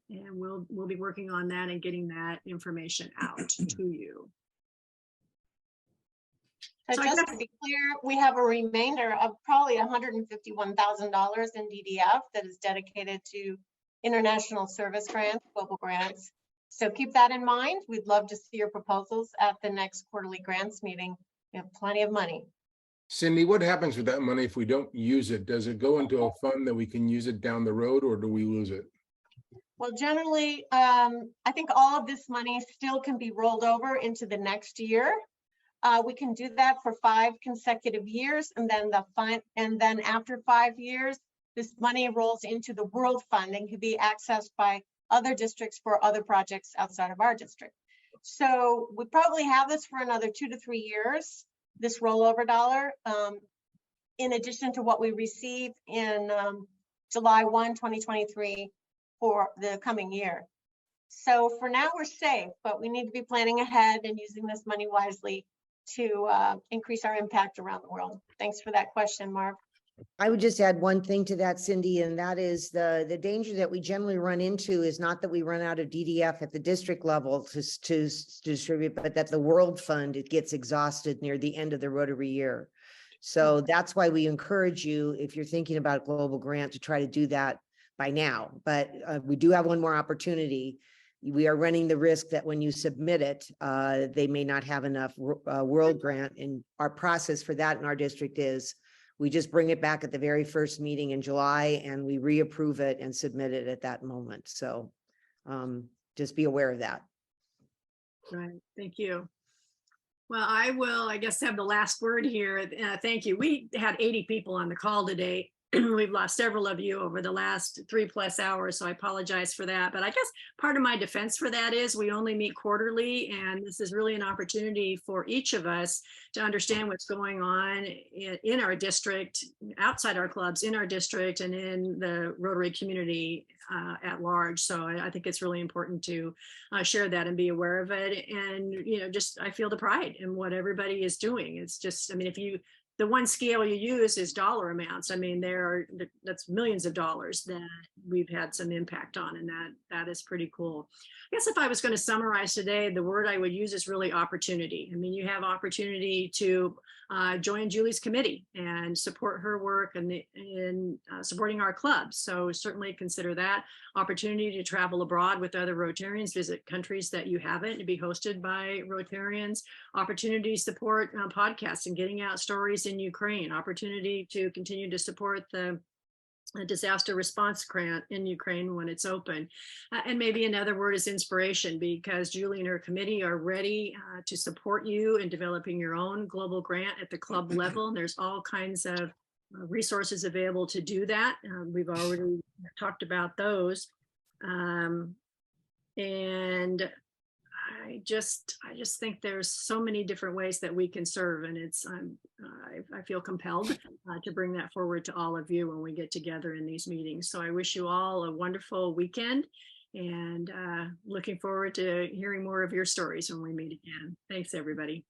and we'll be working on that and getting that information out to you. So just to be clear, we have a remainder of probably $151,000 in DDF that is dedicated to international service grants, global grants. So keep that in mind. We'd love to see your proposals at the next quarterly grants meeting. We have plenty of money. Cindy, what happens with that money if we don't use it? Does it go into a fund that we can use it down the road, or do we lose it? Well, generally, I think all of this money still can be rolled over into the next year. We can do that for 5 consecutive years, and then after 5 years, this money rolls into the World Fund and can be accessed by other districts for other projects outside of our district. So we probably have this for another 2 to 3 years, this rollover dollar, in addition to what we receive in July 1, 2023 for the coming year. So for now, we're safe, but we need to be planning ahead and using this money wisely to increase our impact around the world. Thanks for that question, Marv. I would just add one thing to that, Cindy, and that is the danger that we generally run into is not that we run out of DDF at the district level to distribute, but that the World Fund, it gets exhausted near the end of the Rotary year. So that's why we encourage you, if you're thinking about global grant, to try to do that by now. But we do have one more opportunity. We are running the risk that when you submit it, they may not have enough World Grant. And our process for that in our district is we just bring it back at the very first meeting in July and we reapprove it and submit it at that moment. So just be aware of that. Right, thank you. Well, I will, I guess, have the last word here. Thank you. We had 80 people on the call today. We've lost several of you over the last 3+ hours, so I apologize for that. But I guess part of my defense for that is we only meet quarterly, and this is really an opportunity for each of us to understand what's going on in our district, outside our clubs, in our district, and in the Rotary community at large. So I think it's really important to share that and be aware of it. And, you know, just I feel the pride in what everybody is doing. It's just, I mean, the one scale you use is dollar amounts. I mean, that's millions of dollars that we've had some impact on, and that is pretty cool. I guess if I was going to summarize today, the word I would use is really opportunity. I mean, you have opportunity to join Julie's committee and support her work in supporting our clubs. So certainly consider that. Opportunity to travel abroad with other Rotarians, visit countries that you haven't, to be hosted by Rotarians. Opportunity to support podcasts and getting out stories in Ukraine. Opportunity to continue to support the disaster response grant in Ukraine when it's open. And maybe another word is inspiration, because Julie and her committee are ready to support you in developing your own global grant at the club level. There's all kinds of resources available to do that. We've already talked about those. And I just think there's so many different ways that we can serve, and I feel compelled to bring that forward to all of you when we get together in these meetings. So I wish you all a wonderful weekend, and looking forward to hearing more of your stories when we meet again. Thanks, everybody.